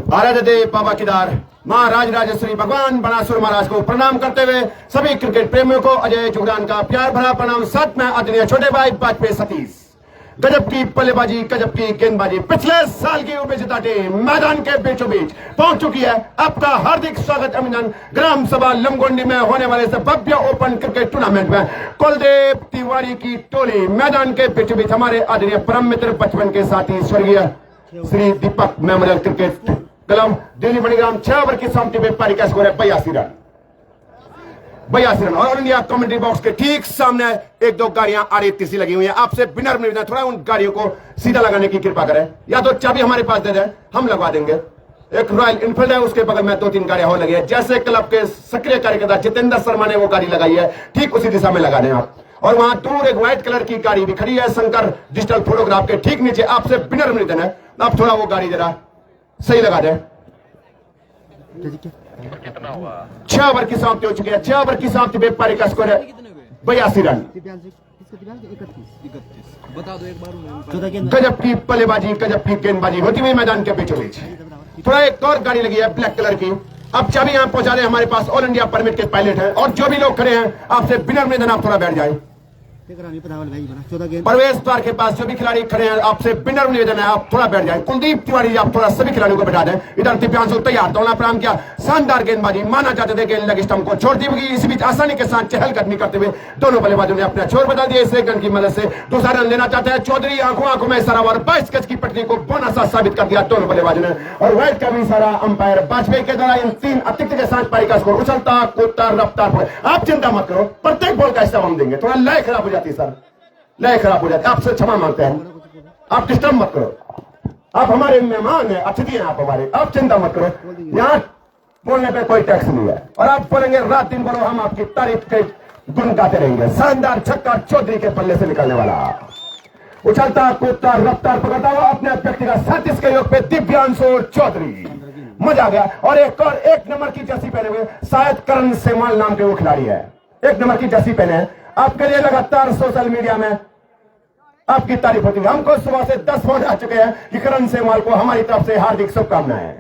आराध्य बाबा केदार महाराज राजेश्वरी भगवान बनासुर महाराज को प्रणाम करते हुए सभी क्रिकेट प्रेमियों को अजय जुगरान का प्यार भरा प्रणाम। साथ में आदरणीय छोटे भाई वाजपेयी सतीश। गजब की बल्लेबाजी, गजब की गेंदबाजी। पिछले साल की उपविजेता टीम मैदान के बीचों बीच पहुंच चुकी है। आपका हार्दिक स्वागत अभिनंदन ग्राम सभा लमगोंडी में होने वाले से भव्य ओपन क्रिकेट टूर्नामेंट में कुलदीप तिवारी की टोली मैदान के बीचों बीच हमारे आदरणीय परम मित्र बचपन के साथी स्वर्गीय Shri Deepak memorial cricket club Delhi Manigram 6 over की समाप्ति में पारी का स्कोर है 82 रन। 82 रन। और इंडिया कमेंट्री बॉक्स के ठीक सामने एक दो गाड़ियां आड़ी तीसरी लगी हुई है। आपसे विनम्र निवेदन थोड़ा उन गाड़ियों को सीधा लगाने की कृपा करें, या तो चाबी हमारे पास दे दें, हम लगवा देंगे। एक रॉयल इनफील्ड है, उसके बगल में 2-3 गाड़ियां और लगी है। जैसे क्लब के सक्रिय कार्यकर्ता जितेंद्र शर्मा ने वो गाड़ी लगाई है, ठीक उसी दिशा में लगा दें आप। और वहां दूर एक व्हाइट कलर की गाड़ी भी खड़ी है शंकर डिजिटल फोटोग्राफ के ठीक नीचे। आपसे विनम्र निवेदन है, आप थोड़ा वो गाड़ी जरा सही लगा दें। 6 ओवर की समाप्ति हो चुकी है। 6 ओवर की समाप्ति में पारी का स्कोर है 82 रन। गजब की बल्लेबाजी, गजब की गेंदबाजी होती हुई मैदान के बीचों बीच। थोड़ा एक और गाड़ी लगी है ब्लैक कलर की। अब चाबी यहां पहुंचा रहे हमारे पास ऑल इंडिया परमिट के पायलट हैं और जो भी लोग खड़े हैं आपसे विनम्र निवेदन आप थोड़ा बैठ जाए। प्रवेश द्वार के पास जो भी खिलाड़ी खड़े हैं आपसे विनम्र निवेदन है आप थोड़ा बैठ जाएं। कुलदीप तिवारी आप थोड़ा सभी खिलाड़ियों को बैठा दें। इधर दिव्यांशु तैयार, दौड़ना प्रारंभ किया। शानदार गेंदबाजी माना जाते थे गेंद लग स्टंप को छोड़ दी गई। इसी बीच आसानी के साथ चहलकदमी करते हुए दोनों बल्लेबाजों ने अपना छोर बदल दिया। इस एक रन की मदद से दूसरा रन लेना चाहते हैं चौधरी। आंखों आंखों में इशारा और 22 गज की पटरी को बोनस साबित कर दिया दोनों बल्लेबाजों ने। और वाइड का भी इशारा अंपायर वाजपेयी के द्वारा इन 3 अतिरिक्त के साथ पारी का स्कोर उछलता कूदता रफ्तार। आप चिंता मत करो, प्रत्येक बॉल का हिस्सा हम देंगे। थोड़ा लय खराब हो जाती है सर, लय खराब हो जाती है, आपसे क्षमा मांगते हैं। आप डिस्टर्ब मत करो, आप हमारे मेहमान हैं, अतिथि हैं आप हमारे, आप चिंता मत करो। यहाँ बोलने पे कोई टैक्स नहीं है और आप बोलेंगे रात दिन बोलो, हम आपकी तारीफ के गुण गाते रहेंगे। शानदार छक्का चौधरी के पल्ले से निकलने वाला, उछलता कूदता रफ्तार पकड़ता हुआ अपने व्यक्तिगत 37 के योग पे दिव्यांशु चौधरी। मजा आ गया। और एक नंबर की जर्सी पहने हुए शायद करण सेमाल नाम के वो खिलाड़ी है, 1 नंबर की जर्सी पहने हैं। आपके लिए लगातार सोशल मीडिया में आपकी तारीफ होती है। हमको सुबह से 10 फोन आ चुके हैं कि करण सेमाल को हमारी तरफ से हार्दिक शुभकामनाएं।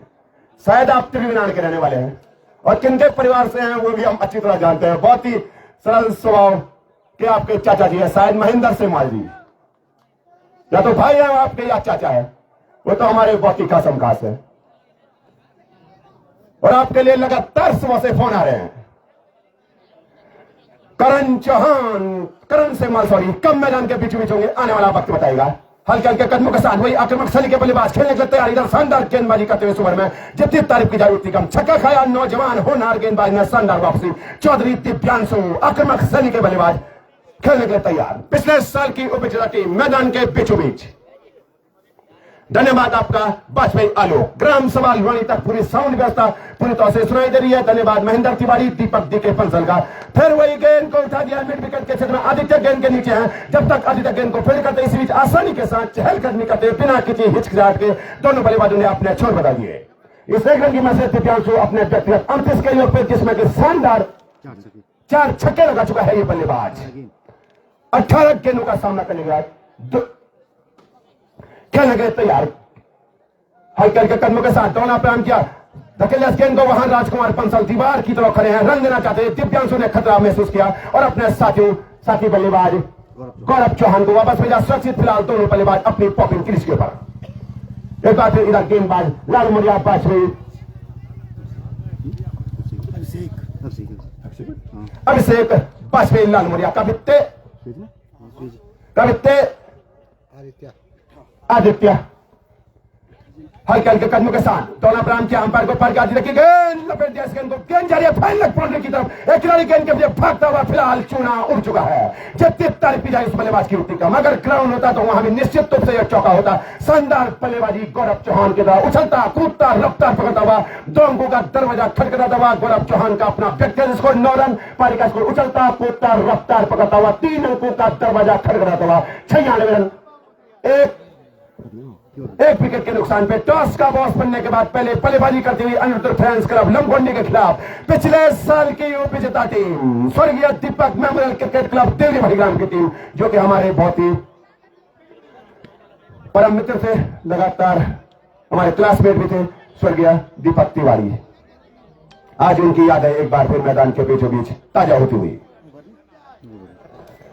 शायद आप त्रिवेणी के रहने वाले हैं और किनके परिवार से हैं वो भी हम अच्छी तरह जानते हैं। बहुत ही सरल स्वभाव के आपके चाचा जी है, शायद महेंद्र सेमाल जी, या तो भाई है आपके या चाचा है, वो तो हमारे बहुत ही खास खास है। और आपके लिए लगातार सुबह से फोन आ रहे हैं। करण सेमाल सॉरी कब मैदान के बीच बीच होंगे आने वाला वक्त बताएगा। हल्के हल्के कदमों के साथ वही आक्रामक शैली के बल्लेबाज खेलने के लिए तैयार। इधर शानदार गेंदबाजी करते हुए सुबह में जितनी तारीफ की जाए उतनी कम। छक्का खाया नौजवान होनहार गेंदबाज ने, शानदार वापसी। चौधरी दिव्यांशु आक्रामक शैली के बल्लेबाज खेलने के लिए तैयार। पिछले साल की उपविजेता टीम मैदान के बीचों बीच। धन्यवाद आपका वाजपेयी आलोक। ग्राम सभा लुवानी तक पूरी साउंड व्यवस्था पूरी तरह से सुनाई दे रही है। धन्यवाद महेंद्र तिवारी, दीपक डीके पंसल का। फिर वही गेंद को उठा दिया मिड विकेट के क्षेत्र में। आदित्य गेंद के नीचे है, जब तक आदित्य गेंद को फील्ड करते इसी बीच आसानी के साथ चहलकदमी करते बिना किसी हिचकिचाहट के दोनों बल्लेबाजों ने अपने छोर बदल दिए। इस एक रन की मैसेज दिव्यांशु अपने व्यक्तिगत 29 के योग पे, जिसमें कि शानदार 4 छक्के लगा चुका है ये बल्लेबाज। 18 गेंदों का सामना करने के बाद खेलने के तैयार। हल्के हल्के कदमों के साथ दौड़ना प्रारंभ किया। धकेलिया गेंद को वहां राजकुमार पंसल दीवार की तरफ खड़े हैं, रन देना चाहते हैं। दिव्यांशु ने खतरा महसूस किया और अपने साथी बल्लेबाज गौरव चौहान को वापस भेजा सुरक्षित। फिलहाल दोनों बल्लेबाज अपनी पॉपिंग क्रीज के ऊपर। एक बार फिर इधर गेंदबाज लाल मोरिया वाजपेयी, अभिषेक वाजपेयी लाल मोरिया आदित्य हल्के हल्के कदमों के साथ दौड़ना प्रारंभ किया। अंपायर को पर गेंद लपेट दिया। गेंद को गेंद जा रही है फाइनल बाउंड्री की तरफ। एक खिलाड़ी गेंद के लिए भागता हुआ फिलहाल चूना उड़ चुका है। जितनी तारीफ की जाए उस बल्लेबाज की उतनी कम। अगर ग्राउंड होता तो वहां भी निश्चित रूप से एक चौका होता। शानदार बल्लेबाजी गौरव चौहान के द्वारा उछलता कूदता रफ्तार पकड़ता हुआ दो अंकों का दरवाजा खटखटाता हुआ गौरव चौहान का अपना व्यक्तिगत स्कोर 9 रन। पारी का स्कोर उछलता कूदता रफ्तार पकड़ता हुआ 3 अंकों का दरवाजा खटखटाता हुआ 96 रन। एक विकेट के नुकसान पे टॉस का बॉस बनने के बाद पहले बल्लेबाजी करती हुई अनिरुद्ध फैंस क्लब लमगोंडी के खिलाफ पिछले साल की उपविजेता टीम स्वर्गीय Deepak memorial cricket club Delhi Manigram की टीम, जो कि हमारे बहुत ही परम मित्र थे, लगातार हमारे क्लासमेट भी थे। स्वर्गीय दीपक तिवारी। आज उनकी यादें एक बार फिर मैदान के बीचों बीच ताजा होती हुई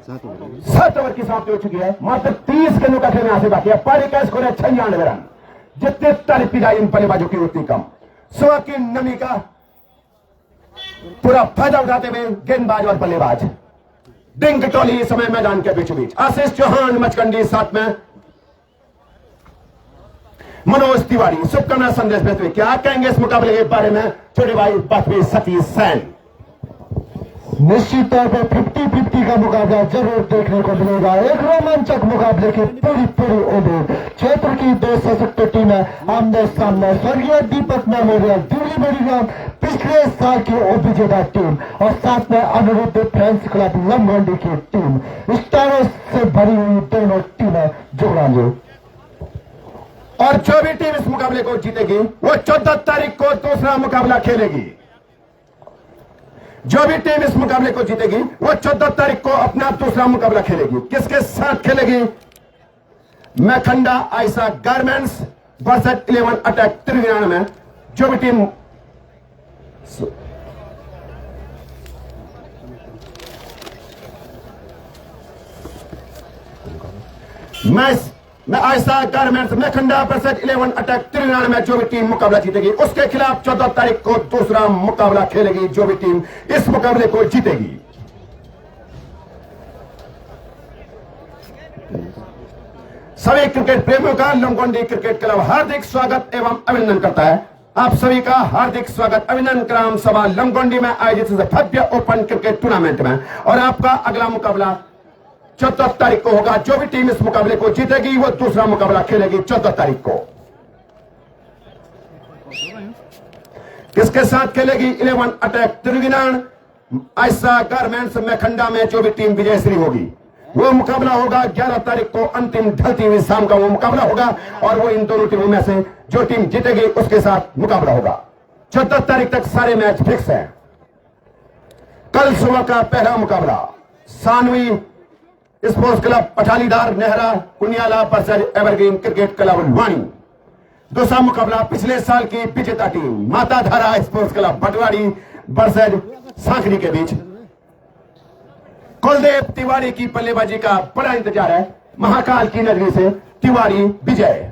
7 ओवर की समाप्ति हो चुकी है। मात्र 30 गेंदों का खेलने से बाकी है। पारी का स्कोर है 96 रन। जितने तारीफ की जाए इन बल्लेबाजों की उतनी कम। सुबह की नमी का पूरा फायदा उठाते हुए गेंदबाज और बल्लेबाज डिंग टोली इस समय मैदान के बीचों बीच। आशीष चौहान मचकंडी, साथ में मनोज तिवारी शुभकामना संदेश भेजते हुए क्या कहेंगे इस मुकाबले के बारे में छोटे भाई बातवी सतीश सैन। निश्चित तौर पर 50-50 का मुकाबला जरूर देखने को मिलेगा। एक रोमांचक मुकाबले की पूरी उम्मीद। क्षेत्र की 2 सशक्त टीमें आमने सामने। स्वर्गीय दीपक मेमोरियल दिल्ली मेरीगाम पिछले साल की उपविजेता टीम और साथ में अनुरुद्ध फ्रेंड्स क्लब लमगोंडी की टीम। स्टारों से भरी हुई दोनों टीमें जुड़ांगे और जो भी टीम इस मुकाबले को जीतेगी वो 14 तारीख को दूसरा मुकाबला खेलेगी। जो भी टीम इस मुकाबले को जीतेगी वो 14 तारीख को अपना दूसरा मुकाबला खेलेगी। किसके साथ खेलेगी? Maikhanda Ayesha garments versus 11 attack त्रिवेणी में। जो भी टीम मैं Ayesha garments Maikhanda versus 11 attack त्रिवेणी में जो भी टीम मुकाबला जीतेगी उसके खिलाफ 14 तारीख को दूसरा मुकाबला खेलेगी। जो भी टीम इस मुकाबले को जीतेगी। सभी क्रिकेट प्रेमियों का लमगोंडी क्रिकेट क्लब हार्दिक स्वागत एवं अभिनंदन करता है। आप सभी का हार्दिक स्वागत अभिनंदन ग्राम सभा लमगोंडी में आयोजित भव्य ओपन क्रिकेट टूर्नामेंट में। और आपका अगला मुकाबला 14 तारीख को होगा। जो भी टीम इस मुकाबले को जीतेगी वो दूसरा मुकाबला खेलेगी 14 तारीख को। किसके साथ खेलेगी? 11 अटैक त्रिवेणी आयशा गारमेंट्स मैखंडा में जो भी टीम विजयश्री होगी वो मुकाबला होगा 11 तारीख को। अंतिम ढलती हुई शाम का वो मुकाबला होगा और वो इन दोनों टीमों में से जो टीम जीतेगी उसके साथ मुकाबला होगा। 14 तारीख तक सारे मैच फिक्स हैं। कल सुबह का पहला मुकाबला Sanvi sports club Pathalidar Nehra Kuniyala versus evergreen cricket club Luwani. दूसरा मुकाबला पिछले साल की विजेता team Matadhara sports club Bhatwari versus Sankhli के बीच। कुलदीप तिवारी की बल्लेबाजी का बड़ा इंतजार है। महाकाल की नगरी से तिवारी विजय।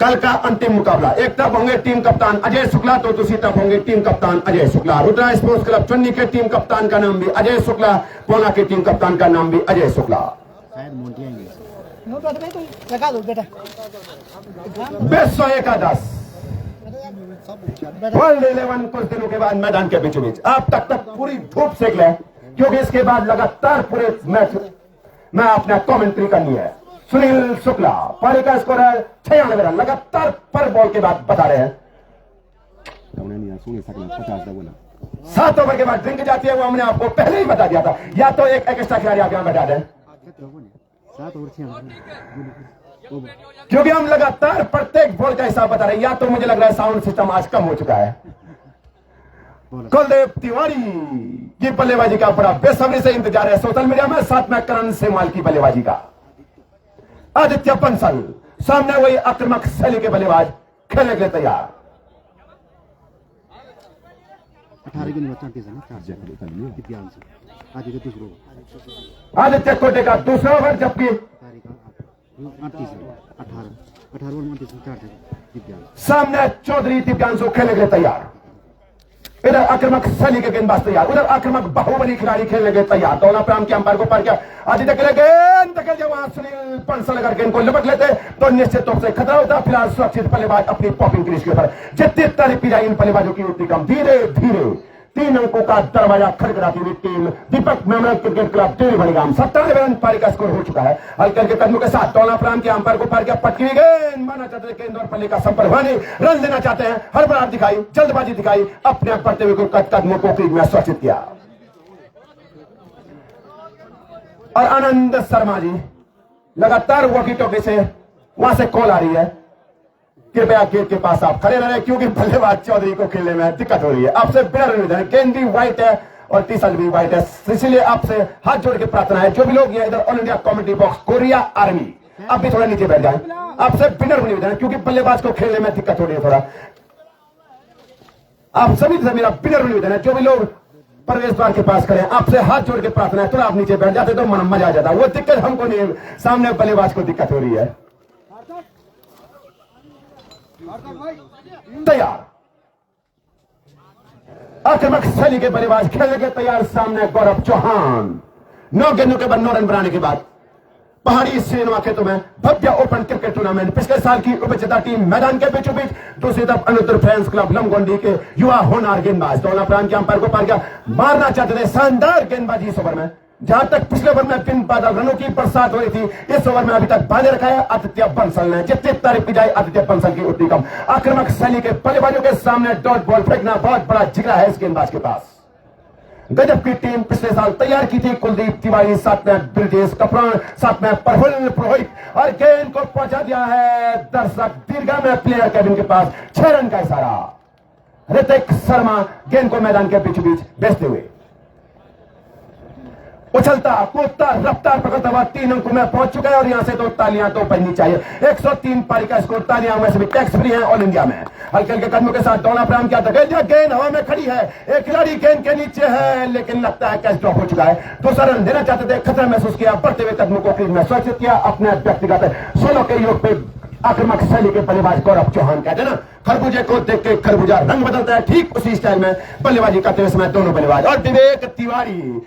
कल का अंतिम मुकाबला एक तरफ होंगे टीम कप्तान अजय शुक्ला तो दूसरी तरफ होंगे टीम कप्तान अजय शुक्ला। रुद्रा स्पोर्ट्स क्लब चुन्नी के टीम कप्तान का नाम भी अजय शुक्ला, पूना के टीम कप्तान का नाम भी अजय शुक्ला। विश्व एकादश वर्ल्ड 11 कुछ दिनों के बाद मैदान के बीचों बीच। आप तक पूरी धूप सेक लें क्योंकि इसके बाद लगातार पूरे मैच में अपना कमेंट्री करनी है। सुनील शुक्ला पारी का स्कोर है 96 रन। लगातार पर बॉल के बाद बता रहे हैं 7 ओवर के बाद ड्रिंक जाती है। वो हमने आपको पहले ही बता दिया था। या तो एक एक्स्ट्रा खिलाड़ी आप यहां बैठा दें क्योंकि हम लगातार प्रत्येक बॉल का हिसाब बता रहे हैं। या तो मुझे लग रहा है साउंड सिस्टम आज कम हो चुका है। कुलदीप तिवारी की बल्लेबाजी का बड़ा बेसब्री से इंतजार है सोशल मीडिया में। साथ में करण सेमाल की बल्लेबाजी का। आदित्य बंसल सामने वही आक्रामक शैली के बल्लेबाज खेलने के लिए तैयार। 18 आदित्य कोटे का दूसरा ओवर जबकि सामने चौधरी दिव्यांशु खेलने के लिए तैयार। इधर आक्रामक शैली के गेंदबाज तैयार, उधर आक्रामक बाहुबली खिलाड़ी खेलने के तैयार। दोनों प्राम के अंपायर को पार किया। आदित्य के लिए गेंद तक जब वहां सुनील बंसल अगर गेंद को लपक लेते तो निश्चित तौर से खतरा होता। फिलहाल सुरक्षित बल्लेबाज अपनी पॉपिंग क्रीज के ऊपर। जितनी तारीफ की जाए इन बल्लेबाजों की उतनी कम। धीरे धीरे 3 अंकों का दरवाजा खड़खड़ाती हुई team Deepak memorial cricket club Delhi Merigam 97 run पारी का स्कोर हो चुका है। हल्के हल्के कदमों के साथ दोनों प्राम के अंपायर को पार किया। पटकी गेंद माना चाहते हैं गेंद और पल्ले का संपर्क हुआ नहीं। रन देना चाहते हैं, हड़बड़ाहट दिखाई, जल्दबाजी दिखाई, अपने आप बढ़ते हुए कदमों को क्रीज में सुरक्षित किया। और आनंद शर्मा जी लगातार वॉकी टॉकी से वहां से कॉल आ रही है कृपया गेट के पास आप खड़े रहे क्योंकि बल्लेबाज चौधरी को खेलने में दिक्कत हो रही है। आपसे बिना निवेदन है, गेंद भी व्हाइट है और टी शर्ट भी व्हाइट है, इसलिए आपसे हाथ जोड़ के प्रार्थना है जो भी लोग ये इधर all India commentary box Korea army अब भी थोड़ा नीचे बैठ जाए, आपसे बिनर नहीं होता क्योंकि बल्लेबाज को खेलने में दिक्कत हो रही है थोड़ा। आप सभी से मेरा बिनर नहीं होता, जो भी लोग प्रवेश द्वार के पास करें, आपसे हाथ जोड़ के प्रार्थना है, थोड़ा आप नीचे बैठ जाते तो मजा आ जाता। वो दिक्कत हमको नहीं, सामने बल्लेबाज को दिक्कत हो रही है। तैयार, आक्रमक शैली के बल्लेबाज खेलने के तैयार। सामने गौरव चौहान। 9 गेंदों के बाद 9 रन बनाने के बाद पहाड़ी सिनेमा क्षेत्र में भव्य ओपन क्रिकेट टूर्नामेंट पिछले साल की उपविजेता टीम मैदान के बीचों बीच। दूसरी तरफ अनुद्र फैंस क्लब लमगोंडी के युवा होनहार गेंदबाज दोना प्रांत के अंपायर को पार किया, मारना चाहते थे शानदार गेंदबाजी इस ओवर में। जहां तक पिछले ओवर में बिन बादल रनों की बरसात हो रही थी, इस ओवर में अभी तक बांधे रखा है आदित्य बंसल ने। जितनी तारीफ की जाए आदित्य बंसल की उतनी कम। आक्रमक शैली के बल्लेबाजों के सामने डॉट बॉल फेंकना बहुत बड़ा जिगरा है इस गेंदबाज के पास। गजब की टीम पिछले साल तैयार की थी। कुलदीप तिवारी, साथ में ब्रिजेश कपरान, साथ में प्रफुल्ल पुरोहित, और गेंद को पहुंचा दिया है दर्शक दीर्घा में प्लेयर केबिन के पास। 6 रन का इशारा। ऋतिक शर्मा गेंद को मैदान के बीच बीच भेजते हुए उछलता कूदता रफ्तार पकड़ता हुआ 3 अंकों में पहुंच चुका है, और यहां से तो तालियां तो बजनी चाहिए। 103 पारी का स्कोर, तालियां वैसे भी टैक्स फ्री है ऑल इंडिया में। हल्के हल्के कदमों के साथ दौड़ा प्रारंभ किया था, गेंद हवा में खड़ी है, एक खिलाड़ी गेंद के नीचे है, लेकिन लगता है कैच ड्रॉप हो चुका है। दूसरा रन देना चाहते थे, खतरा महसूस किया, बढ़ते हुए कदमों को क्रीज में सुरक्षित किया। अपने व्यक्तिगत 16 के योग पे आक्रमक शैली के बल्लेबाज गौरव चौहान कहते हैं ना, खरबूजे को देख के खरबूजा रंग बदलता है, ठीक उसी स्टाइल में बल्लेबाजी करते हुए समय दोनों बल्लेबाज। और विवेक तिवारी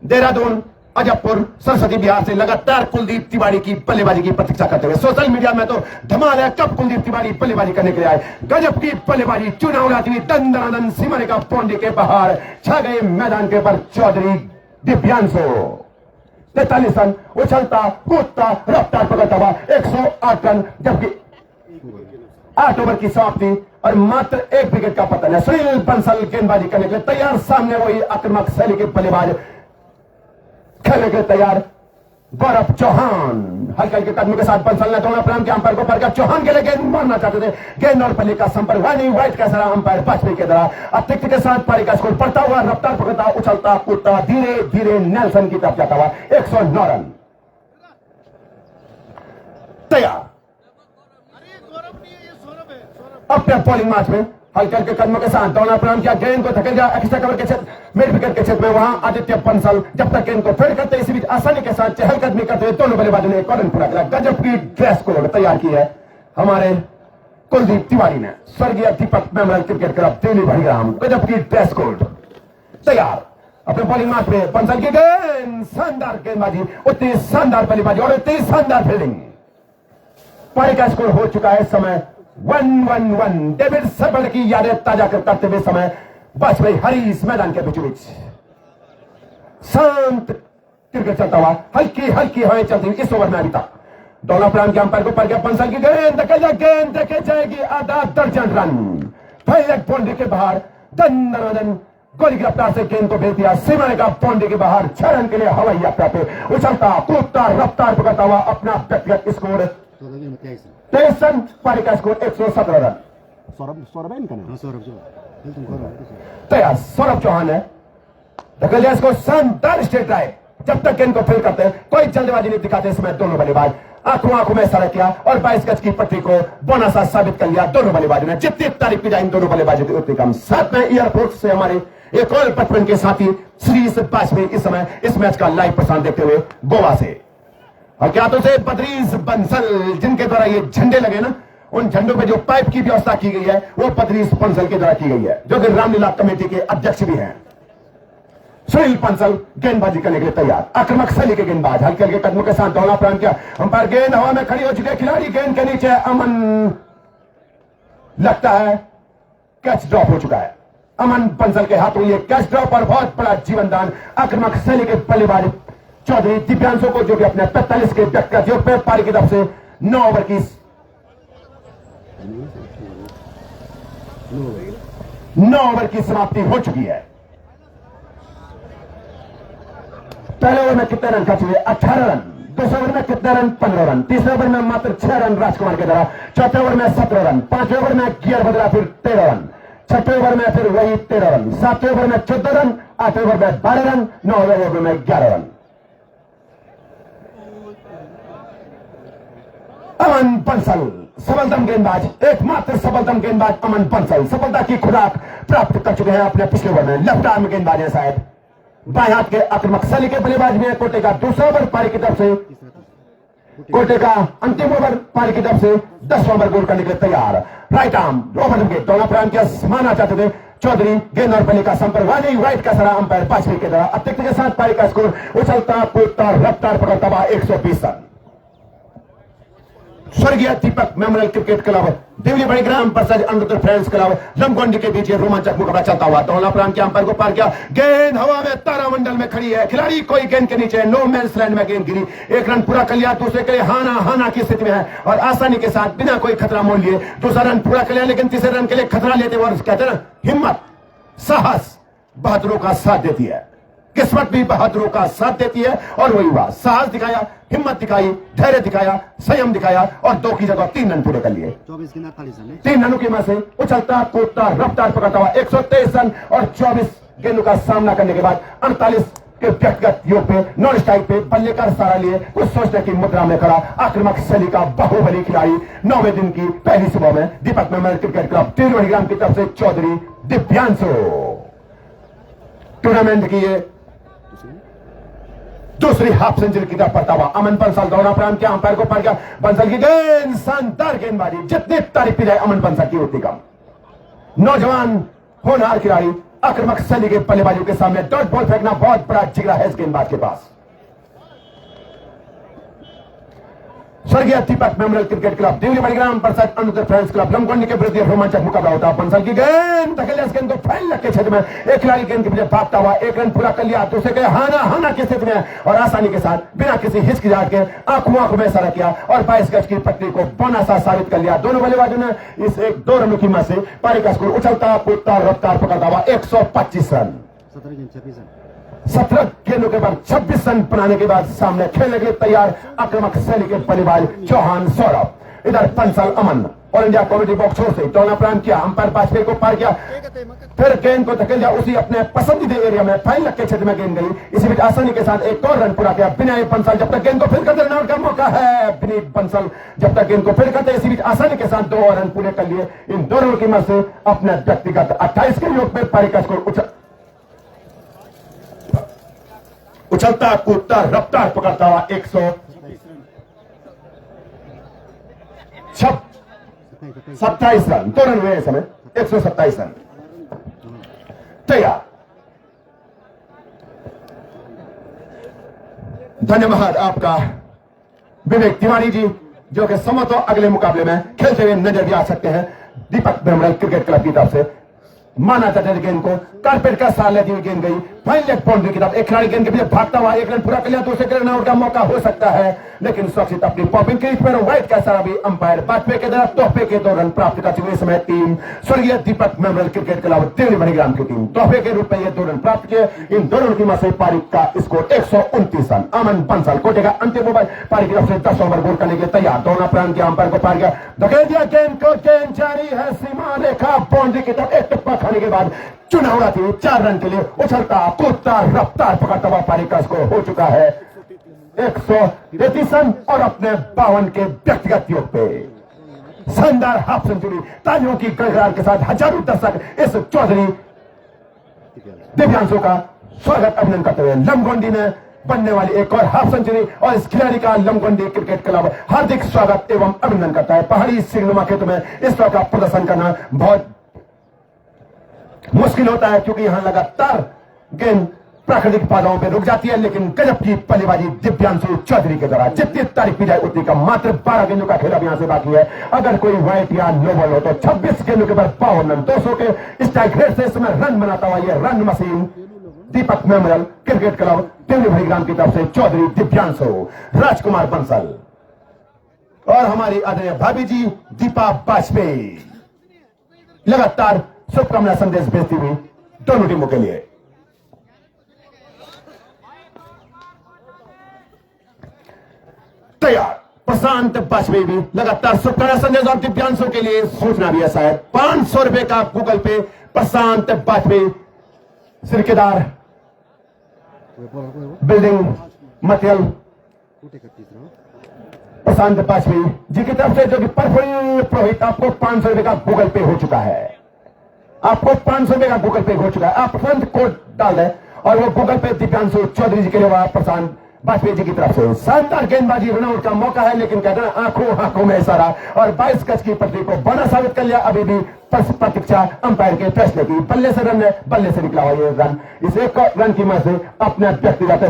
देहरादून, अजबपुर, सरस्वती बिहार से लगातार कुलदीप तिवारी की बल्लेबाजी की प्रतीक्षा करते हुए सोशल मीडिया में तो धमाल है, कब कुलदीप तिवारी बल्लेबाजी करने के लिए आए। गजब की बल्लेबाजी, चुनाव उड़ाती हुई दंदनादन सीमाने का पौंडी के बाहर छा गए मैदान के पर चौधरी दिव्यांशु। 43 रन, उछलता कूदता रफ्तार पकड़ता हुआ 108 रन, जबकि 8 ओवर की समाप्ति और मात्र 1 विकेट का पतन है। सुनील बंसल गेंदबाजी करने के लिए तैयार। सामने वही आक्रमक शैली के बल्लेबाज खेलने के तैयार गौरव चौहान। हल्के हल्के कदमों के साथ बंसल ने दोनों प्रांत के अंपायर को पार किया। चौहान के लिए गेंद मारना चाहते थे, गेंद और बल्ले का संपर्क वानी व्हाइट का सरा अंपायर वाजपेयी के द्वारा। अतिरिक्त के साथ पारी का स्कोर बढ़ता हुआ, रफ्तार पकड़ता, उछलता कूदता धीरे धीरे नेल्सन की तरफ जाता हुआ 109 रन। तैयार अपने बॉलिंग मैच में हल्के हल्के कदमों के साथ दौड़ा प्रारंभ किया, गेंद को धकेल दिया एक्स्ट्रा कवर के क्षेत्र, मिड विकेट के क्षेत्र में। वहां आदित्य बंसल जब तक गेंद को फेड करते, इसी बीच आसानी के साथ चहलकदमी करते हुए दोनों बल्लेबाजों ने एक रन पूरा किया। गजब की ड्रेस कोड तैयार की है हमारे कुलदीप तिवारी ने। स्वर्गीय Deepak memorial cricket club Delhi भड़ीग्राम। गजब की ड्रेस कोड तैयार। अपने बॉलिंग मैच में बंसल की गेंद, शानदार गेंदबाजी, उतनी शानदार बल्लेबाजी और उतनी शानदार फील्डिंग। पारी का स्कोर हो चुका है समय 1-1-1। डेविड सर्बल की यादें ताजा करते हुए समय वाजपेयी हरीश मैदान के बीचों बीच शांत क्रिकेट चलता हुआ, हल्की हल्की हवाएं चलती हुई इस ओवर में अभी तक। दौला प्रांत के अंपायर को पर गया, बंसल की गेंद गेंद देखे जाएगी, आधा दर्जन रन। पहले बाउंड्री के बाहर दंदनादन गोली की रफ्तार से गेंद को भेज दिया सीमाने का बाउंड्री के बाहर। 6 रन के लिए हवाई यात्रा पे उछलता कूदता रफ्तार पकड़ता हुआ अपना व्यक्तिगत स्कोर 23 रन। पारी का स्कोर 117 रन। तैयार सौरभ चौहान है, धकेल दिया इसको, शानदार स्ट्रेट ड्राइव। जब तक गेंद को फील्ड करते हैं, कोई जल्दबाजी नहीं दिखाते इस समय दोनों बल्लेबाज। आंखों आंखों में इशारा किया और 22 गज की पट्टी को बोना सा साबित कर लिया दोनों बल्लेबाजों ने। जितनी तारीफ की जाए इन दोनों बल्लेबाजों की उतनी कम। साथ में एयरपोर्ट से हमारे एक और बचपन के साथी श्री वाजपेयी इस समय इस मैच का लाइव प्रसारण देखते हुए गोवा से। और क्या तो से बद्रीश बंसल, जिनके द्वारा ये झंडे लगे ना, उन झंडों पे जो पाइप की व्यवस्था की गई है वो बद्रीश बंसल के द्वारा की गई है, जो कि रामलीला कमेटी के अध्यक्ष भी हैं। सुनील बंसल गेंदबाजी करने के लिए तैयार। आक्रमक शैली के गेंदबाज हल्के हल्के कदमों के साथ दौड़ा प्रारंभ किया। अंपायर गेंद हवा में खड़ी हो चुकी है, खिलाड़ी गेंद के नीचे, अमन लगता है कैच ड्रॉप हो चुका है। अमन बंसल के हाथों ये कैच ड्रॉप और बहुत बड़ा जीवनदान आक्रमक शैली के बल्लेबाज चौधरी दिव्यांशु को, जो कि अपने 45 के व्यक्तिगत योग पे पारी की तरफ से 9 ओवर की समाप्ति हो चुकी है। पहले ओवर में कितने रन खर्च हुए? 18 रन। दूसरे ओवर में कितने रन? 15 रन। तीसरे ओवर में मात्र 6 रन राजकुमार के द्वारा। चौथे ओवर में 17 रन। पांचवें ओवर में गियर बदला, फिर 13 रन। छठे ओवर में फिर वही 13 रन। सातवें ओवर में 14 रन। आठवें ओवर में 12 रन। 9वें ओवर में 11 रन। अमन बंसल सबलतम गेंदबाज, एकमात्र सबलतम गेंदबाज अमन बंसल सफलता की खुराक प्राप्त कर चुके हैं अपने पिछले ओवर में। लेफ्ट आर्म गेंदबाज है शायद, बाएं हाथ के आक्रामक शैली के बल्लेबाज में कोटे का दूसरा ओवर पारी की तरफ से, कोटे का अंतिम ओवर पारी की तरफ से 10वां ओवर गोल करने के लिए तैयार। राइट आर्म ओवर के दोनों प्रांत के माना चाहते थे चौधरी, गेंद और बल्ले का संपर्क वाली राइट का सरा अंपायर बाजपेयी के द्वारा। अतिरिक्त के साथ पारी का स्कोर उछलता कूदता रफ्तार पकड़ता हुआ 120 रन। स्वर्गीय Deepak memorial cricket club Deoli बड़ी ग्राम प्रसाद अंडर फ्रेंड्स क्लब लमगोंडी के बीच रोमांचक मुकाबला चलता हुआ। दोनों प्रांत के अंपायर को पार किया, गेंद हवा में तारामंडल में खड़ी है, खिलाड़ी कोई गेंद के नीचे नो मैंस लैंड में गेंद गिरी, एक रन पूरा कर लिया, दूसरे के लिए हाना की स्थिति में है और आसानी के साथ बिना कोई खतरा मोल लिए दूसरा रन पूरा कर लिया। लेकिन तीसरे रन के लिए खतरा लेते हुए कहते हैं ना, हिम्मत साहस बहादुरों का साथ देती है, किस्मत भी बहादुरों का साथ देती है और वही हुआ। साहस दिखाया, हिम्मत दिखाई, धैर्य दिखाया, संयम दिखाया और 2 की जगह 3 रन पूरे कर लिए। 3 रनों की मदद से उछलता कूदता रफ्तार पकड़ता हुआ 123 रन और 24 गेंदों का सामना करने के बाद 48 के व्यक्तिगत योग पे नॉन स्ट्राइक पे बल्ले का सहारा लिए कुछ सोचने की मुद्रा में खड़ा आक्रामक शैली का बाहुबली खिलाड़ी 9वें दिन की पहली सुबह में दीपक मेमोरियल क्रिकेट क्लब तिरुवनंतपुरम की तरफ से चौधरी दिव्यांशु। टूर्नामेंट की ये दूसरी हाफ सेंचुरी की तरफ पड़ता हुआ अमन बंसल दौरा प्रांत के अंपायर को पार किया। बंसल की गेंद शानदार गेंदबाजी, जितनी तारीफ की जाए अमन बंसल की उतनी कम। नौजवान होनहार खिलाड़ी आक्रामक शैली के बल्लेबाजों के सामने डॉट बॉल फेंकना बहुत बड़ा जिगरा है इस गेंदबाज के पास। स्वर्गीय Deepak memorial cricket club Deoli बड़ीग्राम प्रसाद अंडर फ्रेंड्स क्लब लमगोंडी के विरुद्ध रोमांचक मुकाबला होता है। बंसल की गेंद धकेलिया, इस गेंद को फैल के क्षेत्र में एक खिलाड़ी गेंद के पीछे भागता हुआ 1 रन पूरा कर लिया, दूसरे के हाना की स्थिति में और आसानी के साथ बिना किसी हिचकिचाहट के आंखों में इशारा किया और 22 गज की पट्टी को बौना सा साबित कर लिया। दोनों बल्लेबाजों ने इस 1-2 रनों की मदद से पारी का स्कोर उछलता कूदता रफ्तार पकड़ता हुआ 125 रन। 17 गेंदों के बाद 26 रन बनाने के बाद सामने खेलने के लिए तैयार आक्रामक शैली के बल्लेबाज चौहान सौरभ। इधर बंसल अमन और इंडिया कॉमेडी बॉक्स छोर से दोनों प्रांत किया, अंपायर बाजपेयी को पार किया, फिर गेंद को धकेल दिया उसी अपने पसंदीदा एरिया में फाइल के क्षेत्र में गेंद गई। इसी बीच आसानी के साथ 1 और रन पूरा किया विनय बंसल। जब तक गेंद को फिर करते रन का मौका है विनीत बंसल, जब तक गेंद को फिर करते इसी बीच आसानी के साथ 2 और रन पूरे कर लिए। इन दोनों की मदद से अपने व्यक्तिगत 28 के योग में पारी का स्कोर उछलता कूदता रफ्तार पकड़ता हुआ 127 रन, 2 रन हुए इस समय 127 रन तैयार। धन्यवाद आपका विवेक तिवारी जी, जो कि समतो अगले मुकाबले में खेलते हुए नजर भी आ सकते हैं। दीपक मेमोरियल क्रिकेट क्लब की तरफ से माना जाता है गेंद को कारपेट का साथ लेती हुई गेंद गई फाइन लेग बाउंड्री की तरफ। एक खिलाड़ी गेंद के पीछे भागता हुआ 1 रन पूरा कर लिया, दूसरे के रन आउट का मौका हो सकता है, लेकिन सुरक्षित अपनी पॉपिंग क्रीज पर व्हाइट का सारा भी अंपायर बाजपेयी के द्वारा तोहफे के 2 रन प्राप्त कर चुकी। इस समय टीम स्वर्गीय Deepak memorial cricket club Deoli बड़ीग्राम की टीम तोहफे के रूप में ये 2 रन प्राप्त किए। इन दोनों की मदद से पारी का स्कोर 129 रन। अमन बंसल कोटे का अंतिम ओवर पारी की तरफ से 10 ओवर गोल करने के लिए तैयार। दोनों प्रांत के अंपायर को पार किया, धकेल दिया गेंद को, गेंद जारी है सीमा रेखा बाउंड्री की तरफ। एक टप्पा खाने के बाद चुनाव थी 4 रन के लिए उछलता कूदता रफ्तार पकड़ता हुआ पारी का स्कोर हो चुका है 133 रन और अपने 52 के व्यक्तिगत योग पे शानदार हाफ सेंचुरी। तालियों की गड़गड़ाहट के साथ हजारों दर्शक इस चौधरी दिव्यांशु का स्वागत अभिनंदन करते हुए लमगोंडी में बनने वाली एक और हाफ सेंचुरी और इस खिलाड़ी का लमगोंडी क्रिकेट क्लब हार्दिक स्वागत एवं अभिनंदन करता है। पहाड़ी सिंगनुमा क्षेत्र में इस तरह का प्रदर्शन करना बहुत मुश्किल होता है, क्योंकि यहां लगातार गेंद प्राकृतिक बाधाओं पे रुक जाती है, लेकिन गजब की बल्लेबाजी दिव्यांशु चौधरी के द्वारा जितनी तारीफ की जाए उतनी कम। मात्र 12 गेंदों का खेल अब यहां से बाकी है। अगर कोई व्हाइट या नो बॉल हो तो 26 गेंदों के बाद 52 रन, 200 के स्ट्राइक रेट से इस समय रन बनाता हुआ यह रन मशीन दीपक मेमोरियल क्रिकेट क्लब देवली बड़ीग्राम की तरफ से चौधरी दिव्यांशु राजकुमार बंसल और हमारी आदरणीय भाभी जी दीपा बाजपेयी लगातार शुभकामना संदेश भेजती हुई दोनों टीमों के लिए। तैयार प्रशांत बाजपेयी भी लगातार शुभकामना संदेश और दिव्यांशों के लिए सूचना भी है शायद 500 रुपए का गूगल पे प्रशांत बाजपेयी सिरकेदार बिल्डिंग मटेरियल प्रशांत वाजपेयी जी की तरफ से, जो कि परफुल पुरोहित, आपको 500 रुपए का गूगल पे हो चुका है। आपको 500 रुपए का गूगल पे हो चुका है। आप तुरंत कोड डाल दें और वो गूगल पे दिव्यांशु चौधरी जी के लिए हुआ प्रशांत वाजपेयी जी की तरफ से। शानदार गेंदबाजी रनआउट का मौका है, लेकिन कहते हैं आंखों में इशारा, और 22 गज की पटरी को बना साबित कर लिया। अभी भी प्रतीक्षा अंपायर के फैसले की। बल्ले से रन है, बल्ले से निकला हुआ ये रन। इस एक रन की मदद से अपने व्यक्तिगत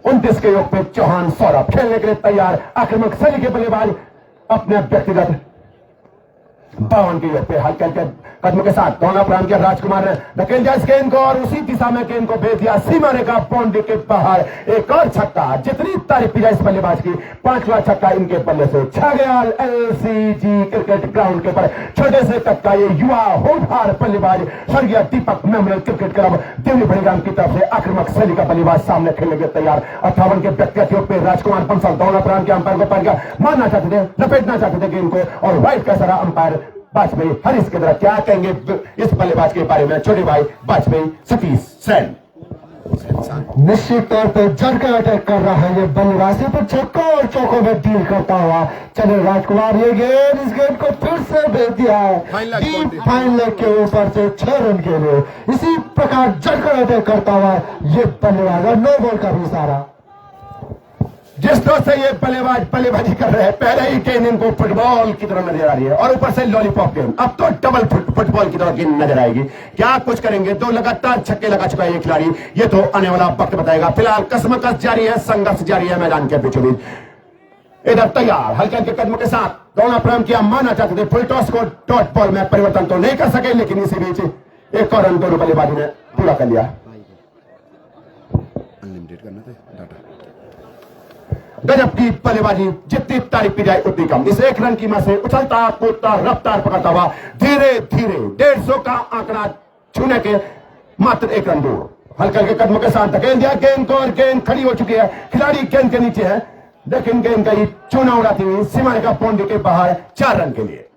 29 के योग पे चौहान सौरभ खेलने के लिए तैयार। आक्रमक शैली के बल्लेबाज अपने व्यक्तिगत 52 के योग पे हल्के हल्के कदमों के साथ दोनों प्रांत के राजकुमार ने धकेल दिया इस गेंद को और उसी दिशा में गेंद को भेज दिया सीमा रेखा बाउंड्री के बाहर। एक और छक्का, जितनी तारीफ की जाए इस बल्लेबाज की, 5वां छक्का इनके बल्ले से छा गया। एलसीजी क्रिकेट ग्राउंड के पर छोटे से कद का ये युवा होनहार बल्लेबाज स्वर्गीय Deepak memorial cricket club Deoli बड़ीग्राम की तरफ से आक्रमक शैली का बल्लेबाज सामने खेलने के तैयार। 58 के व्यक्तिगत योग पे राजकुमार बंसल दोनों प्रांत के अंपायर को पड़ गया, मारना चाहते थे, लपेटना चाहते थे गेंद को, और व्हाइट का सारा अंपायर वाजपेयी हरीश के तरह। क्या कहेंगे इस बल्लेबाज के बारे में छोटे भाई वाजपेयी सतीश सेन? निश्चित तौर पर जमकर अटैक कर रहा है ये बल्लेबाज, पर छक्कों और चौकों में डील करता हुआ चले राजकुमार। ये गेंद, इस गेंद को फिर से भेज दिया है डीप फाइन लेग के ऊपर से 6 रन के लिए। इसी प्रकार जमकर अटैक करता हुआ ये बल्लेबाज, और नो बॉल का भी इशारा। जिस तरह से ये बल्लेबाज बल्लेबाजी कर रहे हैं, पहले ही गेंद इनको फुटबॉल की तरह नजर आ रही है, और ऊपर से लॉलीपॉप गेंद, अब तो डबल फुटबॉल की तरह गेंद नजर आएगी। क्या कुछ करेंगे? 2 लगातार छक्के लगा चुका है ये खिलाड़ी, ये तो आने वाला वक्त बताएगा। फिलहाल कसमकस जारी है, संघर्ष जारी है मैदान के बीचों बीच। इधर तैयार हल्के हल्के कदमों के साथ दोनों प्रारंभ किया, मानना चाहते थे full toss co dot ball में परिवर्तन तो नहीं कर सके, लेकिन इसी बीच एक और रन दोनों बल्लेबाजों ने पूरा कर लिया। गजब की बल्लेबाजी, जितनी तारीफ की जाए उतनी कम। इस एक रन की मदद से उछलता कूदता रफ्तार पकड़ता हुआ धीरे धीरे 150 का आंकड़ा छूने के मात्र 1 रन दूर हल्के हल्के कदमों के साथ धकेल दिया गेंद को, और गेंद खड़ी हो चुकी है। खिलाड़ी गेंद के नीचे है, लेकिन गेंद गई चूना उड़ाती हुई सीमा रेखा बाउंड्री के बाहर 4 रन के लिए।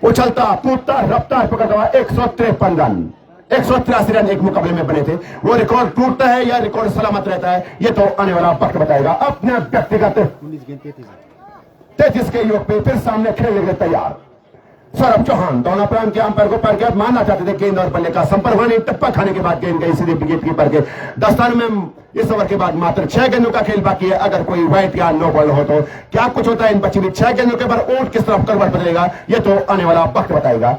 उछलता कूदता रफ्तार पकड़ता हुआ 153 रन, 183 रन एक मुकाबले में बने थे। वो रिकॉर्ड टूटता है या रिकॉर्ड सलामत रहता है, ये तो आने वाला वक्त बताएगा। अपने व्यक्तिगत 33 के योग पे फिर सामने खेलने के तैयार सौरभ चौहान दोनों प्रांत के अंपायर को पड़ गया, मानना चाहते थे गेंद और बल्ले का संपर्क होने, टप्पा खाने के बाद गेंद गई सीधे विकेट कीपर के दस्तान में। इस ओवर के बाद मात्र 6 गेंदों का खेल बाकी है। अगर कोई व्हाइट या नो बॉल हो तो क्या कुछ होता है इन बची हुई 6 गेंदों के बाद ऊंट किस तरफ करवट बदलेगा, ये तो आने वाला वक्त बताएगा।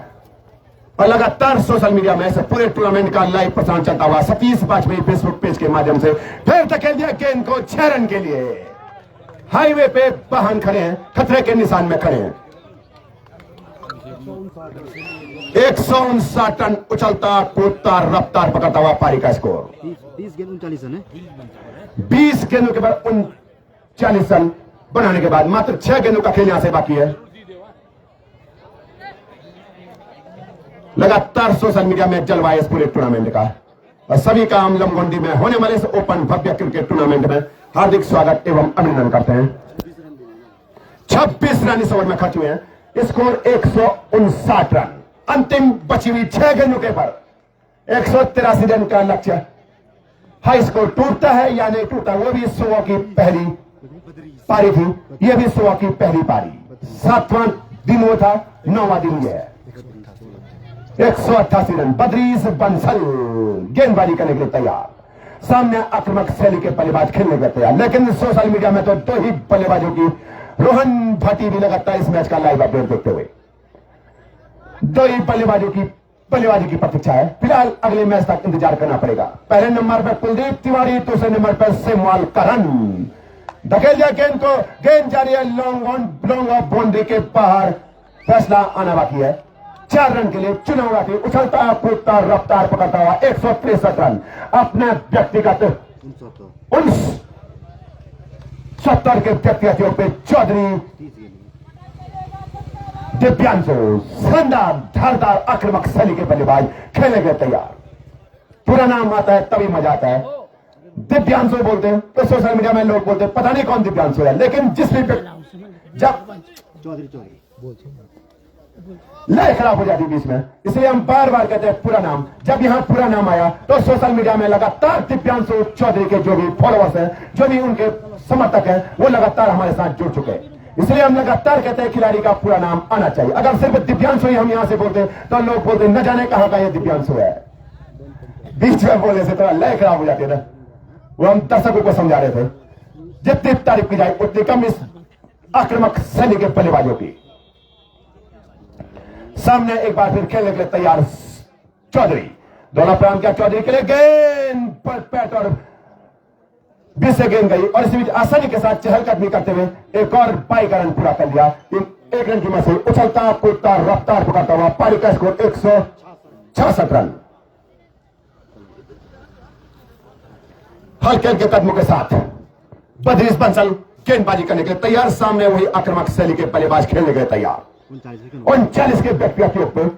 और लगातार सोशल मीडिया में से पूरे टूर्नामेंट का लाइव प्रसारण चलता हुआ सतीश वाजपेयी फेसबुक पेज के माध्यम से फिर धकेल दिया गेंद को 6 रन के लिए। हाईवे पे वाहन खड़े हैं, खतरे के निशान में खड़े हैं। 159 रन उछलता कूदता रफ्तार पकड़ता हुआ पारी का स्कोर। 30 गेंद 39 रन है। 20 गेंदों के बाद 39 रन बनाने के बाद मात्र 6 गेंदों का खेल यहां से बाकी है। लगातार सोशल मीडिया में जलवा इस पूरे टूर्नामेंट का, और सभी का हम लमगोंडी में होने वाले इस ओपन भव्य क्रिकेट टूर्नामेंट में हार्दिक स्वागत एवं अभिनंदन करते हैं। 26 रन इस ओवर में खर्च हुए हैं, स्कोर 159 रन। अंतिम बची हुई 6 गेंदों के पर 183 रन का लक्ष्य। हाई स्कोर टूटता है या नहीं टूटता, वो भी 100 की पहली पारी थी, यह भी 100 की पहली पारी। 7वां दिन वो था, 9वां दिन यह है। 188 रन। बदरीश बंसल गेंदबाजी करने के लिए तैयार, सामने आक्रामक शैली के बल्लेबाज खेलने के तैयार, लेकिन सोशल मीडिया में तो 2 ही बल्लेबाजों की रोहन भाटी भी लगातार इस मैच का लाइव अपडेट देखते हुए 2 ही बल्लेबाजों की बल्लेबाजी की प्रतीक्षा है। फिलहाल अगले मैच तक इंतजार करना पड़ेगा। पहले नंबर पर कुलदीप तिवारी, दूसरे नंबर पर सेमवाल करन धकेल दिया गेंद को, गेंद जारी है लॉन्ग ऑफ बाउंड्री के बाहर, फैसला आना बाकी है। 4 रन के लिए चुना हुआ थी, उछलता कूदता रफ्तार पकड़ता हुआ 163 रन अपने व्यक्तिगत 70 के व्यक्तिगत योग पे चौधरी दिव्यांशु शानदार धारदार आक्रामक शैली के बल्लेबाज खेलने के तैयार। पूरा नाम आता है तभी मजा आता है। दिव्यांशु बोलते हैं तो सोशल मीडिया में लोग बोलते हैं पता नहीं कौन दिव्यांशु है, लेकिन जिस भी जब लय खराब हो जाती बीच में। इसलिए हम बार बार कहते हैं पूरा नाम। जब यहां पूरा नाम आया तो सोशल मीडिया में लगातार दिव्यांशु चौधरी के जो भी फॉलोअर्स हैं, जो भी उनके समर्थक हैं, वो लगातार हमारे साथ जुड़ चुके हैं। इसलिए हम लगातार कहते हैं खिलाड़ी का पूरा नाम आना चाहिए। अगर सिर्फ दिव्यांशु ही हम यहां से बोलते तो लोग बोलते न जाने कहां का ये दिव्यांशु है। बीच में बोलने से थोड़ा लय खराब हो जाती है ना। वो हम दर्शकों को समझा रहे थे, जितनी तारीफ की जाए उतनी कम इस आक्रामक शैली के बल्लेबाजों की। सामने एक बार फिर खेलने के लिए तैयार चौधरी, दोनों प्रांत क्या चौधरी के लिए गेंद पर पैट और 20 से गेंद गई और इसी बीच आसानी के साथ चहलकदमी करते हुए एक और बाई का रन पूरा कर लिया। एक रन की मदद से उछलता कूदता रफ्तार पकड़ता हुआ पारी का स्कोर 166 रन। हल्के हल्के कदमों के साथ बदरीश बंसल गेंदबाजी करने के लिए तैयार। सामने वही आक्रामक शैली के बल्लेबाज खेलने के लिए तैयार। 39 के व्यक्तियों पर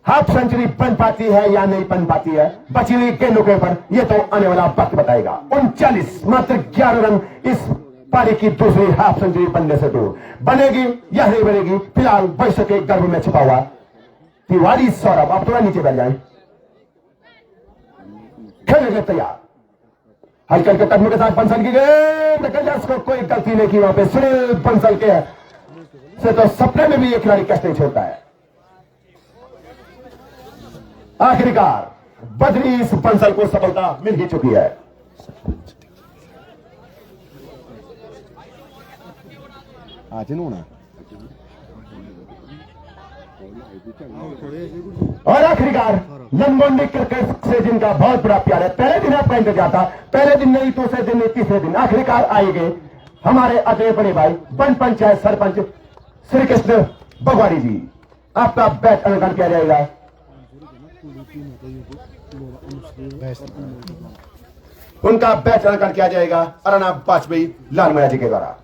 हाफ सेंचुरी बन पाती है या नहीं बन पाती है, बची हुई गेंदों के ऊपर ये तो आने वाला वक्त बताएगा। 39 मात्र 11 रन इस पारी की दूसरी हाफ सेंचुरी बनने से दूर। बनेगी या नहीं बनेगी, फिलहाल भविष्य के गर्भ में छिपा हुआ तिवारी सौरभ। आप थोड़ा नीचे बैठ जाए, खेलने के लिए तैयार। हल्के हल्के कदमों के साथ बंसल की गेंद, कोई गलती नहीं की वहां पे। सुनील बंसल के से तो सपने में भी ये खिलाड़ी कैच नहीं छोड़ता है। आखिरकार बदरीश बंसल को सफलता मिल ही चुकी है। और आखिरकार लंबोंडी क्रिकेट से जिनका बहुत बड़ा प्यार है, पहले दिन आपका इंतजार था, पहले दिन नहीं, दूसरे दिन नहीं, तीसरे दिन आखिरकार आएंगे हमारे अजय बड़े भाई वन पंचायत सरपंच श्री कृष्ण बगवाड़ी जी। आपका बैच अलंकरण किया जाएगा। उनका बैच अलंकरण किया जाएगा अर्णब वाजपेयी लाल मैया जी के द्वारा।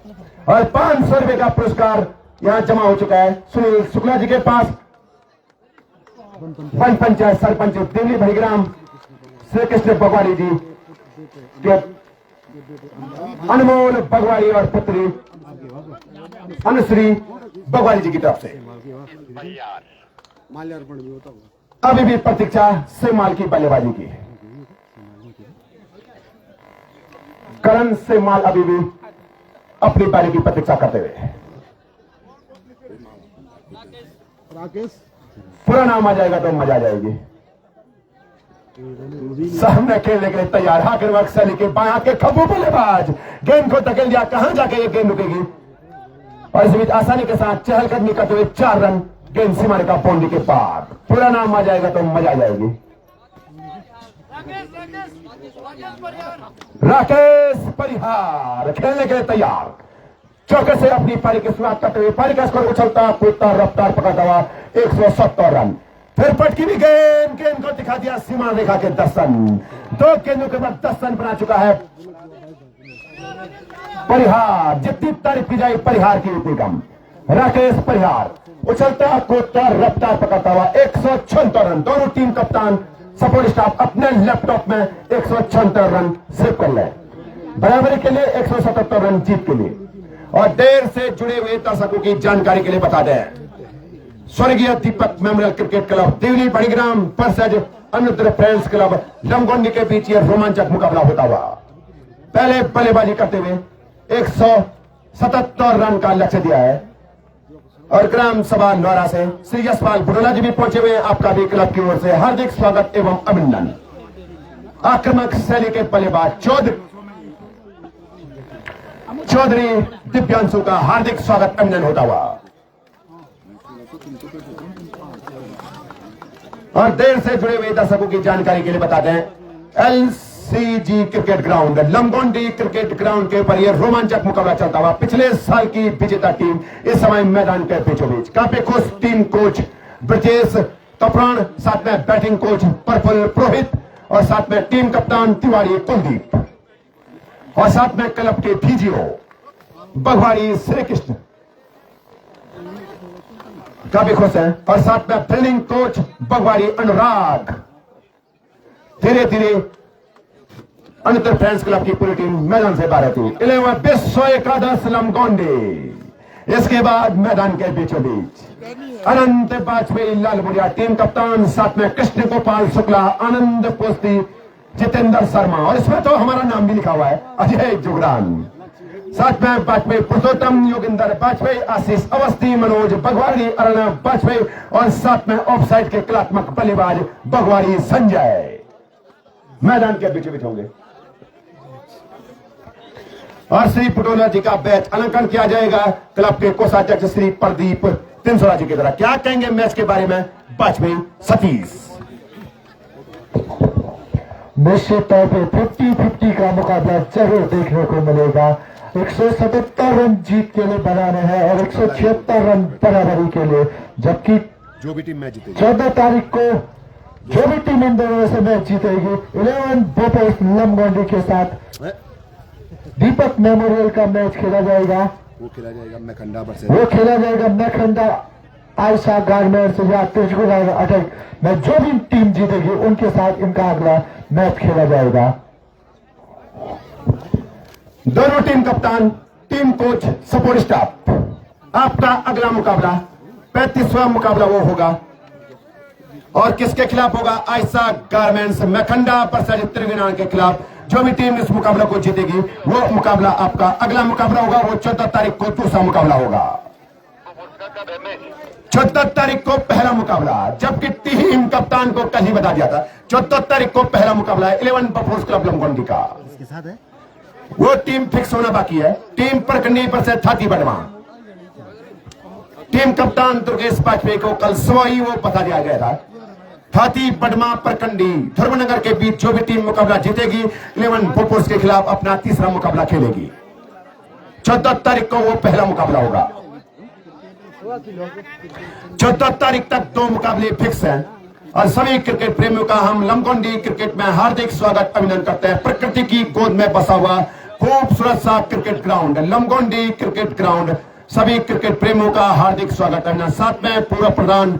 और 500 रुपए का पुरस्कार यहां जमा हो चुका है सुनील शुक्ला जी के पास। वन पंचायत सरपंच दिल्ली भईग्राम श्री कृष्ण बगवाड़ी जी के अनमोल बगवाड़ी और पुत्री अनुश्री बगवाड़ी जी की तरफ से अभी भी प्रतीक्षा सेमाल की बल्लेबाजी की। करण सेमाल अभी भी अपनी पारी की प्रतीक्षा करते हुए। पूरा नाम आ जाएगा तो मजा आ जाएगी। सामने खेलने के लिए तैयार आक्रामक शैली के बाएं हाथ के खब्बू बल्लेबाज गेंद को धकेल दिया। कहां जाके ये गेंद रुकेगी और इस बीच आसानी के साथ चहलकदमी करते हुए 4 रन गेंद सीमा का बाउंड्री के पार। पूरा नाम आ जाएगा तो मजा आ जाएगी। राकेश परिहार खेलने के लिए तैयार। चौके से अपनी पारी की शुरुआत करते हुए पारी का स्कोर उछलता कूदता रफ्तार पकड़ता हुआ 170 रन। फिर पटकी भी गेंद को दिखा दिया सीमा रेखा के 10 रन। 2 गेंदों के बाद 10 रन बना चुका है परिहार। जितनी तारीफ की जाए परिहार की उतनी कम। राकेश परिहार उछलता कूदता रफ्तार पकड़ता हुआ 176 रन। दोनों टीम कप्तान सपोर्ट स्टाफ अपने लैपटॉप में 176 रन सेव कर ले। बराबरी के लिए 177 रन जीत के लिए। और देर से जुड़े हुए दर्शकों की जानकारी के लिए बता दें, स्वर्गीय Deepak memorial cricket club Delhi Badigram versus Anudra friends club Lamgondi के बीच यह रोमांचक मुकाबला होता हुआ। पहले बल्लेबाजी करते हुए 177 रन का लक्ष्य दिया है। और ग्राम सभा नौरा से श्री यशपाल बुडोला जी भी पहुंचे हुए हैं। आपका भी क्लब की ओर से हार्दिक स्वागत एवं अभिनंदन। आक्रामक शैली के बल्लेबाज चौधरी दिव्यांशु का हार्दिक स्वागत अभिनंदन होता हुआ। और देर से जुड़े हुए दर्शकों की जानकारी के लिए बता दें, LCG cricket ground Lamgondi cricket ground के ऊपर यह रोमांचक मुकाबला चलता हुआ। पिछले साल की विजेता टीम इस समय मैदान के बीचों बीच। काफी खुश टीम कोच ब्रजेश तपरान, साथ में बैटिंग कोच प्रफुल्ल पुरोहित और साथ में टीम कप्तान तिवारी कुलदीप और साथ में क्लब के डीजीओ बगवाड़ी श्री कृष्ण काफी खुश हैं। और साथ में फील्डिंग कोच बगवाड़ी अनुराग। धीरे धीरे अनुद्र फ्रेंड्स क्लब की पूरी टीम मैदान से बाहर थी। 11 विश्व एकादश लमगोंडी इसके बाद मैदान के बीचों बीच अनंत वाजपेयी लाल बुढ़िया टीम कप्तान, साथ में कृष्ण गोपाल शुक्ला, आनंद पोस्ती, जितेंद्र शर्मा, और इसमें तो हमारा नाम भी लिखा हुआ है अजय जुगरान। साथ में वाजपेयी पुरुषोत्तम, योगिंदर वाजपेयी, आशीष अवस्थी, मनोज बघवाड़ी, अर्णव वाजपेयी, और साथ में ऑफसाइड के कलात्मक बल्लेबाज बघवाड़ी संजय मैदान के बीचों बीच होंगे। और श्री पटोला जी का बैच अलंकरण किया जाएगा क्लब के कोषाध्यक्ष श्री प्रदीप तिनसोरा जी की तरह। क्या कहेंगे मैच के बारे में वाजपेयी सतीश? निश्चित तौर पर 50-50 का मुकाबला जरूर देखने को मिलेगा। 177 रन जीत के लिए बनाने हैं और 176 रन बराबरी के लिए, जबकि जो भी टीम मैच जीतेगी 14 तारीख को जो भी टीम इन दोनों में से मैच जीतेगी 11 बोपोस लमगोंडी के साथ दीपक मेमोरियल का मैच खेला जाएगा। वो खेला जाएगा मैखंडा आयशा गारमेंट्स या तेजगुड़ा अटैक में। जो भी टीम जीतेगी उनके साथ इनका अगला मैच खेला जाएगा। दोनों टीम कप्तान, टीम कोच, सपोर्ट स्टाफ, आपका अगला मुकाबला 35वां मुकाबला वो होगा और किसके खिलाफ होगा? आयशा गारमेंट्स मैखंडा वर्सेस त्रिवेणी के खिलाफ। जो भी टीम इस मुकाबला को जीतेगी वो मुकाबला आपका अगला मुकाबला होगा। वो 14 तारीख को दूसरा मुकाबला होगा। 14 तारीख को पहला मुकाबला, जबकि टीम कप्तान को कल ही बता दिया था 14 तारीख को पहला मुकाबला है 11 बफोर्स क्लब लमगोंडी का। इसके साथ है वो टीम फिक्स होना बाकी है। टीम परकंडी पर से थाती बडवा, टीम कप्तान दुर्गेश वाजपेयी को कल सुबह ही वो बता दिया गया था। थाती बडमा परकंडी ध्रुवनगर के बीच जो भी टीम मुकाबला जीतेगी 11 बफोर्स के खिलाफ अपना तीसरा मुकाबला खेलेगी। 14 तारीख को वो पहला मुकाबला होगा। 14 तारीख तक 2 मुकाबले फिक्स हैं और सभी क्रिकेट प्रेमियों का हम लमगोंडी क्रिकेट में हार्दिक स्वागत अभिनंदन करते हैं। प्रकृति की गोद में बसा हुआ खूबसूरत सा cricket ground Lamgondi cricket ground, सभी क्रिकेट प्रेमियों का हार्दिक स्वागत अभिनंदन। साथ में पूर्व प्रधान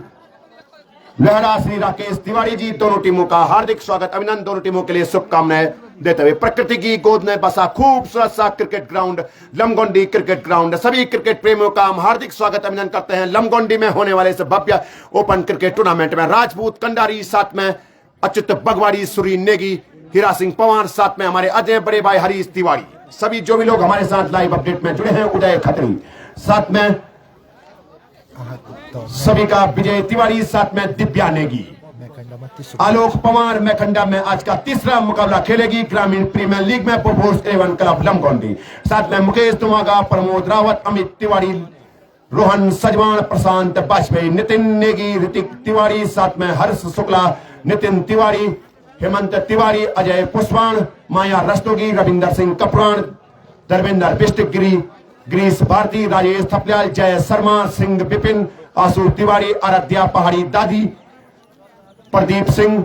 लहरा श्री राकेश तिवारी जी, दोनों टीमों का हार्दिक स्वागत अभिनंदन, दोनों टीमों के लिए शुभकामनाएं देते हुए। प्रकृति की गोद में बसा खूबसूरत सा cricket ground Lamgondi cricket ground, सभी क्रिकेट प्रेमियों का हम हार्दिक स्वागत अभिनंदन करते हैं। लमगोंडी में होने वाले इस भव्य ओपन क्रिकेट टूर्नामेंट में राजपूत कंडारी, साथ में अच्युत बगवाड़ी, सुरी नेगी, हीरा सिंह पवार, साथ में हमारे अजय बड़े भाई हरीश तिवारी, सभी जो भी लोग हमारे साथ लाइव अपडेट में जुड़े हैं, उदय खत्री, साथ में सभी का विजय तिवारी, साथ में दिव्या नेगी, आलोक पवार मैखंडा में आज का तीसरा मुकाबला खेलेगी ग्रामीण प्रीमियर लीग में बोपोर्स 11 क्लब लमगोंडी। साथ में मुकेश दुमागा, प्रमोद रावत, अमित तिवारी, रोहन सजवान, प्रशांत वाजपेयी, नितिन नेगी, ऋतिक तिवारी, साथ में हर्ष शुक्ला, नितिन तिवारी, हेमंत तिवारी, अजय पुष्पाण, माया रस्तोगी, रविंदर सिंह कपुरान, धर्मेंद्र बिष्टगिरी, गिरीश भारती, राजेश थपलियाल, जय शर्मा, सिंह विपिन, आशु तिवारी, आराध्या पहाड़ी दादी, प्रदीप सिंह,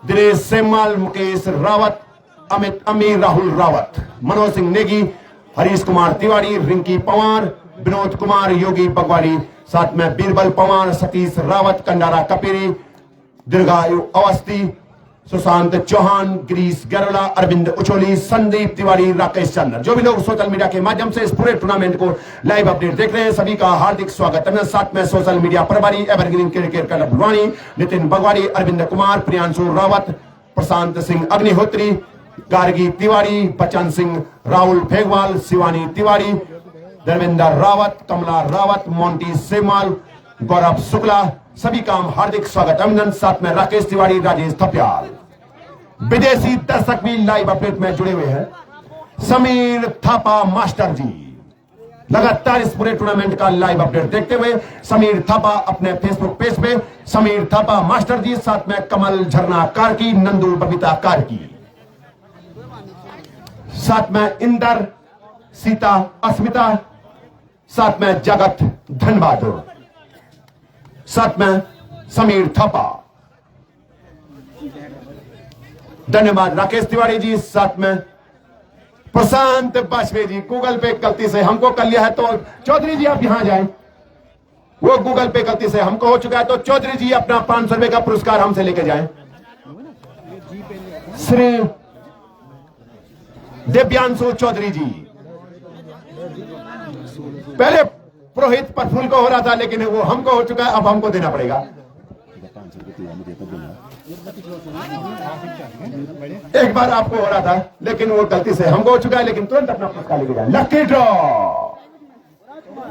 दिनेश सेमवाल, मुकेश रावत, अमित अमीर, राहुल रावत, मनोज सिंह नेगी, हरीश कुमार तिवारी, रिंकी पवार, विनोद कुमार, योगी बगवाड़ी, साथ में बीरबल पवार, सतीश रावत, कंडारा कपेरी, दीर्घायु अवस्थी, सुशांत चौहान, गिरीश गरोला, अरविंद उचोली, संदीप तिवारी, राकेश चंद्र। जो भी लोग सोशल मीडिया के माध्यम से इस पूरे टूर्नामेंट को लाइव अपडेट देख रहे हैं, सभी का हार्दिक स्वागत है। साथ में सोशल मीडिया प्रभारी evergreen cricket club Bhulwani, Nitin Bagwari, Arvind Kumar, Priyanshu Rawat, Prashant Singh Agnihotri, Gargi Tiwari, Bachchan Singh, Rahul Phegwal, Shivani Tiwari, Dharmendra Rawat, Kamala Rawat, Monty Semal, Gaurav Shukla, सभी का हम हार्दिक स्वागत अभिनंदन। साथ में राकेश तिवारी, राजेश थपलियाल, विदेशी दर्शक भी लाइव अपडेट में जुड़े हुए हैं। समीर थापा मास्टर जी लगातार इस पूरे टूर्नामेंट का लाइव अपडेट देखते हुए समीर थापा अपने फेसबुक पेज पे समीर थापा मास्टर जी, साथ में कमल झरना कारकी, नंदू बबीता कारकी, साथ में इंदर, सीता, अस्मिता, साथ में जगत धनबहादुर, साथ में समीर थापा, धन्यवाद राकेश तिवारी जी, साथ में प्रशांत वाजपेयी जी। गूगल पे गलती से हमको कर लिया है तो चौधरी जी आप यहां जाएं, वो गूगल पे गलती से हमको हो चुका है तो चौधरी जी अपना 500 रुपए का पुरस्कार हमसे लेके जाएं। श्री दिव्यांशु चौधरी जी, पहले पुरोहित प्रफुल्ल को हो रहा था, लेकिन वो हमको हो चुका है, अब हमको देना पड़ेगा। एक बार आपको हो रहा था, लेकिन वो गलती से हमको हो चुका है, लेकिन तुरंत अपना पुरस्कार लेके जाए। Lucky draw.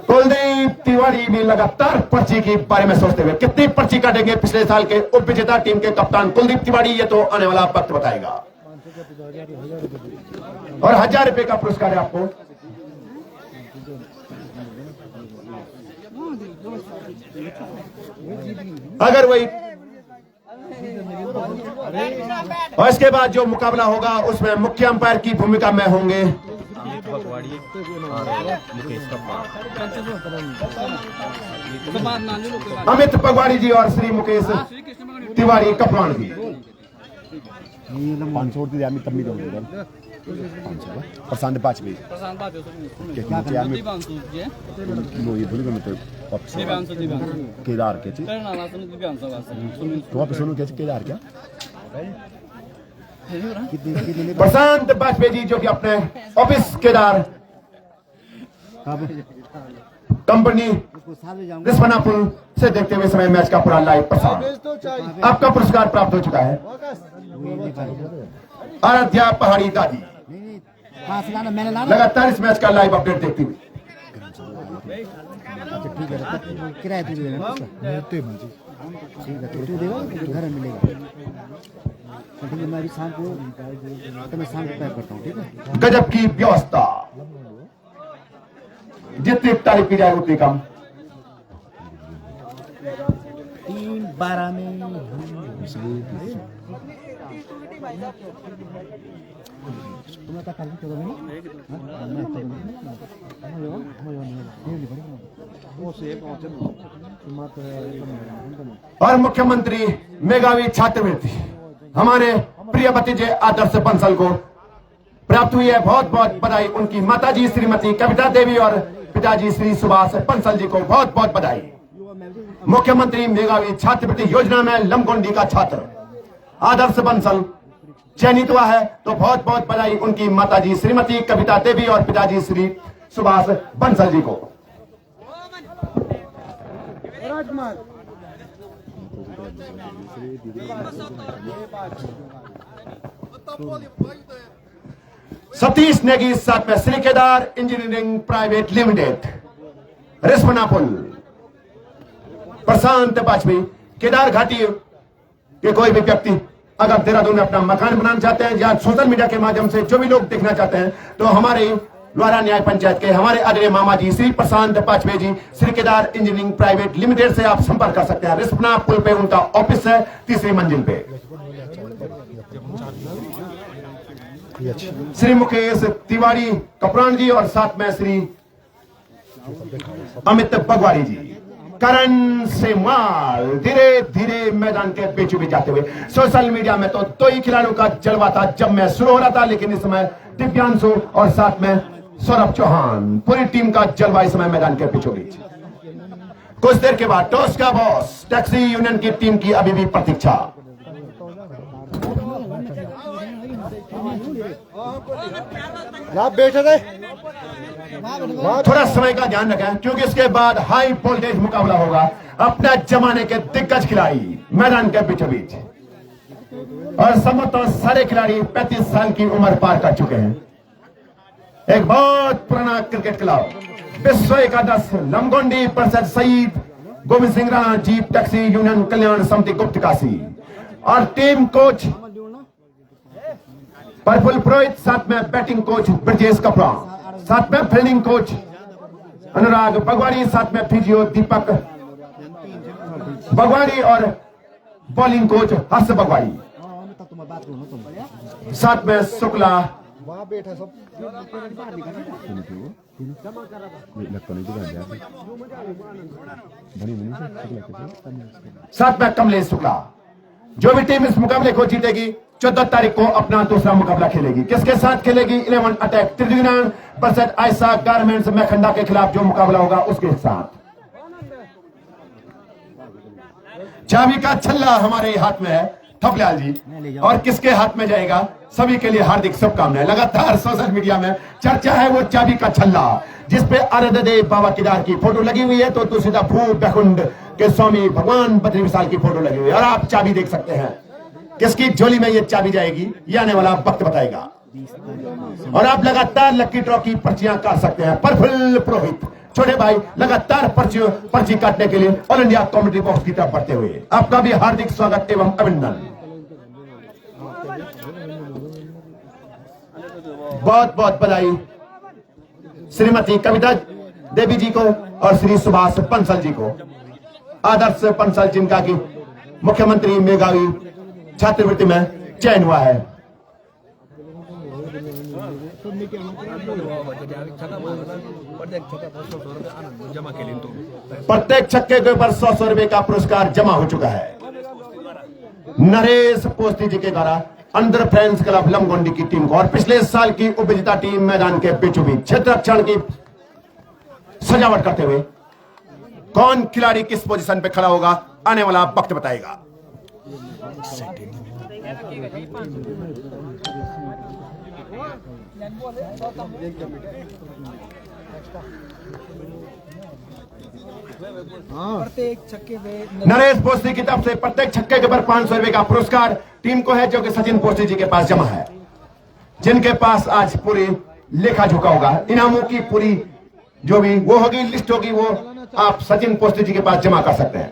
कुलदीप तिवारी भी लगातार पर्ची के बारे में सोचते हुए कितनी पर्ची काटेंगे पिछले साल के उप विजेता टीम के कप्तान कुलदीप तिवारी, ये तो आने वाला वक्त बताएगा। और 1000 रुपए का पुरस्कार है आपको। अगर वही और इसके बाद जो मुकाबला होगा उसमें मुख्य अंपायर की भूमिका में होंगे अमित पगवाड़ी जी और श्री मुकेश तिवारी कपलान जी। 500 ਦੀ ਆਮੀ ਤੰਮੀ ਦੋਗੇ ਪਸੰਦ ਪਾਚ ਵੀ ਕਿਹਨਾਂ ਆਮੀ लो ये भूल गए मैं तो केदार के थी तो आप सुनो कैसे केदार क्या प्रशांत बाजपेयी जी जो कि अपने ऑफिस केदार कंपनी रिस्पनापुल से देखते हुए समय मैच का पूरा लाइव प्रसारण आपका पुरस्कार प्राप्त हो चुका है। आराध्या पहाड़ी दादी लगातार इस मैच का लाइव अपडेट देखती हुई। किराया तू देगा ठीक है तू देगा घर में मिलेगा ठीक है। मैं अभी शाम को तो मैं शाम को पैक करता हूँ ठीक है। गजब की व्यवस्था, जितनी तारीफ की जाए उतनी कम। 3-12 में और मुख्यमंत्री मेघावी छात्रवृत्ति हमारे प्रिय भतीजे आदर्श बंसल को प्राप्त हुई है। बहुत बहुत बधाई। उनकी माताजी श्रीमती कविता देवी और पिताजी श्री सुभाष बंसल जी को बहुत बहुत बधाई। मुख्यमंत्री मेघावी छात्रवृत्ति योजना में लमगोंडी का छात्र आदर्श बंसल चयनित हुआ है, तो बहुत बहुत बधाई उनकी माताजी श्रीमती कविता देवी और पिताजी श्री सुभाष बंसल जी को। सतीश नेगी साथ में Shri Kedar engineering private limited Rispanapul. Prashant Bajpai Kedar घाटी के कोई भी व्यक्ति अगर देहरादून में अपना मकान बनाना चाहते हैं या सोशल मीडिया के माध्यम से जो भी लोग देखना चाहते हैं, तो हमारे द्वारा न्याय पंचायत के हमारे आदरणीय मामा जी Shri Prashant Bajpai ji Shri Kedar engineering private limited से आप संपर्क कर सकते हैं। रिस्पना पुल पे उनका ऑफिस है, 3री मंजिल पे। श्री मुकेश तिवारी कपरान जी और साथ में श्री अमित पगवाड़ी जी करण से माल धीरे धीरे मैदान के बीचों बीच जाते हुए। सोशल मीडिया में तो दो ही खिलाड़ियों का जलवा था जब मैं शुरू हो रहा था, लेकिन इस समय दिव्यांशु और साथ में सौरभ चौहान पूरी टीम का जलवा इस समय मैदान के बीचों बीच। कुछ देर के बाद टॉस का बॉस टैक्सी यूनियन की टीम की अभी भी प्रतीक्षा। थोड़ा समय का ध्यान रखें क्योंकि इसके बाद हाई वोल्टेज मुकाबला होगा। अपने जमाने के दिग्गज खिलाड़ी मैदान के बीचों बीच और संभवतः सारे खिलाड़ी 35 साल की उम्र पार कर चुके हैं। एक बहुत पुराना क्रिकेट क्लब विश्व एकादश लमगोंडी परिषद शहीद Govind Singh Rana jeep taxi union कल्याण समिति गुप्त काशी और टीम कोच प्रफुल्ल पुरोहित, साथ में बैटिंग कोच ब्रजेश कपड़ा, साथ में फील्डिंग कोच अनुराग बगवाड़ी, साथ में फिजियो दीपक बगवाड़ी और बॉलिंग कोच हर्ष बगवाड़ी, साथ में शुक्ला साथ में कमलेश शुक्ला। जो भी टीम इस मुकाबले को जीतेगी 14 तारीख को अपना दूसरा मुकाबला खेलेगी। किसके साथ खेलेगी? 11 अटैक त्रिजुनान परिषद आयसा गारमेंट्स मैखंडा के खिलाफ जो मुकाबला होगा उसके साथ। चाबी का छल्ला हमारे हाथ में है थपलाल जी। और किसके हाथ में जाएगा? सभी के लिए हार्दिक शुभकामनाएं। लगातार सोशल मीडिया में चर्चा है वो चाबी का छल्ला जिसपे अरददेव बाबा केदार की फोटो लगी हुई है, तो दूसरी तरफ भू बैकुंठ के स्वामी भगवान बद्री विशाल की फोटो लगी हुई है। और आप चाबी देख सकते हैं, किसकी झोली में ये चाबी जाएगी ये आने वाला वक्त बताएगा। और आप लगातार लकी ड्रॉ की पर्चियां काट सकते हैं। प्रफुल्ल पुरोहित छोटे भाई लगातार पर्ची काटने के लिए ऑल इंडिया कॉमेडी बॉक्स की तरफ बढ़ते हुए आपका भी हार्दिक स्वागत एवं अभिनंदन। बहुत बहुत बधाई श्रीमती कविता देवी जी को और श्री सुभाष पंसल जी को। आदर्श पंसल जिनका की मुख्यमंत्री मेघावी छात्रवृत्ति में चयन हुआ है। प्रत्येक छक्के के ऊपर 100 रुपए का पुरस्कार जमा हो चुका है। नरेश पोस्ती जी के द्वारा अंडर फ्रेंड्स क्लब लमगोंडी की टीम को और पिछले साल की उपविजेता टीम मैदान के बीचों बीच क्षेत्र रक्षण की सजावट करते हुए कौन खिलाड़ी किस पोजीशन पे खड़ा होगा आने वाला वक्त बताएगा। प्रत्येक छक्के पे नरेश पोस्ती की तरफ से प्रत्येक छक्के के ऊपर 500 रुपए का पुरस्कार टीम को है, जो कि सचिन पोस्ती जी के पास जमा है, जिनके पास आज पूरी लेखा झोंका होगा। इनामों की पूरी जो भी वो होगी लिस्ट होगी वो आप सचिन पोस्ती जी के पास जमा कर सकते हैं।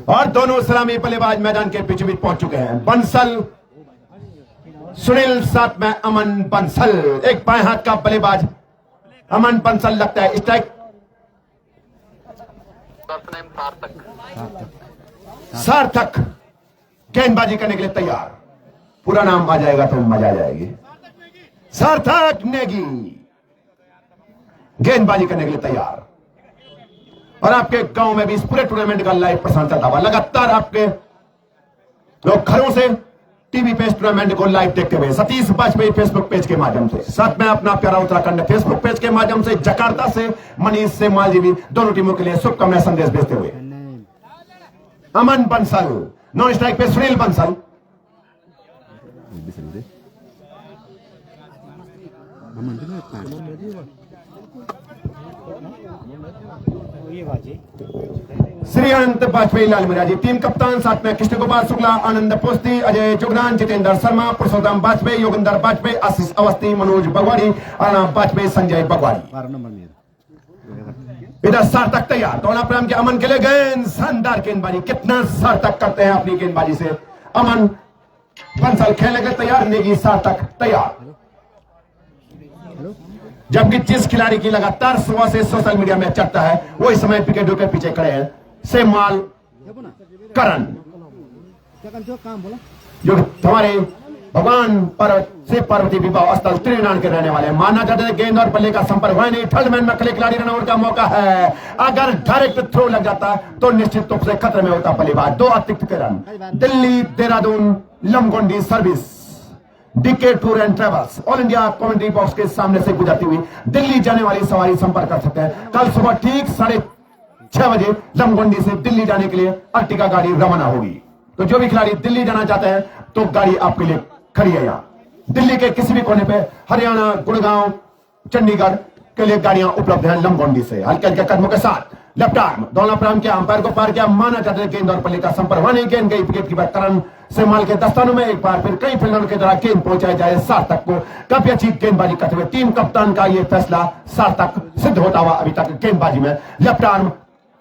और दोनों सलामी बल्लेबाज मैदान के बीच बीच पहुंच चुके हैं। बंसल सुनील, साथ में अमन बंसल, एक बाएं हाथ का बल्लेबाज अमन बंसल लगता है स्ट्राइक। सार्थक गेंदबाजी करने के लिए तैयार। पूरा नाम आ जाएगा तो मजा आ जाएगी। सार्थक नेगी गेंदबाजी करने के लिए तैयार। और आपके गांव में भी इस पूरे टूर्नामेंट का लाइव प्रसारण चलता हुआ लगातार आपके लोग घरों से टीवी पे इस टूर्नामेंट को लाइव देखते हुए सतीश वाजपेयी फेसबुक पेज के माध्यम से, साथ में अपना प्यारा उत्तराखंड फेसबुक पेज के माध्यम से, जकार्ता से मनीष से मालजीवी दोनों टीमों के लिए शुभकामनाएं संदेश भेजते हुए अमन बंसल, नॉन स्ट्राइक पे सुनील बंसल। श्री अनंत वाजपेयी लाल मिराजी टीम कप्तान, साथ में कृष्ण कुमार शुक्ला, आनंद पोस्ती, अजय जुगनान, जितेंद्र शर्मा, पुरुषोत्तम वाजपेयी, योगेंद्र वाजपेयी, आशीष अवस्थी, मनोज बगवाड़ी, अर्णव वाजपेयी, संजय बगवाड़ी। इधर सार्थक तैयार। दोना प्रेम के अमन के लिए गेंद, शानदार गेंदबाजी, कितना सार्थक करते हैं अपनी गेंदबाजी से। अमन बंसल खेलने के लिए तैयार, नेगी सार्थक तैयार। जबकि जिस खिलाड़ी की लगातार सुबह से सोशल मीडिया में चर्चा है वो इस समय विकेटों के पीछे खड़े हैं, सेमाल करण, जो हमारे भगवान शिव पार्वती विवाह स्थल त्रिनारायण के रहने वाले। माना जाता है गेंद और बल्ले का संपर्क हुआ नहीं। थर्ड मैन में खड़े खिलाड़ी रन आउट का मौका है। अगर डायरेक्ट थ्रो लग जाता तो निश्चित रूप से खतरे में होता बल्लेबाज। 2 अतिरिक्त के रन। दिल्ली देहरादून लमगोंडी service DK tour and travels all India comedy box के सामने से गुजरती हुई दिल्ली जाने वाली सवारी संपर्क कर सकते हैं। कल सुबह ठीक 6:30 बजे लमगोंडी से दिल्ली जाने के लिए अर्टिगा गाड़ी रवाना होगी। तो जो भी खिलाड़ी दिल्ली जाना चाहते हैं तो गाड़ी आपके लिए खड़ी है। यहाँ दिल्ली के किसी भी कोने पे हरियाणा, गुड़गांव, चंडीगढ़ के लिए गाड़ियां उपलब्ध हैं लमगोंडी से। हल्के हल्के कदमों के साथ लेफ्ट आर्म दोनों प्राम के अंपायर को पार किया। माना जाता है गेंद और बल्ले का संपर्क हुआ नहीं। गेंद गई विकेट कीपर करण सेमाल के दस्तानों में। एक बार फिर कई फील्डरों के द्वारा गेंद पहुंचाई जाए सार्थक को। काफी अच्छी गेंदबाजी करते हुए टीम कप्तान का यह फैसला सार्थक सिद्ध होता हुआ अभी तक गेंदबाजी में। लेफ्ट आर्म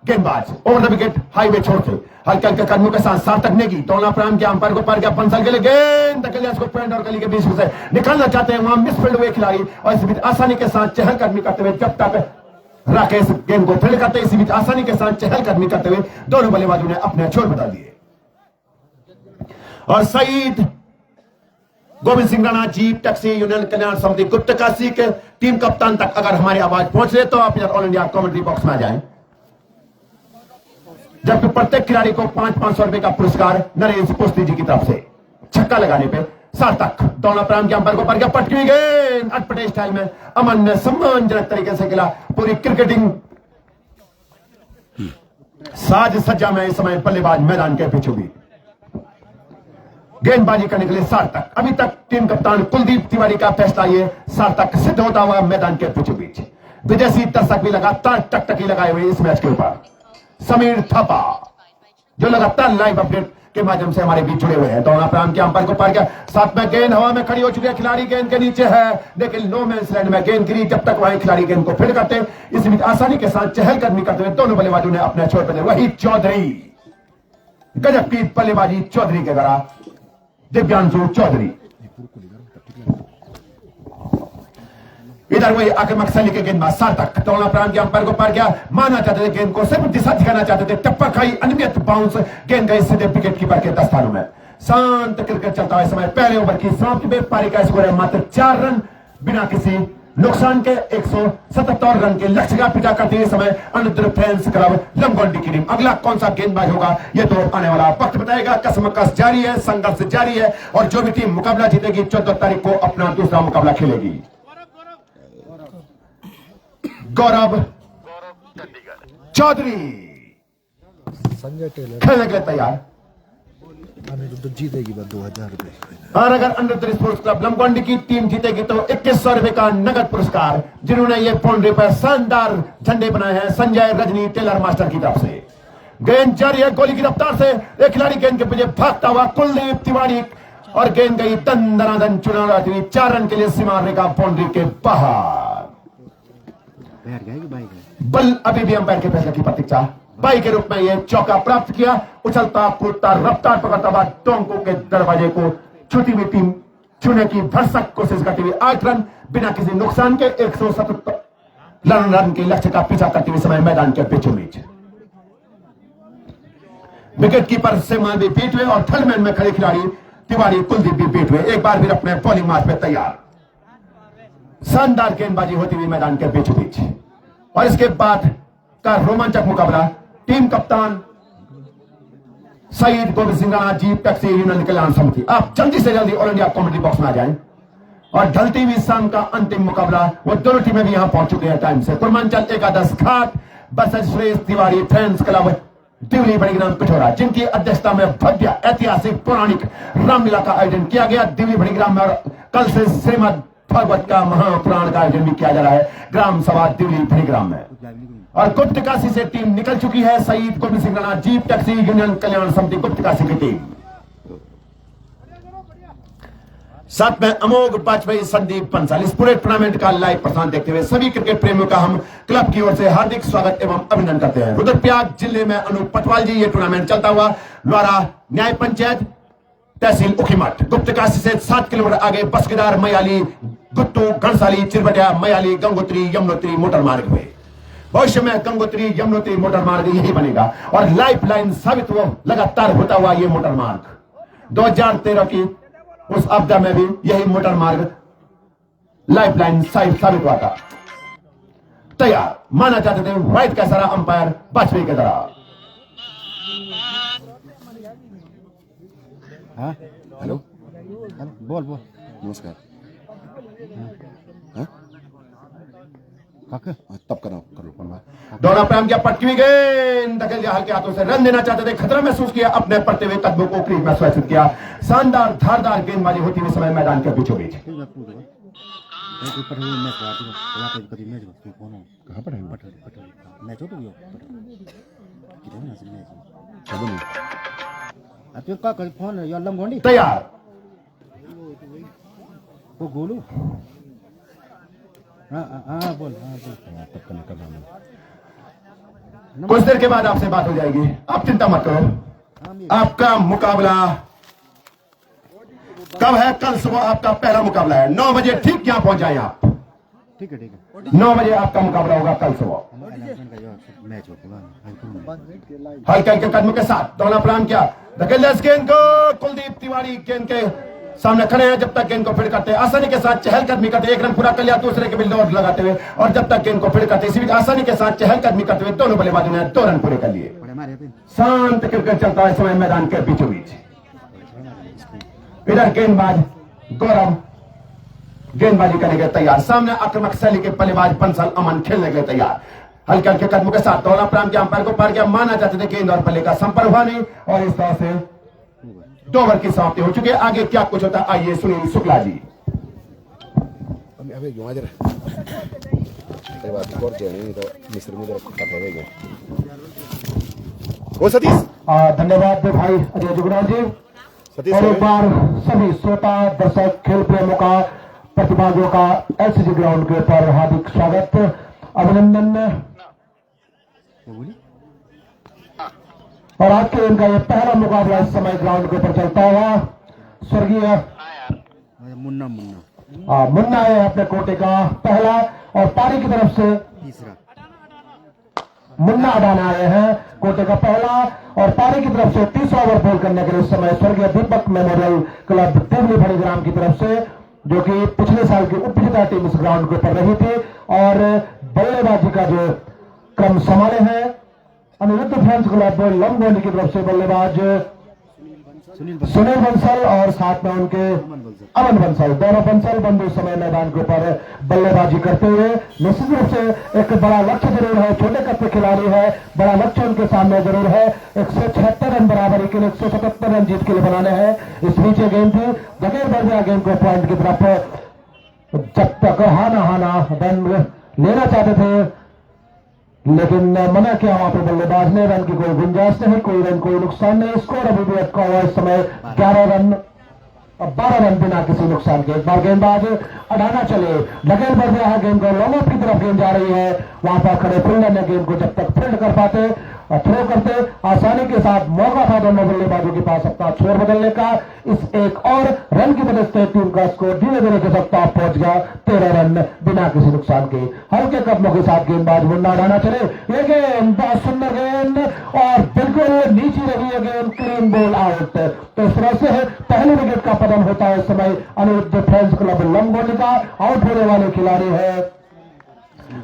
गेंदबाज ओवर द विकेट हाईवे छोड़ते हल्के हल्के कदमों के साथ सार्थक नेगी दोना प्राम के अंपायर को पार किया। बंसल के लिए गेंद को पॉइंट और गली के बीच में से निकालना चाहते हैं, वहां मिसफील्ड हुए खिलाड़ी और इस बीच आसानी के साथ चहलकदमी करते हुए जब तक राकेश गेंद को फील्ड करते इसी बीच आसानी के साथ चहलकदमी करते हुए दोनों बल्लेबाजों ने अपने छोर बता दिए। और Syed Govind Singh Rana jeep taxi union कल्याण समिति गुप्त काशी के टीम कप्तान तक अगर हमारी आवाज पहुंच रही तो आप इधर ऑल इंडिया कॉमेडी बॉक्स में आ जाएं। जबकि प्रत्येक खिलाड़ी को 500 रुपए का पुरस्कार नरेश पोस्ती जी की तरफ से। छक्का लगाने पे सार्थक दोनों प्राम के अंपायर को पर गया। पटकी हुई गेंद अटपटे स्टाइल में अमन ने सम्मानजनक तरीके से खेला। पूरी क्रिकेटिंग साज सज्जा में इस समय बल्लेबाज मैदान के बीचों बीच गेंदबाजी करने के लिए सार्थक। अभी तक टीम कप्तान कुलदीप तिवारी का फैसला ये सार्थक सिद्ध होता हुआ मैदान के बीचों बीच। विदेशी दर्शक भी लगातार टकटकी लगाए हुए इस मैच के ऊपर। समीर थापा जो लगातार लाइव अपडेट के माध्यम से हमारे बीच जुड़े हुए हैं। दौड़ा प्राम के अंपायर को पार किया, साथ में गेंद हवा में खड़ी हो चुकी है, खिलाड़ी गेंद के नीचे है, लेकिन नो मैंस लैंड में गेंद गिरी। जब तक वहीं खिलाड़ी गेंद को फील्ड करते, इस बीच आसानी के साथ चहलकदमी करते हुए दोनों बल्लेबाजों ने अपने छोर पर वही चौधरी, गजब की बल्लेबाजी चौधरी के द्वारा, दिव्यांशु चौधरी। इधर वही आक्रमक शैली के गेंदबाज सार्थक दौड़ा प्रांत के अंपायर को पार किया, माना चाहते थे गेंद को, सिर्फ दिशा दिखाना चाहते थे, टप्पा खाई, अनियमित बाउंस, गेंद गई सीधे विकेट कीपर के दस्तानों में। शांत क्रिकेट चलता है समय। पहले ओवर की समाप्ति में पारी का स्कोर है मात्र 4 रन, बिना किसी नुकसान के 177 रन के लक्ष्य का पीछा करते हुए समय अनुद्र फैंस क्लब लमगोंडी की टीम। अगला कौन सा गेंदबाज होगा ये तो आने वाला वक्त बताएगा। कसमकस जारी है, संघर्ष जारी है, और जो भी टीम मुकाबला जीतेगी 14 तारीख को अपना दूसरा मुकाबला खेलेगी। गौरव चौधरी संजय टेलर खेलने के लिए तैयार। तो जीतेगी 2000 रुपए। और अगर अंडर स्पोर्ट्स क्लब लमगोंडी की टीम जीतेगी तो 2100 रुपए का नगद पुरस्कार, जिन्होंने ये बाउंड्री पर शानदार झंडे बनाए हैं संजय रजनी टेलर मास्टर की तरफ से। गेंद जारी है, गोली की रफ्तार से एक खिलाड़ी गेंद के पीछे भागता हुआ कुलदीप तिवारी, और गेंद गई दन दनादन चुना 4 रन के लिए सीमा रेखा बाउंड्री के बाहर। बल अभी भी अंपायर के फैसले की प्रतीक्षा। बाई के रूप में यह चौका प्राप्त किया। उछलता कूदता रफ्तार पकड़ता हुआ टोंको के दरवाजे को छूती हुई टीम छूने की भरसक कोशिश करती हुई 8 रन बिना किसी नुकसान के 177 रन के लक्ष्य का पीछा करते हुए समय मैदान के बीचों बीच। विकेट कीपर सेमान भी बीट हुए और थर्डमैन में खड़े खिलाड़ी तिवारी कुलदीप भी बीट हुए। एक बार भी अपने बॉलिंग मार्च में तैयार। शानदार गेंदबाजी होती हुई मैदान के बीचों बीच। और इसके बाद का रोमांचक मुकाबला टीम कप्तान सईद गोविंद सिंह राणा जी टैक्सी यूनियन कल्याण समिति। आप जल्दी से जल्दी ऑल इंडिया कॉमेडी बॉक्स में आ जाएं। और ढलती हुई शाम का अंतिम मुकाबला, वो दोनों टीमें भी यहां पहुंच चुके हैं टाइम से। पूर्वांचल एकादश घाट versus Suresh Tiwari friends club Divli Badigram Pithora, जिनकी अध्यक्षता में भव्य ऐतिहासिक पौराणिक रामलीला का आयोजन किया गया दिवली बड़ीग्राम में। और कल से श्रीमद भागवत का महापुराण का आयोजन भी किया जा रहा है ग्राम सभा दिवली बड़ीग्राम में। और गुप्त काशी से टीम निकल चुकी है। Syed Govind Singh Rana jeep taxi union कल्याण समिति गुप्त काशी की टीम, साथ में अमोघ वाजपेयी संदीप पंसाल। इस पूरे टूर्नामेंट का लाइव प्रसारण देखते हुए सभी क्रिकेट प्रेमियों का हम क्लब की ओर से हार्दिक स्वागत एवं अभिनंदन करते हैं। रुद्रप्रयाग जिले में अनूप पटवाल जी ये टूर्नामेंट चलता हुआ द्वारा न्याय पंचायत तहसील उखीमठ गुप्त काशी से 7 किलोमीटर आगे बसकेदार मयाली गुत्तू घनसाली चिरबटिया मयाली गंगोत्री यमुनोत्री मोटर मार्ग में। भविष्य में गंगोत्री यमुनोत्री मोटर मार्ग यही बनेगा और लाइफ लाइन साबित हुआ लगातार होता हुआ ये मोटर मार्ग। 2013 की उस आपदा में भी यही मोटर मार्ग लाइफ लाइन साबित हुआ था। तैयार माना जाते थे व्हाइट का सारा अंपायर वाजपेयी की तरह। हेलो बोल बोल नमस्कार। तब करो दौड़ा प्राम किया, पटकी हुई गेंद धकेल दिया हल्के हाथों से। रन देना चाहते थे, खतरा महसूस किया, अपने पड़ते हुए कदमों को क्रीज में सुरक्षित किया। शानदार धारदार गेंदबाजी होती हुई समय मैदान के बीचों बीच। तैयार वो गोलू बोल कुछ देर के बाद आपसे बात हो जाएगी, आप चिंता मत करो। आपका मुकाबला कब है? कल सुबह आपका पहला मुकाबला है। 9 बजे ठीक यहां पहुंच जाए आप। ठीक है 9 बजे आपका मुकाबला होगा कल सुबह। हल्के हल्के कदमों के साथ दौड़ा प्रारंभ किया, धकेल गेंद को। कुलदीप तिवारी गेंद के सामने खड़े हैं। जब तक गेंद को फील्ड करते हैं आसानी के साथ चहलकदमी करते, 1 रन पूरा कर लिया, दूसरे के भी दौड़ लगाते हुए। और जब तक गेंद को फील्ड करते इसी बीच आसानी के साथ चहलकदमी करते हुए दोनों बल्लेबाजों ने 2 रन पूरे कर लिए। शांत क्रिकेट चलता है समय मैदान के बीचों बीच। इधर गेंदबाज गौरव गेंदबाजी करने के तैयार, सामने आक्रामक शैली के बल्लेबाज बंसल अमन खेलने के लिए तैयार। हल्के हल्के कदमों के साथ दौलत प्राम के अंपायर को पार किया, माना जाते थे गेंद और बल्ले का संपर्क हुआ नहीं और इस तरह से 2 ओवर की समाप्ति हो चुकी है। आगे क्या कुछ होता है आइए सुनील शुक्ला जी। वो सतीश धन्यवाद भाई अजय जुगनाथ जी। सतीश और एक बार सभी श्रोता दर्शक खेल प्रेमियों का प्रतिभागियों का एलसीजी ग्राउंड के ऊपर हार्दिक स्वागत अभिनंदन। और आज के इनका यह पहला मुकाबला इस समय ग्राउंड के ऊपर चलता हुआ स्वर्गीय मुन्ना है अपने कोटे का पहला और पारी की तरफ से तीसरा मुन्ना अडाना आए हैं कोटे का पहला और पारी की तरफ से तीसरा ओवर बॉल करने के लिए इस समय स्वर्गीय दीपक मेमोरियल क्लब देवली फणीग्राम की तरफ से, जो कि पिछले साल की उप विजेता टीम इस ग्राउंड के ऊपर रही थी। और बल्लेबाजी का जो क्रम संभाले हैं अनिरुद्ध फ्रेंड्स क्लब लंबगोंडी की तरफ से बल्लेबाज सुनील बंसल और साथ में उनके अमन बंसल, दोनों बंसल बंधु समय मैदान के ऊपर बल्लेबाजी करते हुए निश्चित रूप से एक बड़ा लक्ष्य जरूर है, छोटे कद के खिलाड़ी है, बड़ा लक्ष्य उनके सामने जरूर है। 176 रन बराबरी के लिए 177 रन जीत के लिए बनाने हैं। इस बीच ये गेंद थी जगह बढ़ गया गेंद को पॉइंट की तरफ, जब तक हाना रन लेना चाहते थे लेकिन मना किया वहां पर बल्लेबाज ने। रन की कोई गुंजाइश नहीं, कोई रन कोई नुकसान नहीं। स्कोर अभी भी अटका हुआ इस समय 11 रन और 12 रन बिना किसी नुकसान के। एक बार गेंदबाज अडाना चले, लगेल बढ़ गया है गेंद को, लॉन्ग ऑफ की तरफ गेंद जा रही है। वहां पर खड़े फील्डर ने गेंद को जब तक फील्ड कर पाते और थ्रो करते आसानी के साथ मौका था दोनों बल्लेबाजों के पास अपना छोर बदलने का। इस एक और रन की वजह से टीम का स्कोर धीरे धीरे के साथ पहुंच गया 13 रन बिना किसी नुकसान के। हल्के कदमों के साथ गेंदबाज मुन्ना अडाना चले, ये गेंद बहुत सुंदर गेंद और बिल्कुल नीचे रही है गेंद, क्लीन बॉल आउट। तो इस तरह से पहले विकेट का पतन होता है इस समय अनिरुद्ध फ्रेंड्स क्लब लंबगोंडी का। आउट होने वाले खिलाड़ी है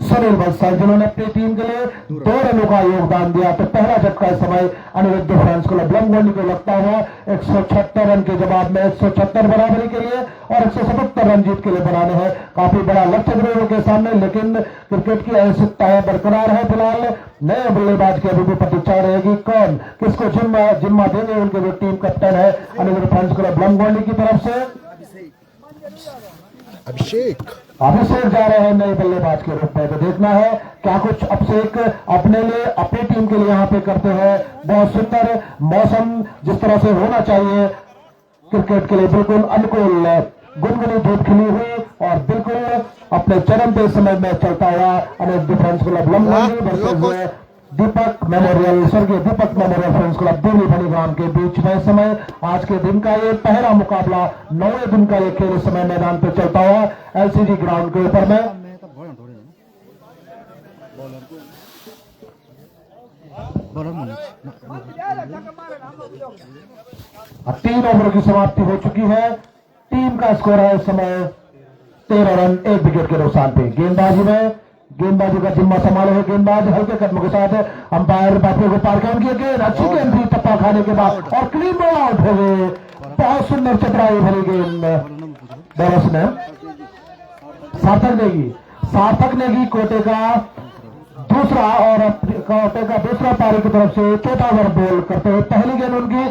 सुनील बंसल, जिन्होंने अपनी टीम के लिए 2 रनों का योगदान दिया। तो पहला झटका इस समय अनिरुद्ध फ्रेंड्स क्लब लंबगोंडी को लगता हुआ 176 रन के जवाब में 176 बराबरी के लिए और 177 रन जीत के लिए बनाने हैं। काफी बड़ा लक्ष्य जरूर के सामने, लेकिन क्रिकेट की अनिश्चितताएं बरकरार है। फिलहाल नए बल्लेबाज की अभी भी प्रतीक्षा रहेगी, कौन किसको जिम्मा देंगे उनके जो टीम कैप्टन है अनिरुद्ध फ्रेंड्स क्लब लंबगोंडी की तरफ से अभिषेक जा रहे हैं नए बल्लेबाज के रूप में। तो देखना है क्या कुछ अभिषेक अपने लिए अपनी टीम के लिए यहाँ पे करते हैं। बहुत सुंदर मौसम जिस तरह से होना चाहिए क्रिकेट के लिए बिल्कुल अनुकूल, गुनगुनी धूप खिली हुई और बिल्कुल अपने चरम पे समय में चलता हुआ अनिरुद्ध फ्रेंड्स क्लब लंबगोंडी वर्सेस दीपक मेमोरियल स्वर्गीय Deepak memorial friends club Deoli फणीग्राम के बीच में समय आज के दिन का ये पहला मुकाबला 9वें दिन का ये खेल इस समय मैदान पर चलता हुआ एलसीजी ग्राउंड के ऊपर में। अब 3 ओवर की समाप्ति हो चुकी है। टीम का स्कोर है इस समय 13 रन 1 विकेट के नुकसान पे। गेंदबाजी का जिम्मा संभाले हुए गेंदबाज हल्के कदमों के साथ अंपायर बापू को पार काउंट किया गया, अच्छी गेंद थी टप्पा खाने के बाद और क्लीन बॉल आउट हो गए। बहुत सुंदर चतुराई भरी गेंद बॉलर्स ने। सार्थक नेगी कोटे का दूसरा और कोटे का दूसरा पारी की तरफ से चौथा ओवर बॉल करते हुए पहली गेंद उनकी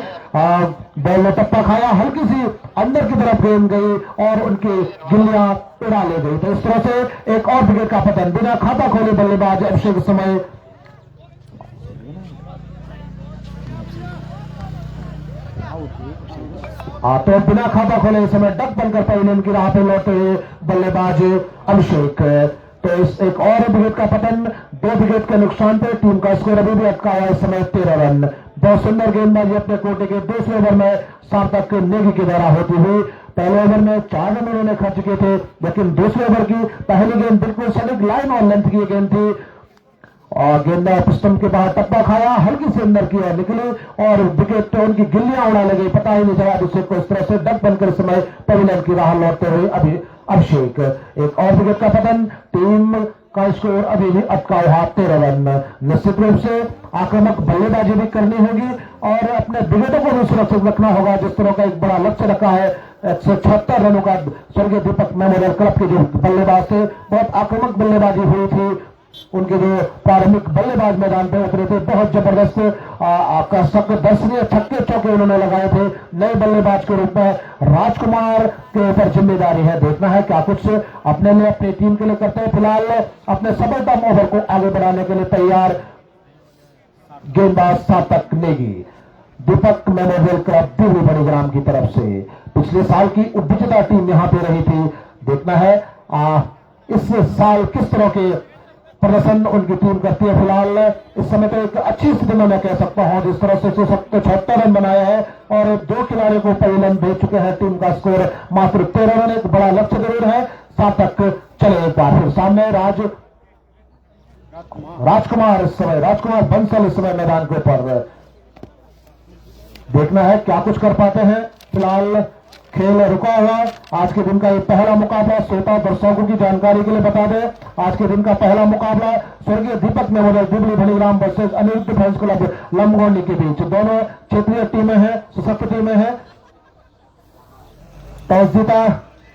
बॉल ने टप्पा खाया, हल्की सी अंदर की तरफ गेंद गई और उनकी गिल्लियां उड़ा ले गई। तो इस तरह से एक और विकेट का पतन बिना खाता खोले बल्लेबाज अभिषेक समय तो बिना खाता खोले इस समय डक बनकर पहले की राह पर लौटे हुए बल्लेबाज अभिषेक। तो इस एक और विकेट का पतन 2 विकेट के नुकसान पर टीम का स्कोर अभी भी अटका हुआ इस समय 13 रन। बहुत सुंदर गेंदबाजी अपने कोटे के दूसरे ओवर में सार्थक नेगी के द्वारा होती हुई। पहले ओवर में 4 रन उन्होंने खर्च किए थे, लेकिन दूसरे ओवर की पहली गेंद बिल्कुल सटीक लाइन और लेंथ की गेंद थी और गेंद पिस्टन के बाहर टप्पा खाया, हल्की से अंदर की ओर निकली और विकेट उनकी गिल्लियां उड़ा लगी। पता ही नहीं चला अभिषेक को। इस तरह से डक बनकर समय पवेलियन की राह लौटते हुए अभी अभिषेक। एक और विकेट का पतन, टीम का स्कोर अभी भी अटका हुआ 13 रन। निश्चित रूप से आक्रामक बल्लेबाजी भी करनी होगी और अपने विकेटों को भी सुरक्षित रखना होगा। जिस तरह का एक बड़ा लक्ष्य रखा है 176 रनों का स्वर्गीय दीपक मेमोरियल क्लब के जो बल्लेबाज थे, बहुत आक्रामक बल्लेबाजी हुई थी उनके जो प्रारंभिक बल्लेबाज मैदान पे उतरे थे, बहुत जबरदस्त 10 छक्के चौके उन्होंने लगाए थे। नए बल्लेबाज के रूप में राजकुमार के ऊपर जिम्मेदारी है, देखना है क्या कुछ अपने लिए अपनी टीम के लिए करते हैं। फिलहाल अपने सफलतम ओवर को आगे बढ़ाने के लिए तैयार गेंदबाज सार्थक नेगी, दीपक मेमोरियल क्लब दिल्ली बड़ीग्राम की तरफ से। पिछले साल की उपविजेता टीम यहां पे रही थी, देखना है इस साल किस तरह के प्रदर्शन उनकी टीम करती है। फिलहाल इस समय तो एक अच्छी स्थिति में मैं कह सकता हूं, जिस तरह से 76 रन बनाया है और 2 खिलाड़ियों को पहले रन भेज चुके हैं। टीम का स्कोर मात्र 13 रन, एक बड़ा लक्ष्य जरूर है। सार्थक चले एक बार फिर सामने राजकुमार इस समय, राजकुमार बंसल इस समय मैदान के ऊपर, देखना है क्या कुछ कर पाते हैं। फिलहाल खेल रुका हुआ। आज के दिन का ये पहला मुकाबला, श्रोता दर्शकों की जानकारी के लिए बता दें, आज के दिन का पहला मुकाबला स्वर्गीय Deepak memorial Delhi Badigram versus Aniruddh fans club Lambgondi के बीच। दोनों क्षेत्रीय टीमें हैं, सशक्त टीमें हैं। टॉस जीता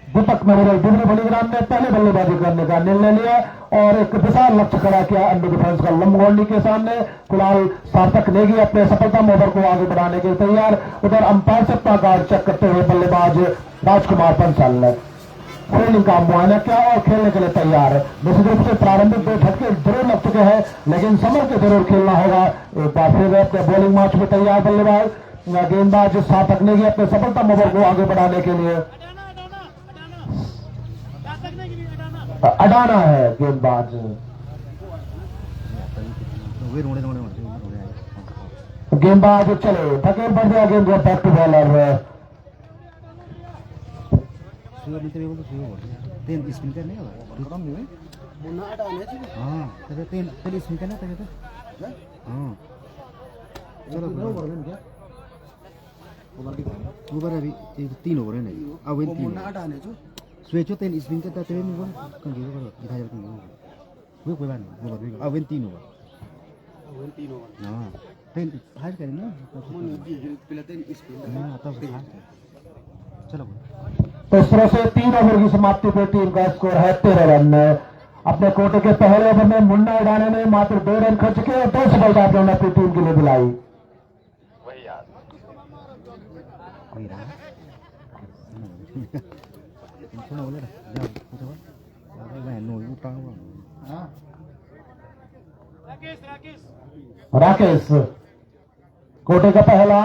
दीपक मेमोरियल दिल्ली बड़ीग्राम ने पहले बल्लेबाजी करने का निर्णय लिया और एक विशाल लक्ष्य खड़ा किया अनिरुद्ध फैंस क्लब लंबगोंडी के सामने। फिलहाल सार्थक नेगी अपने सफलतम ओवर को आगे बढ़ाने के लिए तैयार। उधर अंपायर से अपना गार्ड चेक करते हुए बल्लेबाज राजकुमार बंसल फील्डिंग का मुआयना किया और खेलने के लिए तैयार। निश्चित रूप से प्रारंभिक 2 झटके जरूर लग चुके हैं, लेकिन संभल के जरूर खेलना होगा। एक बार फिर अपने बॉलिंग मैच में तैयार बल्लेबाज गेंदबाज सार्थक नेगी अपने सफलतम ओवर को आगे बढ़ाने के लिए अडाना है गेंदबाज। गेंदबाज चले धकेल बढ़ गया गेंद को बैक टू बॉलर। तीन स्पिन करने तीन स्पिन करना चलो ओवर अभी 3 ओवर है नहीं अब 3 स्वेचो 3 स्पिन करता है तेरे में वो कौन जीरो करो दिखा जाता है वो कोई बात नहीं ओवर भी अब 3 ओवर हां 3 हार करें ना पहले 3 स्पिन हां तब चलो। तो इस तरह से 3 ओवर की समाप्ति पर टीम का स्कोर है 13 रन। अपने कोटे के पहले ओवर में मुन्ना उड़ाने में मात्र 2 रन खर्च किए और 2 सफलता अपने अपनी टीम के लिए दिलाई। वही रहा राकेश कोटे का पहला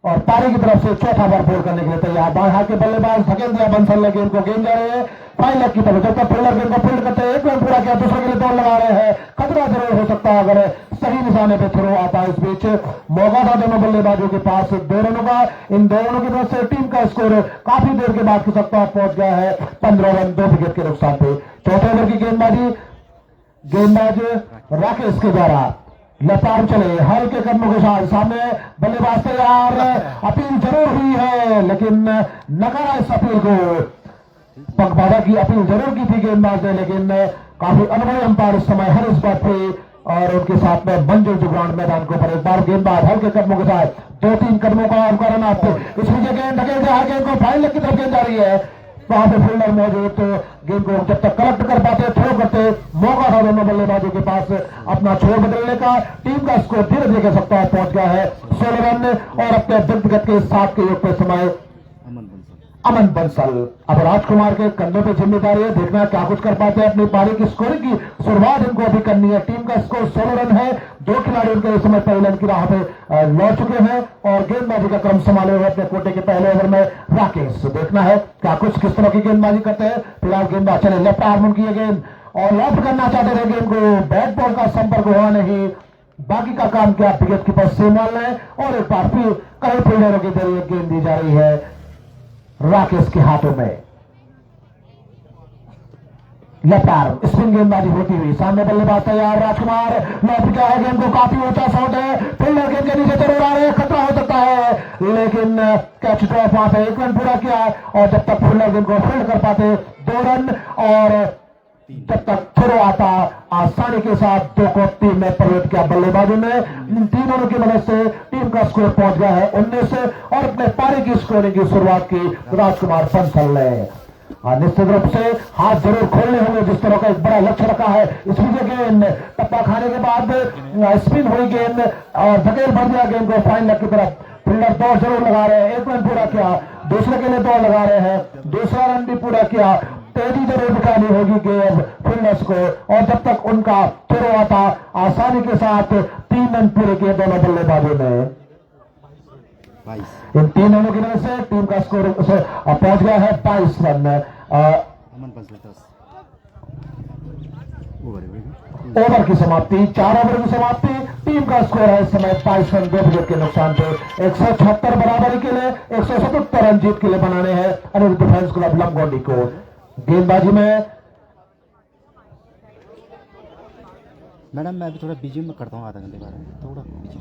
और पारी की तरफ से चौथा ओवर बोल करने के लिए तैयार। बाएं हाथ के बल्लेबाज धकेल दिया बंसल ने गेंद को, गेंद जा रहे हैं फाइन लेग की तरफ। जब तक फील्डर गेंद को फील्ड करते हैं, 1 रन पूरा किया, दूसरे के लिए दौड़ लगा रहे हैं। खतरा जरूर हो सकता है अगर सही निशाने पे थ्रो आता है। इस बीच मौका था दोनों बल्लेबाजों के पास 2 रनों का। इन 2 रनों की तरफ से टीम का स्कोर काफी देर के बाद की सकता पहुंच गया है 15 रन 2 विकेट के नुकसान पे। चौथे ओवर की गेंदबाजी गेंदबाज राकेश के द्वारा लतार चले हल्के कदमों के साथ सामने बल्लेबाज तैयार। अपील जरूर हुई है लेकिन नकारा इस अपील को। पगबाधा की अपील जरूर की थी गेंदबाज ने, लेकिन काफी अनुभवी अंपायर इस समय हर इस बात पे और उनके साथ में मंजूर जुगरान मैदान के ऊपर। एक बार गेंदबाज हल्के कदमों के साथ 2-3 कदमों का उनका रन आपको इस बीच गेंद धकेल दिया, गेंद को फाइन लेग की तरफ गेंद जा रही है। वहां पे फील्डर मौजूद तो गेंद को जब तक कलेक्ट कर पाते थ्रो करते मौका था दोनों बल्लेबाजों के पास अपना छोर बदलने का। टीम का स्कोर धीरे धीरे सकता है पहुंच गया है 16 रन और अपने व्यक्तिगत के 7 के योग पे समय अमन बंसल। अब राजकुमार के कंधों पे जिम्मेदारी है, देखना क्या कुछ कर पाते हैं। अपनी पारी की स्कोरिंग की शुरुआत इनको अभी करनी है। टीम का स्कोर 16 रन है। 2 खिलाड़ी उनके इस समय पहले रन की राह पे लौट चुके हैं और गेंदबाजी का क्रम संभाले हुए अपने कोटे के पहले ओवर में राकेश। देखना है क्या कुछ किस तरह की गेंदबाजी करते हैं। फिलहाल गेंदबाज चले लेफ्ट आर्म की गेंद और लॉफ्ट करना चाहते थे गेंद को, बैट बॉल का संपर्क हुआ नहीं। बाकी का काम क्या विकेट कीपर सेमवाल ने और एक बार फिर कई फील्डरों के जरिए गेंद दी जा रही है राकेश के हाथों में। लेफ्ट आर्म स्पिन गेंदबाजी होती हुई सामने बल्लेबाज तैयार। राजकुमार लॉफ्ट किया है गेंद को, काफी ऊंचा शॉट है, फील्डर गेंद के नीचे जरूर आ रहे हैं, खतरा हो सकता है लेकिन कैच ड्रॉप वहां पे 1 रन पूरा किया और जब तक फील्डर गेंद को फील्ड कर पाते 2 रन और जब तक थ्रो आता आसानी के साथ 2 को 3 में परिवर्तित किया बल्लेबाजों ने। इन 3 रनों की मदद से टीम का स्कोर पहुंच गया है 19 और अपने पारी की स्कोरिंग की शुरुआत की राजकुमार बंसल ने। हाँ, निश्चित रूप से हाथ जरूर खोलने होंगे जिस तरह का एक बड़ा लक्ष्य रखा है। इस विजय गेंद टप्पा खाने के बाद स्पिन हुई गेंद और धकेल भर दिया गेंद को फाइन लेग की तरफ। फील्डर दौड़ जरूर लगा रहे हैं, 1 रन पूरा किया, दूसरे के लिए दौड़ लगा रहे हैं, दूसरा रन भी पूरा किया। तेजी जरूर दिखानी होगी गेंद फील्डर्स को, और जब तक उनका थ्रो आता आसानी के साथ 3 रन पूरे किए दोनों बल्लेबाजों ने। 22 इन 3 रनों की वजह से टीम का स्कोर पहुंच गया है 22 रन। अमन 10 ओवर की समाप्ति, 4 ओवर की समाप्ति। टीम का स्कोर है इस समय 22 रन 2 विकेट के नुकसान पे। 176 बराबरी के लिए 177 रन जीत के लिए बनाने हैं अनिरुद्ध फैंस क्लब लमगोंडी को। गेंदबाजी में मैडम मैं अभी थोड़ा बिजी में करता हूँ, आधा घंटे बाद थोड़ा बिजी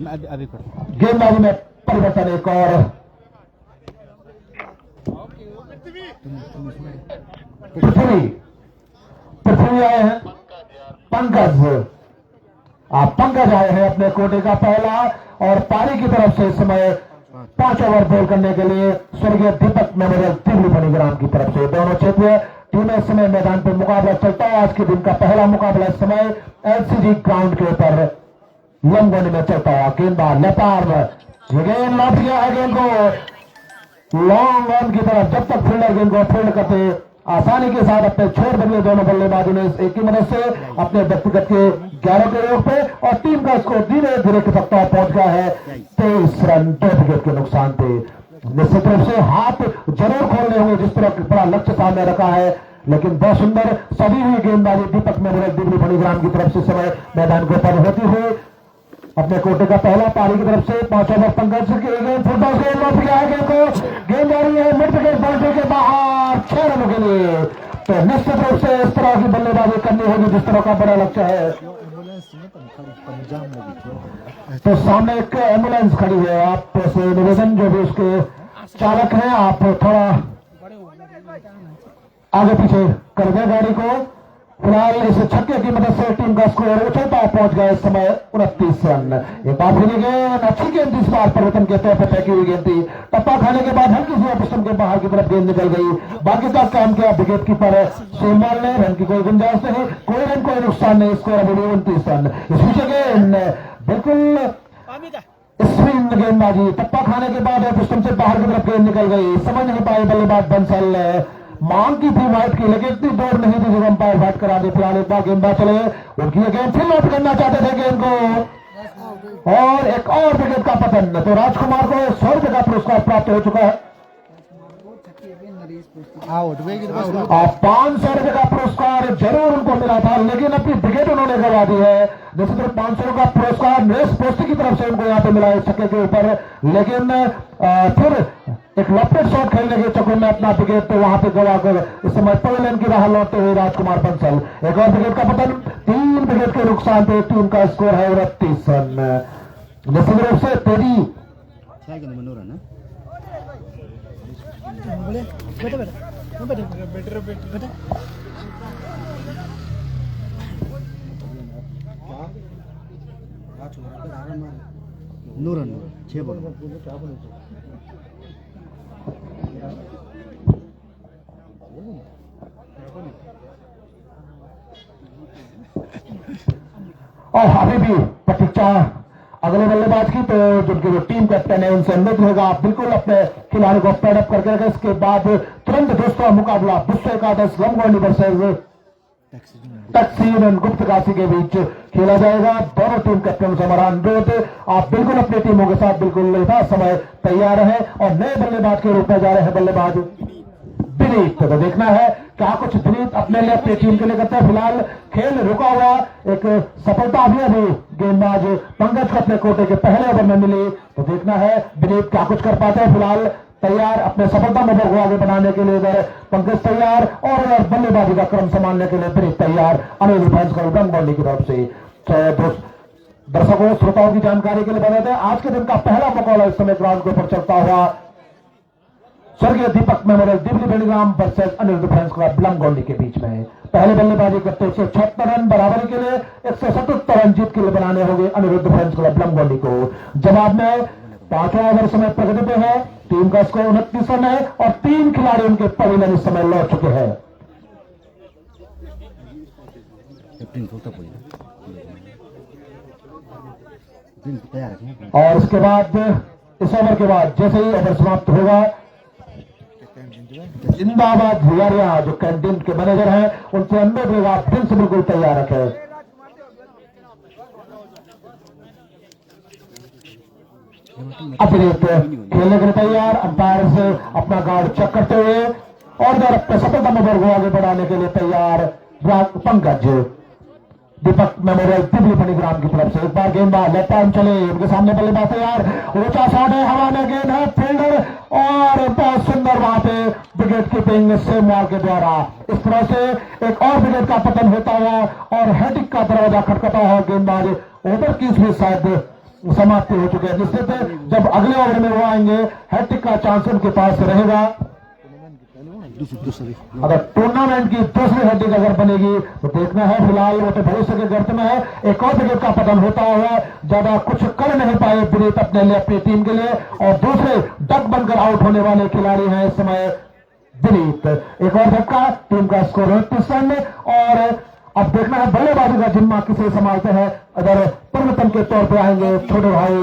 मैं अभी करता हूँ। गेंदबाजी में परिवर्तन एक और। पृथ्वी आए हैं, पंकज आए हैं अपने कोटे का पहला, और पारी की तरफ से इस समय 5 ओवर बॉल करने के लिए स्वर्गीय दीपक मेमोरियल तिगली मणिग्राम की तरफ से। दोनों क्षेत्रीय टीमें इस समय मैदान पर मुकाबला चलता है। आज के दिन का पहला मुकाबला इस समय एलसीजी ग्राउंड के ऊपर लमगोंडी में चलता है। गेंदबाज नेपाल गेंद लौट गया है, गेंद को लॉन्ग ऑन की तरफ। जब तक फील्डर गेंद को फील्ड करते आसानी के साथ अपने छोड़ बदले दोनों बल्लेबाजों ने एक ही मदद से अपने व्यक्तिगत के 11 के योग पे, और टीम का स्कोर धीरे धीरे खिसकता पहुंच गया है 23 रन 2 विकेट के नुकसान पे। निश्चित रूप से हाथ जरूर खोलने होंगे जिस तरह बड़ा लक्ष्य सामने रखा है, लेकिन बहुत सुंदर सभी हुई गेंदबाजी दीपक मेमोरियल तिगली मणिग्राम की तरफ से समय मैदान को ऊपर होती हुई अपने कोटे का पहला पारी की तरफ से 5 ओवर पंकज की गेंद फुटबॉल गेंद लौट गया है, गेंद को गेंद जा रही है मिड विकेट बाउंड्री के बाहर 6 रनों के लिए। तो निश्चित रूप से इस तरह की बल्लेबाजी करनी होगी जिस तरह का बड़ा लक्ष्य है। तो सामने एक एम्बुलेंस खड़ी है, आप से निवेदन जो भी उसके चालक हैं आप थोड़ा आगे पीछे कर दें गाड़ी को। फिलहाल इस छक्के की मदद से टीम का स्कोर उछलता पहुंच गया इस समय 29 रन। एक बार फिर गेंद अच्छी गेंद इस बार परिवर्तन के तौर पर फेंकी हुई गेंद थी, टप्पा खाने के बाद हल्की सी पिस्टन के बाहर की तरफ गेंद निकल गई। बाकी का काम किया विकेट कीपर सोमवाल ने, रन की कोई गुंजाइश नहीं, कोई रन कोई नुकसान नहीं, स्कोर अभी 29 रन। इस पीछे गेंद बिल्कुल स्पिन गेंदबाजी, टप्पा खाने के बाद पिस्टन से बाहर की तरफ गेंद निकल गई, समझ नहीं पाए बल्लेबाज बंसल। मांग की थी वाइट की, लेकिन इतनी दौड़ नहीं थी जो अंपायर वाइट करा दे। फिलहाल एक बार गेंदबाज चले, उनकी गेंद फिर लौट करना चाहते थे गेंद को, और एक और विकेट का पतन। तो राजकुमार को 100 रुपए का पुरस्कार प्राप्त हो चुका है। 500 रुपए का पुरस्कार जरूर उनको मिला था, लेकिन अपनी विकेट उन्होंने गवा दी है। निश्चित रूप 500 का पुरस्कार नरेश पोस्ट की तरफ से उनको यहाँ पे मिला है छक्के के ऊपर, लेकिन फिर एक लॉफ्टेड शॉट खेलने के चक्कर में अपना विकेट तो वहां पे गवा कर इस समय पवेलियन की राह लौटते हुए राजकुमार बंसल। एक और विकेट का पतन, 3 विकेट के नुकसान पे टीम का स्कोर है 29 रन। निश्चित रूप से तेजी नो रन 6 बॉल। और अभी भी प्रतीक्षा अगले बल्लेबाज की, तो जिनकी जो टीम कैप्टन है उनसे अनुरोध होगा आप बिल्कुल अपने खिलाड़ी को पैडअप करके रखें। इसके बाद तुरंत दूसरा मुकाबला विश्व एकादश लमगोंडी वर्सेज तकसीरन गुप्तकाशी के बीच खेला जाएगा। दोनों टीम कैप्टन से हमारा अनुरोध, आप बिल्कुल अपनी टीमों के साथ बिल्कुल यथा समय तैयार है। और नए बल्लेबाज के रूप में जा रहे हैं बल्लेबाज विनीत। तो देखना है क्या कुछ विनीत अपने लिए अपनी टीम के लिए करते हैं। फिलहाल खेल रुका हुआ, एक सफलता अभी गेंदबाज पंकज को अपने कोटे के पहले ओवर में मिली, तो देखना है विनीत क्या कुछ कर पाते हैं। फिलहाल तैयार अपने सफलता मोबाइल को आगे बढ़ाने के लिए इधर पंकज तैयार, और बल्लेबाजी का क्रम संभालने के लिए विनीत तैयार अनिरुद्ध फैंस क्लब लमगोंडी की तरफ से। दर्शकों श्रोताओं की जानकारी के लिए बता दें, आज के दिन का पहला मुकाबला इस समय ग्राउंड के ऊपर चलता हुआ स्वर्गीय Deepak memorial Tigli Manigram versus Aniruddh fans club Lamgondi के बीच में। पहले बल्लेबाजी करते 176 रन बराबरी के लिए 177 रन जीत के लिए बनाने होंगे अनिरुद्ध फैंस क्लब लमगोंडी को। जवाब में 5वां ओवर समय प्रगति पे है, टीम का स्कोर 29 रन है और 3 खिलाड़ी उनके पवेलियन इस समय लौट चुके हैं। और इसके बाद इस ओवर के बाद जैसे ही ओवर समाप्त होगा, जिंदाबाद हुआरिया जो कैंटीन के मैनेजर हैं, उनसे अनुरोध होगा दिल से बिल्कुल तैयार रखें। अतिरिक्त खेलने के लिए तैयार, अंपायर से अपना गार्ड चेक करते हुए और इधर अपने सफलता नंबर को आगे बढ़ाने के लिए तैयार पंकज। दीपक मेमोरियल दिल्ली मणिग्राम की तरफ से एक बार गेंदबाज लेफ्ट आर्म चले, उनके सामने बल्लेबाज तैयार, ऊंचा शॉट है, हवा में गेंद है, फील्डर और बहुत सुंदर वहां पे विकेट कीपिंग सेमवाल के द्वारा। इस तरह से एक और विकेट का पतन होता हुआ और हैट्रिक का दरवाजा खटखटा हुआ। गेंदबाज ओवर की भी शायद समाप्ति हो चुकी है, जिससे जब अगले ओवर में वो आएंगे हैट्रिक का चांस उनके पास रहेगा। अगर टूर्नामेंट की दूसरी हैट्रिक अगर बनेगी तो देखना है, फिलहाल वो तो भविष्य के गर्त में है। एक और विकेट का पतन होता हुआ, ज्यादा कुछ कर नहीं पाए विनीत अपने लिए, अपनी टीम के लिए, और दूसरे डक बनकर आउट होने वाले खिलाड़ी हैं इस समय विनीत। एक और धक्का, टीम का स्कोर 29 रन। और अब देखना है बल्लेबाजी का जिम्मा किसे संभालते हैं। अगर परिवर्तन के तौर पर आएंगे छोटे भाई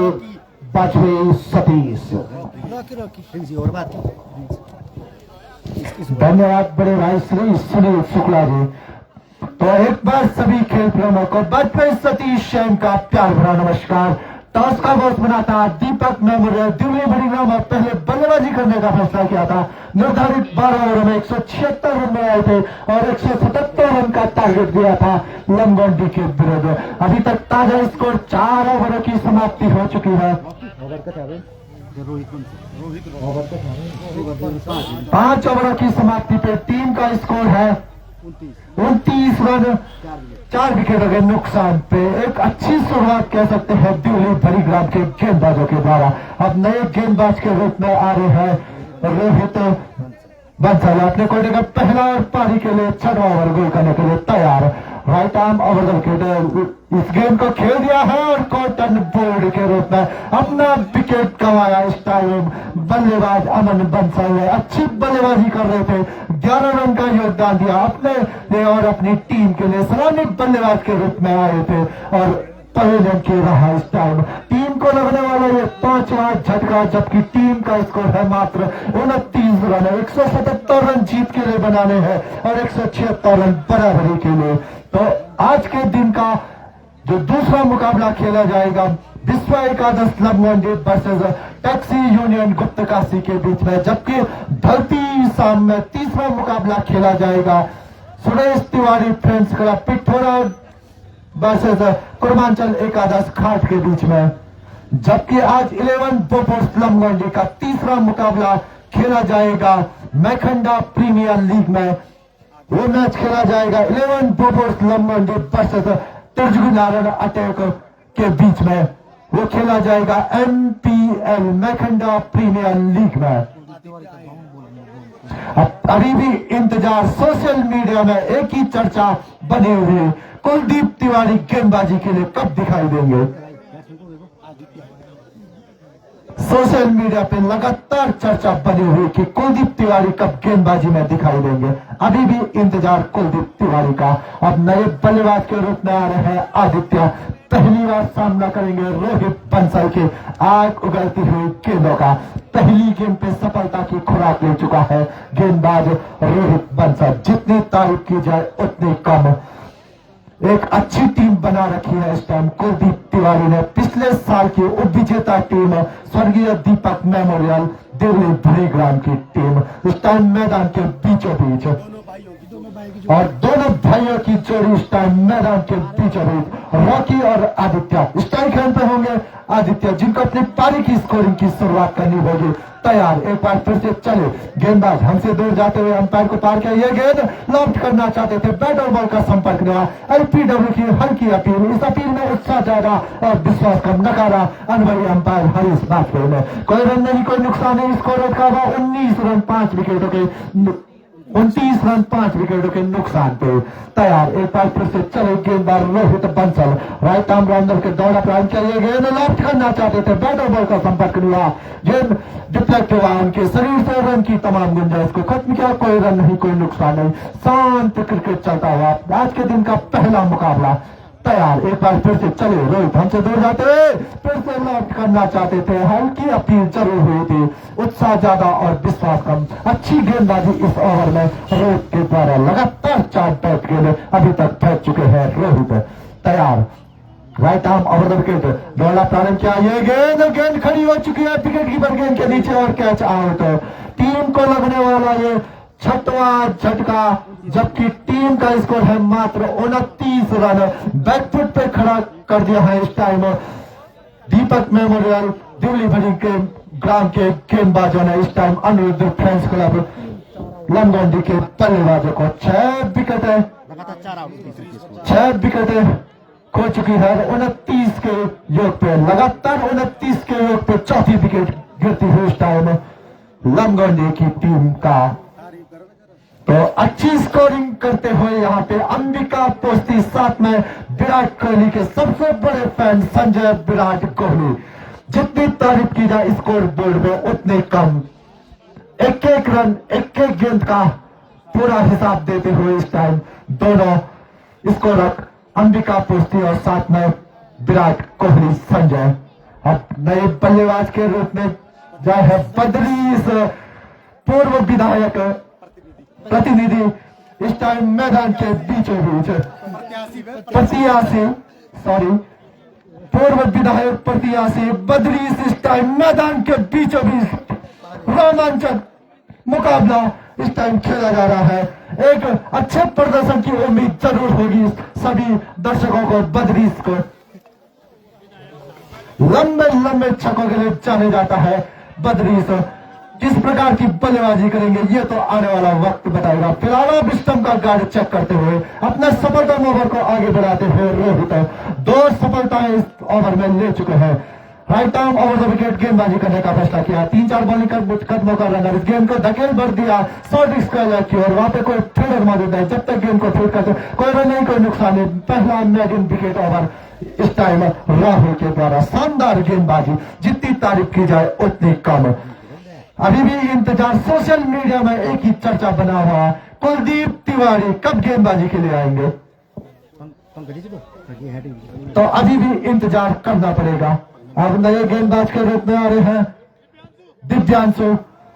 वाजपेयी सतीश। धन्यवाद बड़े भाई श्री सुनील शुक्ला जी। तो एक बार सभी खेल प्रेमियों को वाजपेयी सतीश शैन का प्यार भरा नमस्कार। टॉस का बॉस बना था दीपक मेमोरियल दिल्ली मणिग्राम और पहले बल्लेबाजी करने का फैसला किया था। निर्धारित 12 ओवर में 176 रन बनाए थे और 177 रन का टारगेट दिया था लंगोंडी के विरुद्ध। अभी तक ताजा स्कोर 4 ओवरों की समाप्ति हो चुकी है। 5 ओवरों की समाप्ति पे टीम का स्कोर है 29 रन, 4 विकेटों के नुकसान पे। एक अच्छी शुरुआत कह सकते हैं दिल्ली मणिग्राम के गेंदबाजों के द्वारा। अब नए गेंदबाज के रूप में आ रहे हैं रोहित बंसल। अपने कोटे का पहला पारी के लिए 6वां ओवर गोल करने के लिए तैयार। राइट आर्म ओवर विकेट इस गेम को खेल दिया है और कॉटन बोल्ड के रूप में अपना विकेट गंवाया। इस टाइम बल्लेबाज अमन बंसल ने अच्छी बल्लेबाजी कर रहे थे, 11 रन का योगदान दिया अपने लिए और अपनी टीम के लिए। सलामी बल्लेबाज के रूप में आए थे और पवेलियन के रहा इस टाइम। टीम को लगने वाला ये 5वां झटका, जबकि टीम का स्कोर है मात्र 29 रन। 177 रन जीत के लिए बनाने हैं और 176 रन बराबरी के लिए। तो आज के दिन का जो दूसरा मुकाबला खेला जाएगा विश्व एकादश लंगोंडी वर्सेस टैक्सी यूनियन गुप्तकाशी के बीच में, जबकि धरती शाम में तीसरा मुकाबला खेला जाएगा Suresh Tiwari friends club Pithora versus Kurmanchal एकादश घाट के बीच में। जबकि आज 11 बोपोर्स लंगोंडी का तीसरा मुकाबला खेला जाएगा मैखंडा प्रीमियर लीग में। वो मैच खेला जाएगा 11 बोपोर्स लंगोंडी वर्सेस तुर्जगुनारायण अटैक के बीच में। वो खेला जाएगा MPL मैखंडा प्रीमियर लीग में। अभी भी इंतजार सोशल मीडिया में एक ही चर्चा बनी हुई है, कुलदीप तिवारी गेंदबाजी के लिए कब दिखाई देंगे। सोशल मीडिया पे लगातार चर्चा बनी हुई कि कुलदीप तिवारी कब गेंदबाजी में दिखाई देंगे। अभी भी इंतजार कुलदीप तिवारी का। अब नए बल्लेबाज के रूप में आ रहे हैं आदित्य, पहली बार सामना करेंगे रोहित बंसल के आग उगलती हुई गेंदों का। पहली गेंद पे सफलता की खुराक ले चुका है गेंदबाज रोहित बंसल। जितनी तारीफ की जाए उतनी कम। एक अच्छी टीम बना रखी है इस टाइम कुलदीप तिवारी ने। पिछले साल की उप विजेता टीम स्वर्गीय दीपक मेमोरियल दिल्ली मणिग्राम की टीम इस टाइम मैदान के बीचों बीच, और दोनों भाइयों की जोड़ी इस टाइम मैदान के बीचों बीच रॉकी और आदित्य इस टाइम खेल पे होंगे। आदित्य जिनको अपनी पारी की स्कोरिंग की शुरुआत करनी होगी, तैयार। एक बार फिर से चले गेंदबाज हमसे दूर जाते हुए अंपायर को पार किया। ये गेंद लॉफ्ट करना चाहते थे, बैट और बॉल का संपर्क नहीं। LPW की हल्की अपील, इस अपील में उत्साह ज्यादा और विश्वास कम। नकारा अनुभवी अंपायर हरीश वाजपेयी ने। कोई रन नहीं, कोई नुकसान नहीं। स्कोर रखा हुआ 19 रन, 5 विकेटों के 29 रन 5 विकेटों के नुकसान पे तैयार। एक बार फिर से चले गेंदबाज Rohit Bansal right arm rounder के दौड़ा प्रारंभ किया। गेंद लेफ्ट करना चाहते थे, बैट और बॉल का संपर्क नहीं हुआ, गेंद डिफ्लेक्ट हुआ उनके शरीर से, रन की तमाम गुंजाइश को खत्म किया। कोई रन नहीं, कोई नुकसान नहीं, शांत क्रिकेट चलता हुआ आज के दिन का पहला मुकाबला तैयार। एक बार फिर से चले रोहित हमसे दूर जाते हुए फिर से लेफ्ट करना चाहते थे, हल्की अपील जरूर हुई थी, उत्साह ज्यादा और विश्वास कम। अच्छी गेंदबाजी इस ओवर में रोहित के द्वारा लगातार 4 डॉट गेंद अभी तक फेंक चुके हैं रोहित तैयार। Right arm over the wicket दौड़ा प्रारंभ किया। ये गेंद खड़ी हो चुकी है विकेट कीपर गेंद के नीचे और कैच आउट। टीम को लगने वाला ये 6वां झटका, जबकि टीम का स्कोर है मात्र 29 रन। बैकफुट पे खड़ा कर दिया है इस टाइम दीपक मेमोरियल दिल्ली भरी के ग्राम के गेंदबाजों ने। इस टाइम अनिरुद्ध फ्रेंड्स क्लब लंगोंडी के बल्लेबाजों को 6 विकेटें 6 विकेटें खो चुकी है। 29 के योग पे लगातार 29 के योग पे चौथी विकेट गिरती हुई इस टाइम लंगोंडी की टीम का। तो अच्छी स्कोरिंग करते हुए यहाँ पे अंबिका पोस्ती, साथ में विराट कोहली के सबसे बड़े फैन संजय विराट कोहली। जितनी तारीफ की जाए स्कोर बोर्ड में उतने कम। एक एक रन एक एक गेंद का पूरा हिसाब देते हुए इस टाइम दोनों स्कोरर अंबिका पोस्ती और साथ में विराट कोहली संजय अब नए बल्लेबाज के रूप में जाए है बद्रीस, पूर्व विधायक प्रतिनिधि इस टाइम मैदान के बीचों बीच प्रत्याशी पूर्व विधायक प्रत्याशी बद्रीस इस टाइम मैदान के बीचों बीच रोमांचक मुकाबला इस टाइम खेला जा रहा है। एक अच्छे प्रदर्शन की उम्मीद जरूर होगी सभी दर्शकों को। बद्रीस को लंबे लंबे छक्कों के लिए जाने जाता है। बद्रीस किस प्रकार की बल्लेबाजी करेंगे ये तो आने वाला वक्त बताएगा। फिलहाल अब स्टंप का गार्ड चेक करते हुए अपने सफलतम ओवर को आगे बढ़ाते हुए रोहित 2 सफलताएं इस ओवर में ले चुके हैं। Right arm over the wicket गेंदबाजी करने का फैसला किया। 3-4 बॉलिंग कदमों का रनर इस गेंद को धकेल भर दिया शॉर्ट स्क्वायर की और वहां पे कोई फील्डर मौजूद है। जब तक गेंद को फील्ड करते कोई रन नहीं, कोई नुकसान नहीं। पहला मेडन विकेट ओवर इस टाइम राहुल के द्वारा शानदार गेंदबाजी, जितनी तारीफ की जाए उतनी कम। अभी भी इंतजार सोशल मीडिया में एक ही चर्चा बना हुआ है, कुलदीप तिवारी कब गेंदबाजी के लिए आएंगे। तो अभी भी इंतजार करना पड़ेगा। अब नए गेंदबाज के रूप में आ रहे हैं दिव्यांशु,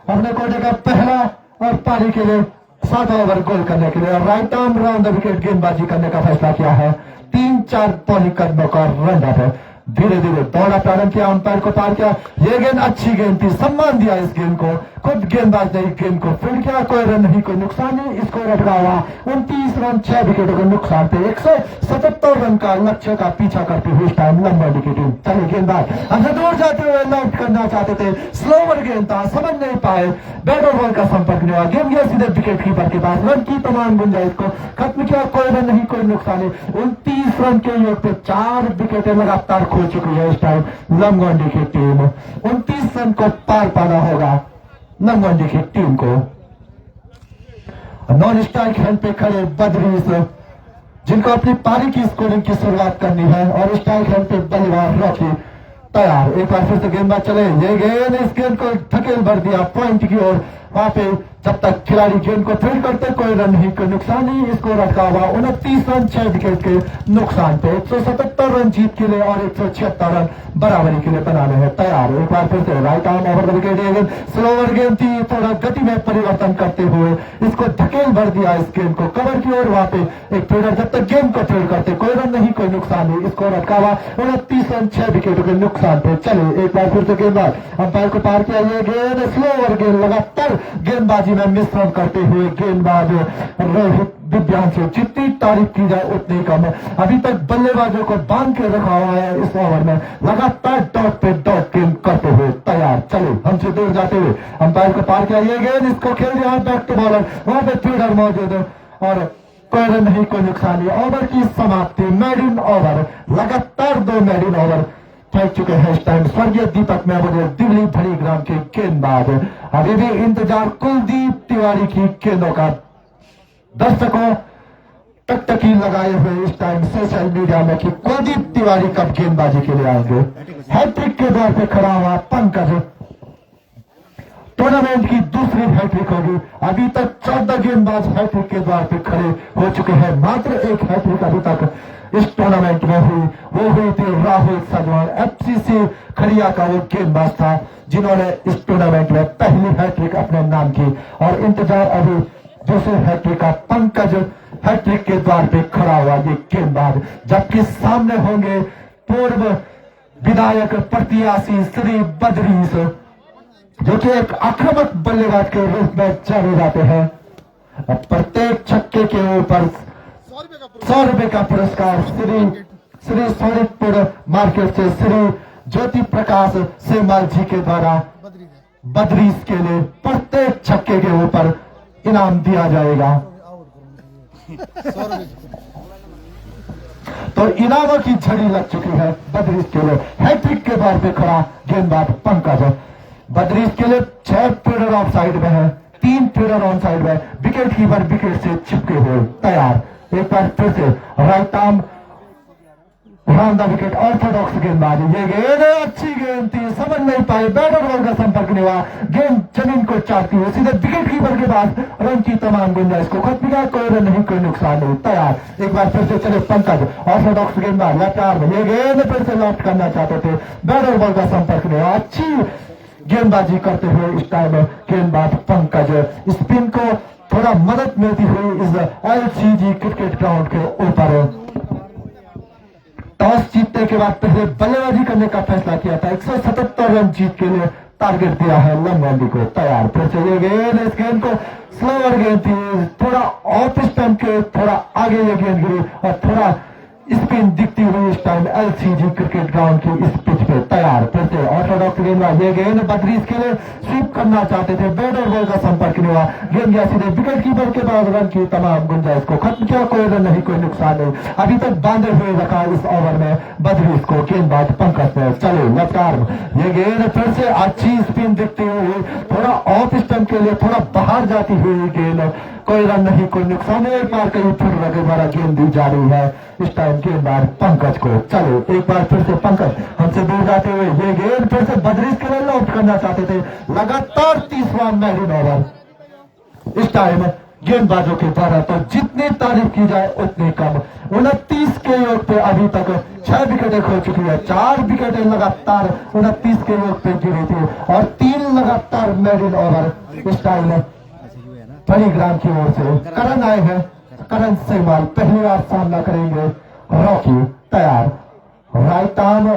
अपने कोटे का पहला और पारी के लिए 7 ओवर गोल करने के लिए right arm round the wicket गेंदबाजी करने का फैसला किया है। 3-4 बॉलिंग कदमों का रन है। धीरे धीरे दौड़ा प्रारंभ किया, अंपायर को पार किया। ये गेंद अच्छी गेंद थी, सम्मान दिया इस गेंद को। खुद गेंदबाज ने गेंद को फील्ड किया, कोई रन नहीं, कोई नुकसान नहीं। स्कोर अटका हुआ 29 रन 6 विकेटों के नुकसान पे 177 रन का लक्ष्य का पीछा करती हुई इस टाइम लंबोंडी की टीम। चले गेंदबाज हमसे दूर जाते हुए लेफ्ट करना चाहते थे, स्लोवर गेंद था, समझ नहीं पाए, बैट और बॉल का संपर्क नहीं हुआ। गेंद गया सीधे विकेट कीपर के पास, रन की तमाम गुंजाइश को खत्म किया। कोई रन नहीं, कोई नुकसान नहीं। 29 रन के योग पे 4 विकेटें लगातार खो चुकी है इस टाइम लंगोंडी की टीम। 29 रन को पार पाना होगा लंगोंडी की टीम को। नॉन स्ट्राइक हैंड पे खड़े बद्रीस, जिनको अपनी पारी की स्कोरिंग की शुरुआत करनी है, और स्ट्राइक हैंड पे बल्लेबाज रॉकी तैयार। एक बार फिर से गेंदबाज चले, ये गेंद इस गेंद को धकेल भर दिया पॉइंट की ओर। वहां पे जब तक खिलाड़ी गेंद को फील्ड करते कोई रन नहीं, कोई नुकसान नहीं। स्कोर अटका हुआ 29 रन 6 विकेट के नुकसान पे 177 रन जीत के लिए और 176 रन बराबरी के लिए बनाने हैं तैयार। एक बार फिर से right arm over the wicket गेंद स्लोवर गेंद थी, थोड़ा गति में परिवर्तन करते हुए इसको धकेल भर दिया इस गेंद को कवर की ओर। वहां पे एक फील्डर जब तक गेंद को फील्ड करते कोई रन नहीं, कोई नुकसान नहीं। स्कोर अटका हुआ 29 रन 6 विकेटों के नुकसान पे। चले एक बार फिर से गेंदबाज अंपायर को पार किया। ये गेंद स्लोवर गेंद लगातार गेंदबाजी में मिश्रण करते हुए गेंदबाज रोहित दिव्यांशु, जितनी तारीफ की जाए उतनी कम। अभी तक बल्लेबाजों को बांध के रखा हुआ है इस ओवर में, लगातार डॉट पे डॉट गेंद करते हुए तैयार। चले हमसे दूर जाते हुए अंपायर को पार किया। ये गेंद इसको खेल दिया बैक टू बॉलर, वहां पे फील्डर मौजूद है और कोई रन नहीं, कोई नुकसान नहीं। ओवर की समाप्ति, मेडन ओवर, लगातार 2 मेडन ओवर फेंक चुके हैं इस टाइम स्वर्गीय दीपक मेमोरियल दिल्ली भरी ग्राम के गेंदबाज। अभी भी इंतजार कुलदीप तिवारी की गेंदों का। दर्शकों टकटकी लगाए हुए इस टाइम सोशल मीडिया में कि कुलदीप तिवारी कब गेंदबाजी के लिए आएंगे। हैट्रिक के दौर पे खड़ा हुआ पंकज, टूर्नामेंट की दूसरी हैट्रिक होगी। अभी तक 14 गेंदबाज हैट्रिक के द्वार पे खड़े हो चुके हैं। मात्र एक हैट्रिक अभी तक इस टूर्नामेंट में हुई, वो हुई थी राहुल सजवान, एफसीसी खड़िया का वो गेंदबाज था जिन्होंने इस टूर्नामेंट में पहली हैट्रिक अपने नाम की। और इंतजार अभी दूसरे हैट्रिक का, पंकज हैट्रिक के द्वार पे खड़ा हुआ ये गेंदबाज, जबकि सामने होंगे पूर्व विधायक प्रत्याशी श्री बद्रीस, जो कि एक आक्रामक बल्लेबाज के रूप में जाने जाते हैं। प्रत्येक छक्के के ऊपर 100 रुपए का पुरस्कार श्री सोनितपुर मार्केट से श्री ज्योति प्रकाश सेमाल जी के द्वारा बद्रीस के लिए प्रत्येक छक्के के ऊपर इनाम दिया जाएगा। तो इनामों की झड़ी लग चुकी है बद्रीस के लिए। हैट्रिक के द्वार पे खड़ा गेंदबाज पंकज, बद्रीस के लिए 6 फील्डर ऑफ साइड में है, 3 फील्डर ऑन साइड में, विकेट कीपर विकेट से चिपके हुए तैयार। एक बार फिर से right arm round the wicket, Orthodox गेंदबाजी। ये गेंद अच्छी गेंद थी, समझ नहीं पाए, बैटर बॉल का संपर्क नहीं हुआ, गेंद जमीन को चाटती हुई सीधे विकेट कीपर के पास रन की तमाम गुंजाइश को खत्म किया। कोई रन नहीं, कोई नुकसान नहीं, तैयार। एक बार फिर से चले पंकज, ऑर्थोडॉक्स गेंदबाज लेफ्ट आर्म, ये गेंद फिर से लॉफ्ट करना चाहते थे, बैटर बॉल का संपर्क नहीं हुआ। अच्छी गेंदबाजी करते हुए इस टाइम गेंदबाज पंकज, स्पिन को थोड़ा मदद मिलती हुई इस एलसीजी क्रिकेट ग्राउंड के ऊपर। टॉस जीतने के बाद पहले बल्लेबाजी करने का फैसला किया था। 177 रन जीत के लिए टारगेट दिया है लंबी को, तैयार। फिर से ये गेंद, इस गेंद को स्लोअर गेंद थी, थोड़ा ऑफ स्टंप के थोड़ा आगे ये गेंद गिरी और थोड़ा स्पिन दिखती हुई इस टाइम एलसीजी क्रिकेट ग्राउंड की इस पिच पे, तैयार। फिर से ऑर्थोडॉक्स गेंदबाज, ये गेंद बद्रीस के लिए स्वीप करना चाहते थे, बैटर बॉल का संपर्क नहीं हुआ, गेंद गया सीधे विकेट कीपर के पास, रन की तमाम गुंजाइश को खत्म किया। कोई रन नहीं, कोई नुकसान नहीं, अभी तक बांधे हुए रखा इस ओवर में बद्रीस को गेंदबाज पंकज ने। चले लेफ्ट आर्म, ये गेंद फिर से अच्छी स्पिन दिखती हुई, थोड़ा ऑफ स्टंप के लिए थोड़ा बाहर जाती हुई गेंद, कोई रन नहीं, कोई नुकसान नहीं। एक बार कहीं फिर लगे वाला गेंद दी जा रही है इस टाइम गेंदबाज पंकज को। चलो एक बार फिर से पंकज हमसे दूर जाते हुए, ये गेंद फिर से बद्रीस के लिए लॉफ्ट करना चाहते थे। लगातार 30वां मैरिन ओवर इस टाइम गेंदबाजों के द्वारा, तो जितनी तारीफ की जाए उतनी कम। 29 के योग पे अभी तक 6 विकेटें खो चुकी है, 4 विकेटें लगातार 29 के योग पे गिरी थी और 3 लगातार मैरिन ओवर इस टाइम फणीग्राम की ओर से। करण आए हैं, करण सेमाल पहली बार सामना करेंगे रॉकी, तैयार। Right arm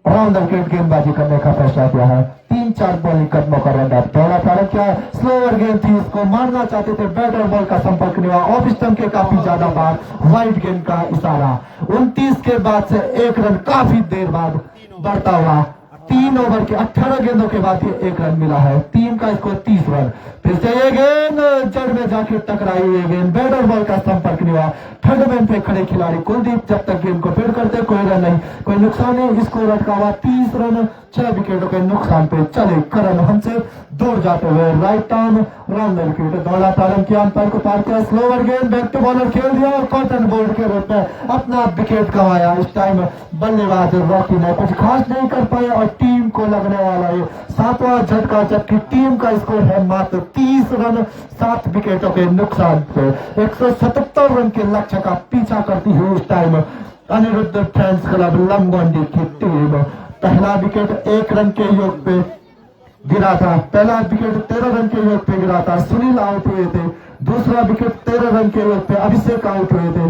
round the wicket गेंदबाजी करने का फैसला किया है। 3-4 बॉलिंग कदमों का रन अप, दौड़ा प्रारंभ किया, स्लोअर गेंद थी, इसको मारना चाहते थे, बैटर बॉल का संपर्क नहीं हुआ, ऑफ स्टंप के काफी ज्यादा बार, वाइड गेंद का इशारा। 29 के बाद से 1 रन काफी देर बाद बढ़ता हुआ, 3 ओवर के 18 गेंदों के बाद ये 1 रन मिला है, टीम का स्कोर 30 रन। फिर से ये गेंद जड़ में जाके टकराई, ये गेंद बैटर बॉल का संपर्क नहीं हुआ। थर्ड मैन पे खड़े खिलाड़ी कुलदीप जब तक गेंद को फील्ड करते, कोई रन नहीं, कोई नुकसान नहीं, स्कोर अटका हुआ 30 रन 6 विकेटों के नुकसान पे। चले करण हमसे दूर जाते हुए, right arm round the wicket, दौड़ा प्रारंभ किया, अंपायर को पार किया, स्लोअर गेंद बैक टू बॉलर खेल दिया और कॉटन बोल्ड के रूप में अपना विकेट गंवाया। इस टाइम बल्लेबाज रॉकी ने कुछ खास नहीं कर पाए और टीम को लगने वाला है 7वां झटका, जबकि टीम का स्कोर है मात्र 30 रन 7 विकेटों के नुकसान पे। 177 रन के लक्ष्य का पीछा करती हुई इस टाइम अनिरुद्ध फ्रेंड्स क्लब लंबोंडी की टीम। पहला विकेट 1 रन के योग पे गिरा था, पहला विकेट 13 रन के योग पे गिरा था, सुनील आउट हुए थे। दूसरा विकेट 13 रन के योग पे अभिषेक आउट हुए थे।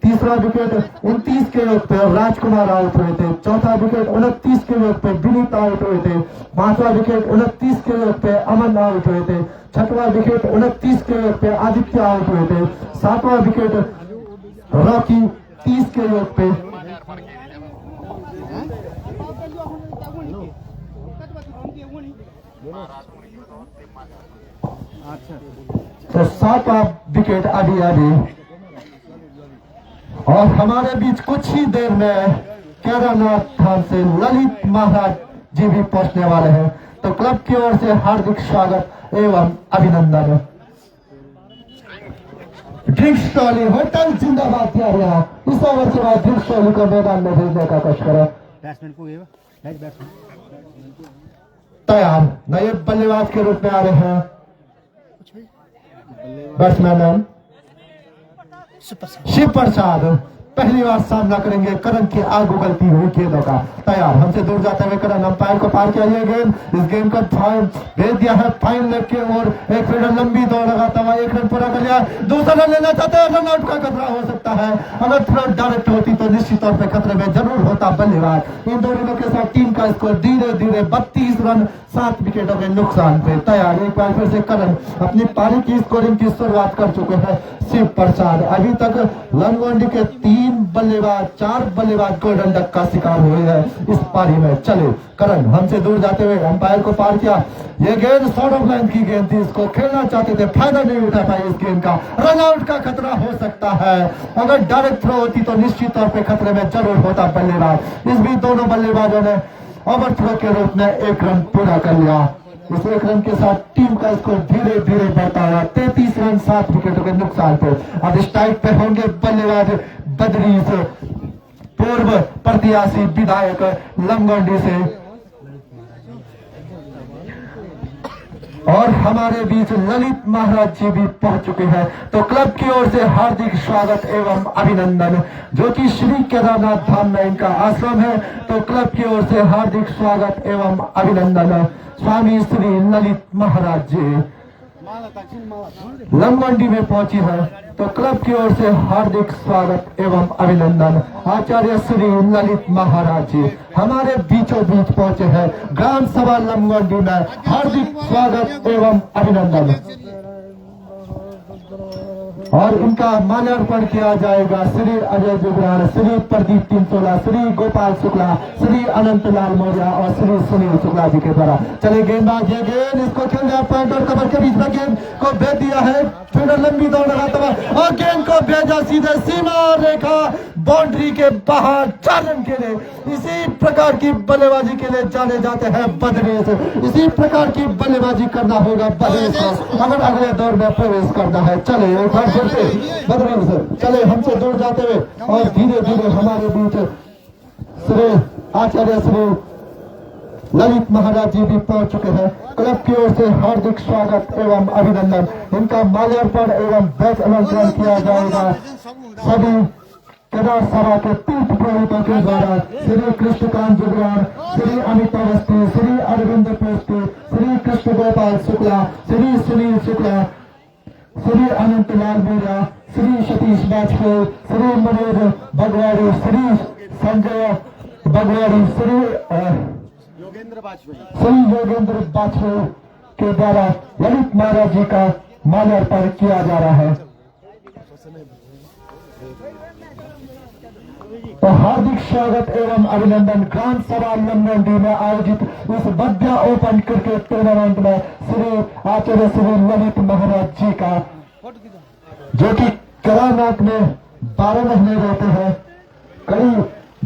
तीसरा विकेट 29 के योग पे राजकुमार आउट हुए थे। चौथा विकेट 29 के योग पे विनीत आउट हुए थे। 5वां विकेट 29 के योग पे अमन आउट हुए थे। 6वां विकेट 29 के योग पे आदित्य आउट हुए थे। 7वां विकेट रॉकी 30 के योग पे। तो 7वां विकेट अभी और हमारे बीच कुछ ही देर में केदारनाथ धाम से ललित महाराज जी भी पहुंचने वाले हैं, तो क्लब की ओर से हार्दिक स्वागत एवं अभिनंदन। ड्रिंक्स टॉली होटल जिंदाबाद दिया गया। इस ओवर के बाद ड्रिंक्स टॉली को मैदान में भेजने का कोशिश करें। बैट्समैन को गया बैट्समैन तैयार नए बल्लेबाज के रूप में आ रहे हैं बैट्समैन शिव प्रसाद। पहली बार सामना करेंगे करण की आगू गलती हुई गेंदों का। तैयार हमसे दूर जाते हुए करण अंपायर को पार किया ये गेंद। इस गेंद का भेज दिया है फाइन लेग की ओर। एक फील्डर लंबी दौड़ लगाता हुआ एक रन पूरा कर लिया। दूसरा रन लेना चाहते हैं, रन आउट का खतरा हो सकता है। अगर थ्रो डायरेक्ट होती तो निश्चित तौर पर खतरे में जरूर होता बल्लेबाज। इन दो रनों के साथ टीम का स्कोर धीरे धीरे 32 रन 7 विकेटों के नुकसान पे। तैयार एक बार फिर से करण अपनी पारी की स्कोरिंग की शुरुआत कर चुके हैं शिव प्रसाद। अभी तक लंगोंडी के 4 बल्लेबाज गोल्डन डक का शिकार हुए हैं इस पारी में। चले करण हमसे दूर जाते हुए अंपायर को पार किया। ये गेंद शॉर्ट ऑफ लाइन की गेंद थी, इसको खेलना चाहते थे, फायदा नहीं उठा पाए इस गेंद का। रन आउट का खतरा हो सकता है। अगर डायरेक्ट थ्रो होती तो निश्चित तौर पर खतरे में जरूर होता बल्लेबाज। इस बीच दोनों बल्लेबाजों ने ओवर थ्रो के रूप में 1 रन पूरा कर लिया। इस 1 रन के साथ टीम का स्कोर धीरे धीरे बढ़ता है 33 रन 7 विकेटों के नुकसान पे। अब स्ट्राइक पे होंगे बल्लेबाज बदरीश, पूर्व प्रत्याशी विधायक लंगोंडी से। और हमारे बीच ललित महाराज जी भी पहुंच चुके हैं। तो क्लब की ओर से हार्दिक स्वागत एवं अभिनंदन। जो कि श्री केदारनाथ धाम में इनका आश्रम है, तो क्लब की ओर से हार्दिक स्वागत एवं अभिनंदन। स्वामी श्री ललित महाराज जी लंगोंडी में पहुंची है, तो क्लब की ओर से हार्दिक स्वागत एवं अभिनंदन। आचार्य श्री ललित महाराज जी हमारे बीचों बीच पहुंचे हैं ग्राम सभा लंगोंडी में। हार्दिक स्वागत एवं अभिनंदन। और इनका माल्यार्पण किया जाएगा श्री अजय जुगरान, श्री प्रदीप तिनसोला, श्री गोपाल शुक्ला, श्री अनंत लाल मौर्य और श्री सुनील शुक्ला जी के द्वारा। चले गेंदबाज ये गेंद इसको खेल दिया पॉइंट और कवर के बीच में गेंद को भेज दिया है। फील्डर लंबी दौड़ लगाता हुआ और गेंद को भेजा सीधे सीमा रेखा बाउंड्री के बाहर। 4 रन के लिए इसी प्रकार की बल्लेबाजी के लिए जाने जाते हैं बदरीश। इसी प्रकार की बल्लेबाजी करना होगा बदरीश को अगर अगले दौर में प्रवेश करना है। चले एक बार फिर से बदरीश चले हमसे दूर जाते हुए और धीरे धीरे हमारे बीच श्री आचार्य श्री ललित महाराज जी भी पहुंच चुके हैं। क्लब की ओर से हार्दिक स्वागत एवं अभिनंदन। इनका माल्यार्पण एवं बैच अलंकरण किया जाएगा सभी केदार सभा के तीर्थ पुरोहितों के द्वारा। श्री कृष्णकांत जुगरान, श्री अमिता अवस्थी, श्री अरविंद पोस्टी, श्री कृष्ण गोपाल शुक्ला, श्री सुनील शुक्ला, श्री अनंत लाल मौर्य, श्री सतीश वाजपेयी, श्री मनोज बगवाड़ी, श्री संजय बगवाड़ी, श्री योगेंद्र वाजपेयी के द्वारा ललित महाराज जी का माल्यार्पण किया जा रहा है। तो हार्दिक स्वागत एवं अभिनंदन। ग्राम सभा लंगोंडी में आयोजित इस बद्या ओपन क्रिकेट टूर्नामेंट में श्री आचार्य श्री ललित महाराज जी का, जो कि केदारनाथ में 12 महीने रहते हैं, कई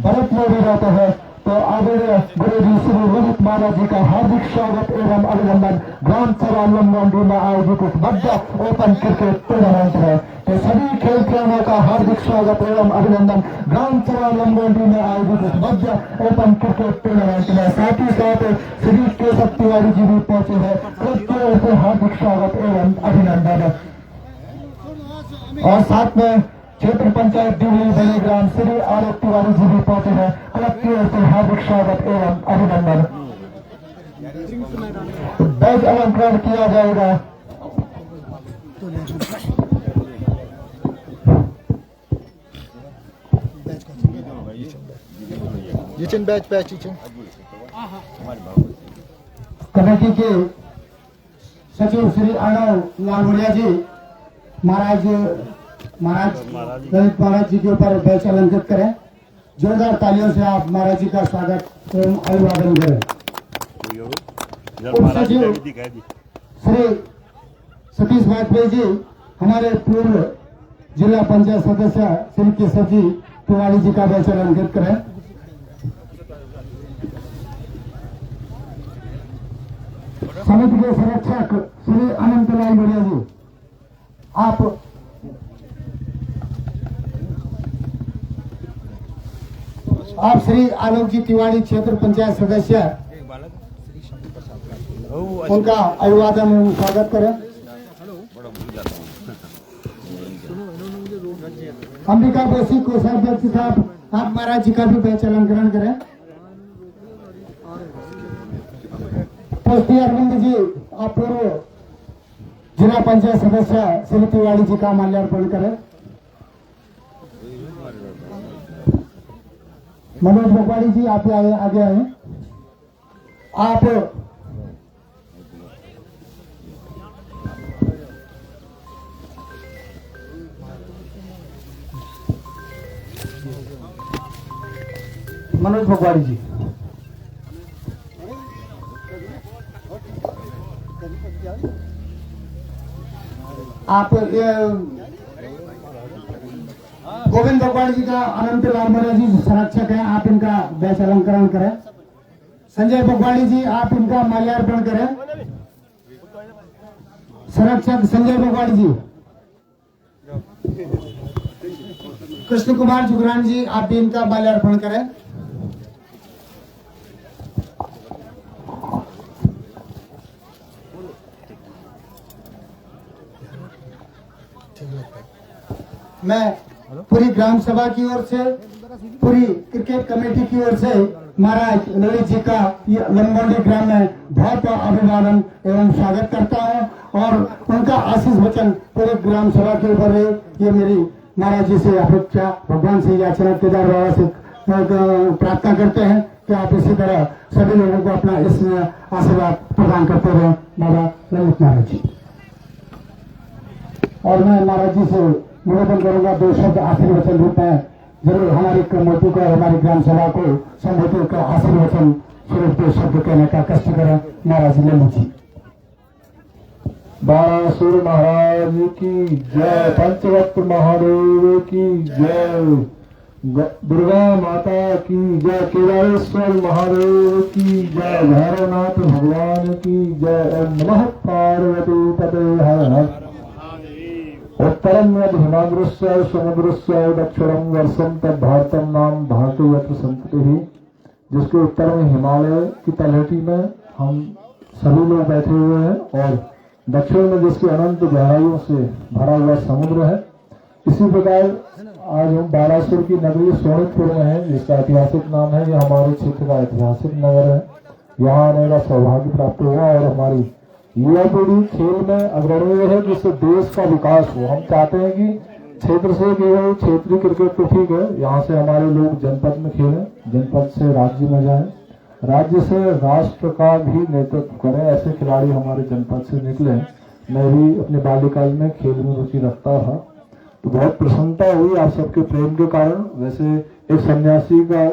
बरत में भी रहते हैं। तो आदरणीय गुरु जी श्री ललित महाराज जी का हार्दिक स्वागत एवं अभिनंदन ग्राम सभा लंगोंडी में आयोजित इस बद्या ओपन क्रिकेट टूर्नामेंट में। तो सभी खेल प्रेमियों का हार्दिक स्वागत एवं अभिनंदन ग्राम सभा लंगोंडी में आयोजित इस बद्या ओपन क्रिकेट टूर्नामेंट में। साथ ही साथ श्री केशव तिवारी जी भी पहुंचे हैं। क्लब की ओर से हार्दिक स्वागत एवं अभिनंदन। और साथ में क्षेत्र पंचायत दिवली बेलीग्राम श्री आलोक तिवारी जी भी पहुंचे हैं। क्लब की ओर से हार्दिक स्वागत एवं अभिनंदन। बैच अलंकरण किया जाएगा कमेटी के सचिव श्री अर्णव लालमोरिया जी महाराज ललित महाराज जी के ऊपर बैच अलंकृत करें। जोरदार तालियों से आप महाराज जी का स्वागत एवं अभिवादन करें। उप सचिव श्री सतीश वाजपेयी जी हमारे पूर्व जिला पंचायत सदस्य श्री केशव जी तिवारी जी का बैच अलंकृत करें। समिति के संरक्षक श्री अनंत लाल मौर्य जी आप आप श्री आलोक जी तिवारी क्षेत्र पंचायत सदस्य उनका अभिवादन एवं स्वागत करें। अंबिका बसी कोषाध्यक्ष साहब, आप महाराज जी का भी बैच अलंकरण करें। ट्रस्टी अरविंद जी, आप पूर्व जिला पंचायत सदस्य श्री तिवारी जी का माल्यार्पण करें। मनोज भोपाली जी, आप आगे आए। आप मनोज भोपाली जी, आप गोविंद भोपाली जी का अनंत लालमरा जी संरक्षक हैं, आप इनका बैच अलंकरण करें। संजय भोपाली जी, आप इनका माल्यार्पण करें। संरक्षक संजय भोपाली जी। कृष्ण कुमार जुगरान जी, आप भी इनका माल्यार्पण करें। मैं पूरी ग्राम सभा की ओर से, पूरी क्रिकेट कमेटी की ओर से महाराज ललित जी का लंबोंडी ग्राम में बहुत अभिवादन एवं स्वागत करता हूं और उनका आशीष वचन पूरे ग्राम सभा के ऊपर है। ये मेरी महाराज जी से अपेक्षा, भगवान से याचना, केदार बाबा से प्रार्थना करते हैं कि आप इसी तरह सभी लोगों को अपना इसमें आशीर्वाद प्रदान करते रहे बाबा ललित महाराज जी। और मैं महाराज जी से निवेदन करूंगा, 2 शब्द आशीर्वचन रूप में जरूर हमारी कमेटी को, हमारी ग्राम सभा को संबोधित कर आशीर्वचन स्वरूप 2 शब्द कहने का कष्ट करें। महाराज ललित जी। बाणासुर महाराज की जय, पंचवक्त्र महादेव की जय, दुर्गा माता की जय, केदारेश्वर महादेव की जय, भैरवनाथ भगवान की जय। नमः पार्वती पते हर हर। उत्तरम हिमाग्रस्य समुद्रस्य दक्षिणम वर्षम तद भारतम नाम भारतीय यत्र संतति। जिसके उत्तर में हिमालय की तलहटी में हम सभी लोग बैठे हुए हैं और दक्षिण में जिसकी अनंत गहराइयों से भरा हुआ समुद्र है। इसी प्रकार आज हम बालासुर की नगरी सोनितपुर में हैं, जिसका ऐतिहासिक नाम है। यह हमारे क्षेत्र का ऐतिहासिक नगर है। यहाँ आने का सौभाग्य प्राप्त हुआ और हमारी युवा पीढ़ी खेल में अग्रणी है, जिससे देश का विकास हो। हम चाहते हैं कि क्षेत्र से केवल क्षेत्रीय क्रिकेट तो ठीक है, यहाँ से हमारे लोग जनपद में खेलें, जनपद से राज्य में जाएं, राज्य से राष्ट्र का भी नेतृत्व करें। ऐसे खिलाड़ी हमारे जनपद से निकले। मैं भी अपने बाल्यकाल में खेल में रुचि रखता था, तो बहुत प्रसन्नता हुई आप सबके प्रेम के कारण। वैसे एक सन्यासी का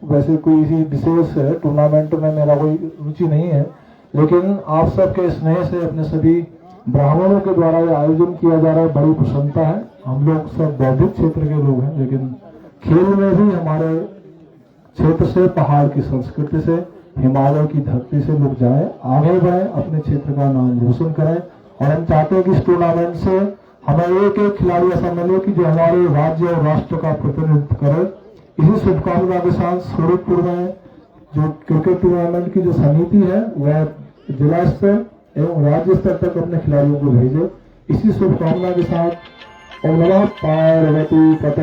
वैसे कोई विशेष टूर्नामेंट में मेरा कोई रुचि नहीं है, लेकिन आप सबके स्नेह से अपने सभी ब्राह्मणों के द्वारा ये आयोजन किया जा रहा है, बड़ी प्रसन्नता है। हम लोग सब बौद्धिक क्षेत्र के लोग हैं, लेकिन खेल में भी हमारे क्षेत्र से, पहाड़ की संस्कृति से, हिमालय की धरती से लोग जाएं, आगे बढ़े, अपने क्षेत्र का नाम रोशन करें। और हम चाहते हैं कि इस टूर्नामेंट से हमें एक एक खिलाड़ी ऐसा मिले कि जो हमारे राज्य और राष्ट्र का प्रतिनिधित्व करे। इसी शुभकामना के साथ सूरजपुर में जो क्रिकेट टूर्नामेंट की जो समिति है वह जिला स्तर एवं राज्य स्तर तक अपने खिलाड़ियों को भेजे। इसी शुभकामना के साथ ओम नमः पार्वती पते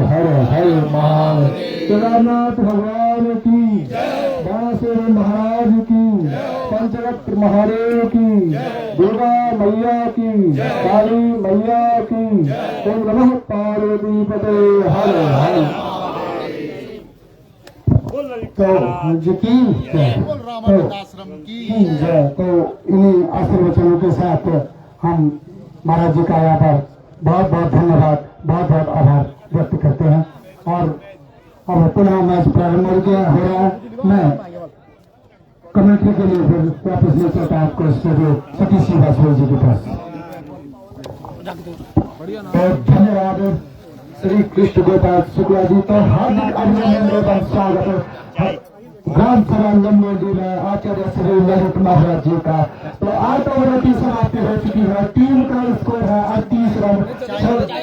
हर हर महादेव। केदारनाथ भगवान की, बाणासुर महाराज की, पंचवक्त्र महादेव की, दुर्गा मैया की, काली मैया की। ओम नमः पार्वती पते हर हर। तो इन्हीं आशीर्वचनों के साथ हम महाराज जी का यहाँ पर बहुत बहुत धन्यवाद, बहुत बहुत आभार व्यक्त करते हैं। और अब पुनः मैच प्रारंभ हो रहा है। मैं कमेटी के लिए फिर वापस ले चलता हूँ आपको स्टूडियो सतीश श्रीवास्तव जी के पास। बहुत धन्यवाद श्री कृष्ण गोपाल शुक्ला जी। तो हार्दिक अभिनंदन एवं स्वागत ग्राम सभा लंबोली में आचार्य श्री ललित महाराज जी का। तो 8 ओवर की समाप्ति हो चुकी है। टीम का स्कोर है 38 रन।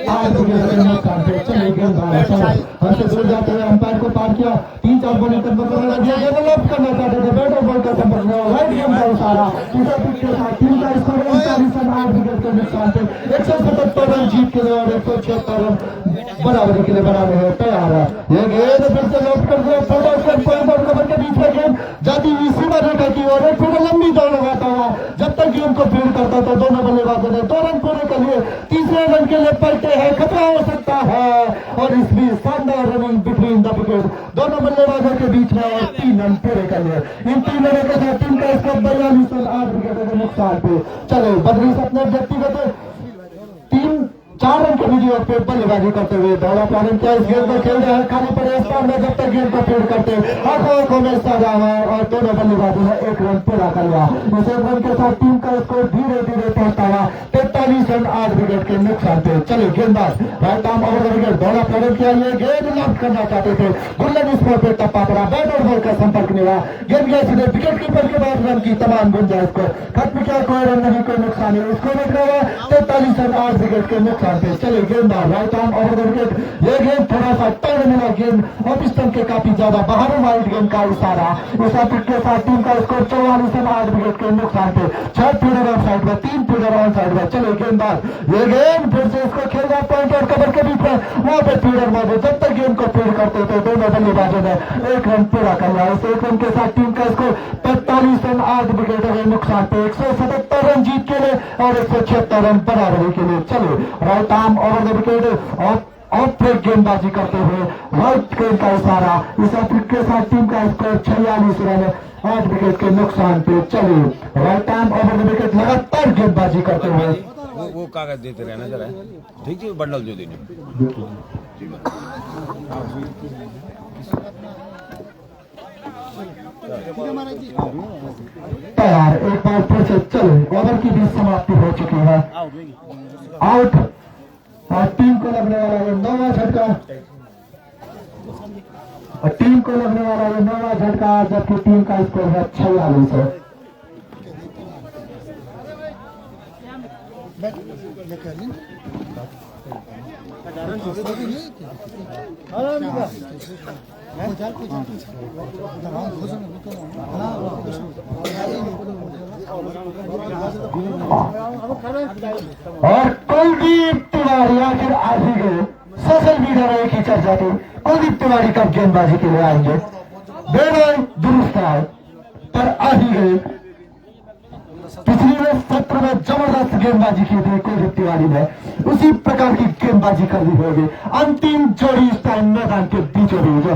8 विकेट के नुकसान पे चले गेंदबाज हमसे दूर जाते हुए अंपायर को पार किया। 3-4 बॉलिंग पर डेवलप करना चाहते थे, बैट और बॉल का संपर्क नहीं हुआ। राइट गेम का इशारा के साथ टीम का स्कोर 39 रन 8 विकेट के नुकसान पे 177 रन जीत के लिए और 176 रन बराबरी के लिए बनाने हैं तैयार है। ये गेंद फिर से लौट कर दिया कवर के बीच में गेंद जाती हुई सीमा रेखा की ओर एक फिर लंबी दौड़ लगाता हुआ जब तक गेंद को फील्ड करता तो दोनों बल्लेबाजों ने 2 रन पूरे कर लिए। तीसरे रन के लिए पलटे हैं, खतरा हो सकता है और इस बीच शानदार रनिंग बिटवीन द विकेट दोनों बल्लेबाजों के बीच में और 3 रन पूरे कर लिए। इन 3 रनों के साथ टीम का स्कोर 42 रन 8 विकेटों के नुकसान पे चलो बदरीश अपने व्यक्तिगत 3-4 रन के विजय पे बल्लेबाजी करते हुए दौड़ा प्रारंभ किया। इस गेंद को खेल रहे हैं खाली पड़े स्थान में जब तक गेंद को फील्ड करते आंखों में सजा हुआ और दोनों बल्लेबाजों ने 1 रन पूरा कर लिया। इस 1 रन के साथ टीम का स्कोर धीरे धीरे पहुंचता हुआ 43 रन 8 विकेट के नुकसान पे चले गेंदबाज right arm over the wicket दौड़ा प्रारंभ किया। ये गेंद लॉक करना चाहते थे, गुल्लन स्कोर पे टप्पा पड़ा, बैट और बॉल का संपर्क नहीं हुआ। गेंद गया सीधे विकेट कीपर के बाद रन की तमाम गुंजाइश को खत्म किया। कोई रन नहीं, कोई नुकसान नहीं। स्कोर लिखा हुआ 43 रन 8 विकेट के नुकसान पे चले गेंदबाज right arm over the wicket. ये गेंद थोड़ा सा टर्न मिला, गेंद ऑफ स्टंप के काफी ज्यादा बाहर वाइड गेंद का इशारा। इस अतिरिक्त के साथ टीम का स्कोर 44 रन 8 विकेट के नुकसान पे 6 फील्डर ऑन साइड में 3 फील्डर ऑन साइड में चले गेंदबाज। ये गेंद फिर से इसको खेल रहा पॉइंट और कवर के बीच में वहां पे फील्डर मौजूद जब तक गेंद को फील्ड करते थे दोनों बल्लेबाजों ने 1 रन पूरा कर लिया। इस 1 रन के साथ टीम का स्कोर 45 रन 8 विकेटों के नुकसान पे 177 रन जीत के लिए और 176 रन बराबरी के लिए चले right arm over the wicket off break गेंदबाजी करते हुए व्हाइट गेंद का इशारा। इस अतिरिक्त के साथ टीम का स्कोर 46 रन 8 विकेट के नुकसान पे चले right arm over the wicket लगातार गेंदबाजी करते हुए वो कागज देते रहना जरा, ठीक है, बंडल जो देने तैयार। एक बार फिर से चले ओवर की भी समाप्ति हो चुकी है। आउट और टीम को लगने वाला ये 9वां झटका और टीम को लगने वाला ये 9वां झटका जबकि टीम का स्कोर है 46 है। और कुलदीप तिवारी आखिर आ ही गए। सोशल मीडिया में एक ही चर्चा थी, कुलदीप तिवारी कब गेंदबाजी के लिए आएंगे। बेरवाई दुरुस्त आए पर आ ही गए। पिछले सत्र में जबरदस्त गेंदबाजी की थी कुलदीप तिवारी ने, उसी प्रकार की गेंदबाजी करनी होगी। अंतिम जोड़ी इस टाइम मैदान के बीचों बीच।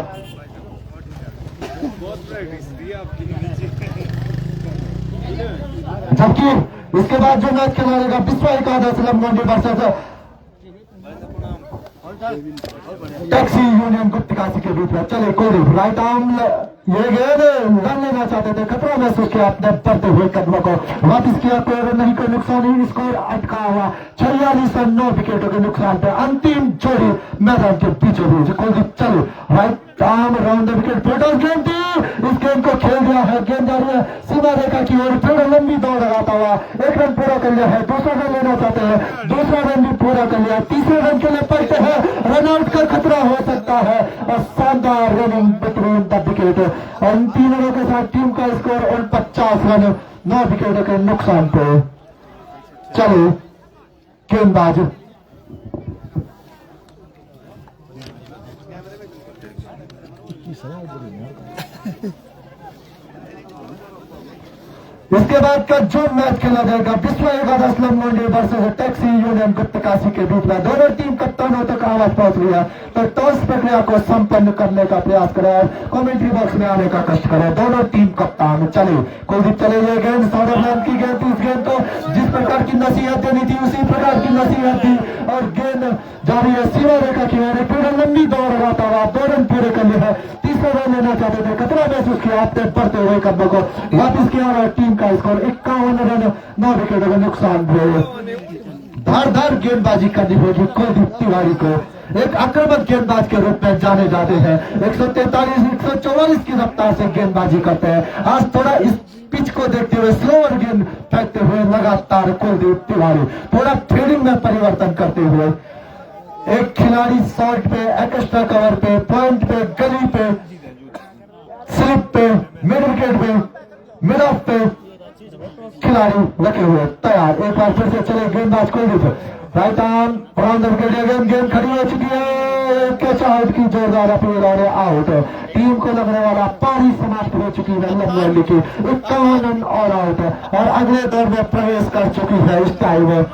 जबकि इसके बाद जो मैच खेला जाएगा विश्व एकादश लंबोंडी वर्सेस टैक्सी यूनियन गुप्तकाशी के बीच में चले कुलदीप राइट आर्म ये गेंद रन लेना चाहते थे, खतरा महसूस किया अपने बढ़ते हुए कदमों को वापिस किया। कोई रन नहीं, कोई नुकसान नहीं। स्कोर अटका हुआ 46 रन 9 विकेटों के नुकसान पे अंतिम जोड़ी मैदान के बीचों बीच। कुलदीप चलो right arm round the wicket फेटल गेंद थी, इस गेंद को खेल दिया है। गेंद जा रही है सीमा रेखा की ओर, फिर लंबी दौड़ लगाता हुआ 1 रन पूरा कर लिया है। दूसरा रन लेना चाहते हैं, दूसरा रन भी पूरा कर लिया। तीसरे रन के लिए पलटे हैं, रन आउट का खतरा हो सकता है और शानदार रनिंग बिटवीन द विकेट। और इन 3 रनों के साथ टीम का स्कोर 49 रन 9 विकेटों के नुकसान पे चलो गेंदबाज इसके बाद का जो मैच खेला जाएगा विश्व एकादश लंबोंडी वर्सेस टैक्सी यूनियन गुप्तकाशी के बीच में दोनों टीम कप्तानों तक आवाज पहुंच गया। तो टॉस प्रक्रिया को संपन्न करने का प्रयास करें, कमेंट्री बॉक्स में आने का कष्ट करें दोनों टीम कप्तान। चले कुलदीप चले, ये गेंद सौरभ रन की गेंद थी। इस गेंद को जिस प्रकार की नसीहत देनी थी उसी प्रकार की नसीहत थी और गेंद जारी है सीमा रेखा की ओर, पूरा लंबी दौड़ लगाता हुआ 2 रन पूरे कर लिए है। तीसरा रन लेना चाहते थे, खतरा महसूस किया अपने बढ़ते हुए कदमों को वापिस किया और टीम का स्कोर 51 रन 9 विकेटों का नुकसान हुए। धारदार गेंदबाजी करनी होगी कुलदीप तिवारी को। एक आक्रामक गेंदबाज के रूप में जाने जाते हैं। 143-144 की रफ्तार से गेंदबाजी करते हैं। आज थोड़ा इस पिच को देखते हुए स्लोअर गेंद फेंकते हुए लगातार कुलदीप तिवारी थोड़ा फील्डिंग में परिवर्तन करते हुए एक खिलाड़ी शॉट पे, एक्स्ट्रा कवर पे, पॉइंट पे, गली पे, स्लिप पे, मिड विकेट पे, मिड ऑफ पे खिलाड़ी रखे हुए तैयार। एक बार फिर से चले गेंदबाज Kuldeep, right arm around the wicket, गेंद खड़ी हो चुकी है, कैच आउट की जोरदार अपील और आउट। टीम को लगने वाला पारी समाप्त हो चुकी है लंबी की 51 रन और आउट और अगले दौर में प्रवेश कर चुकी है इस टाइम।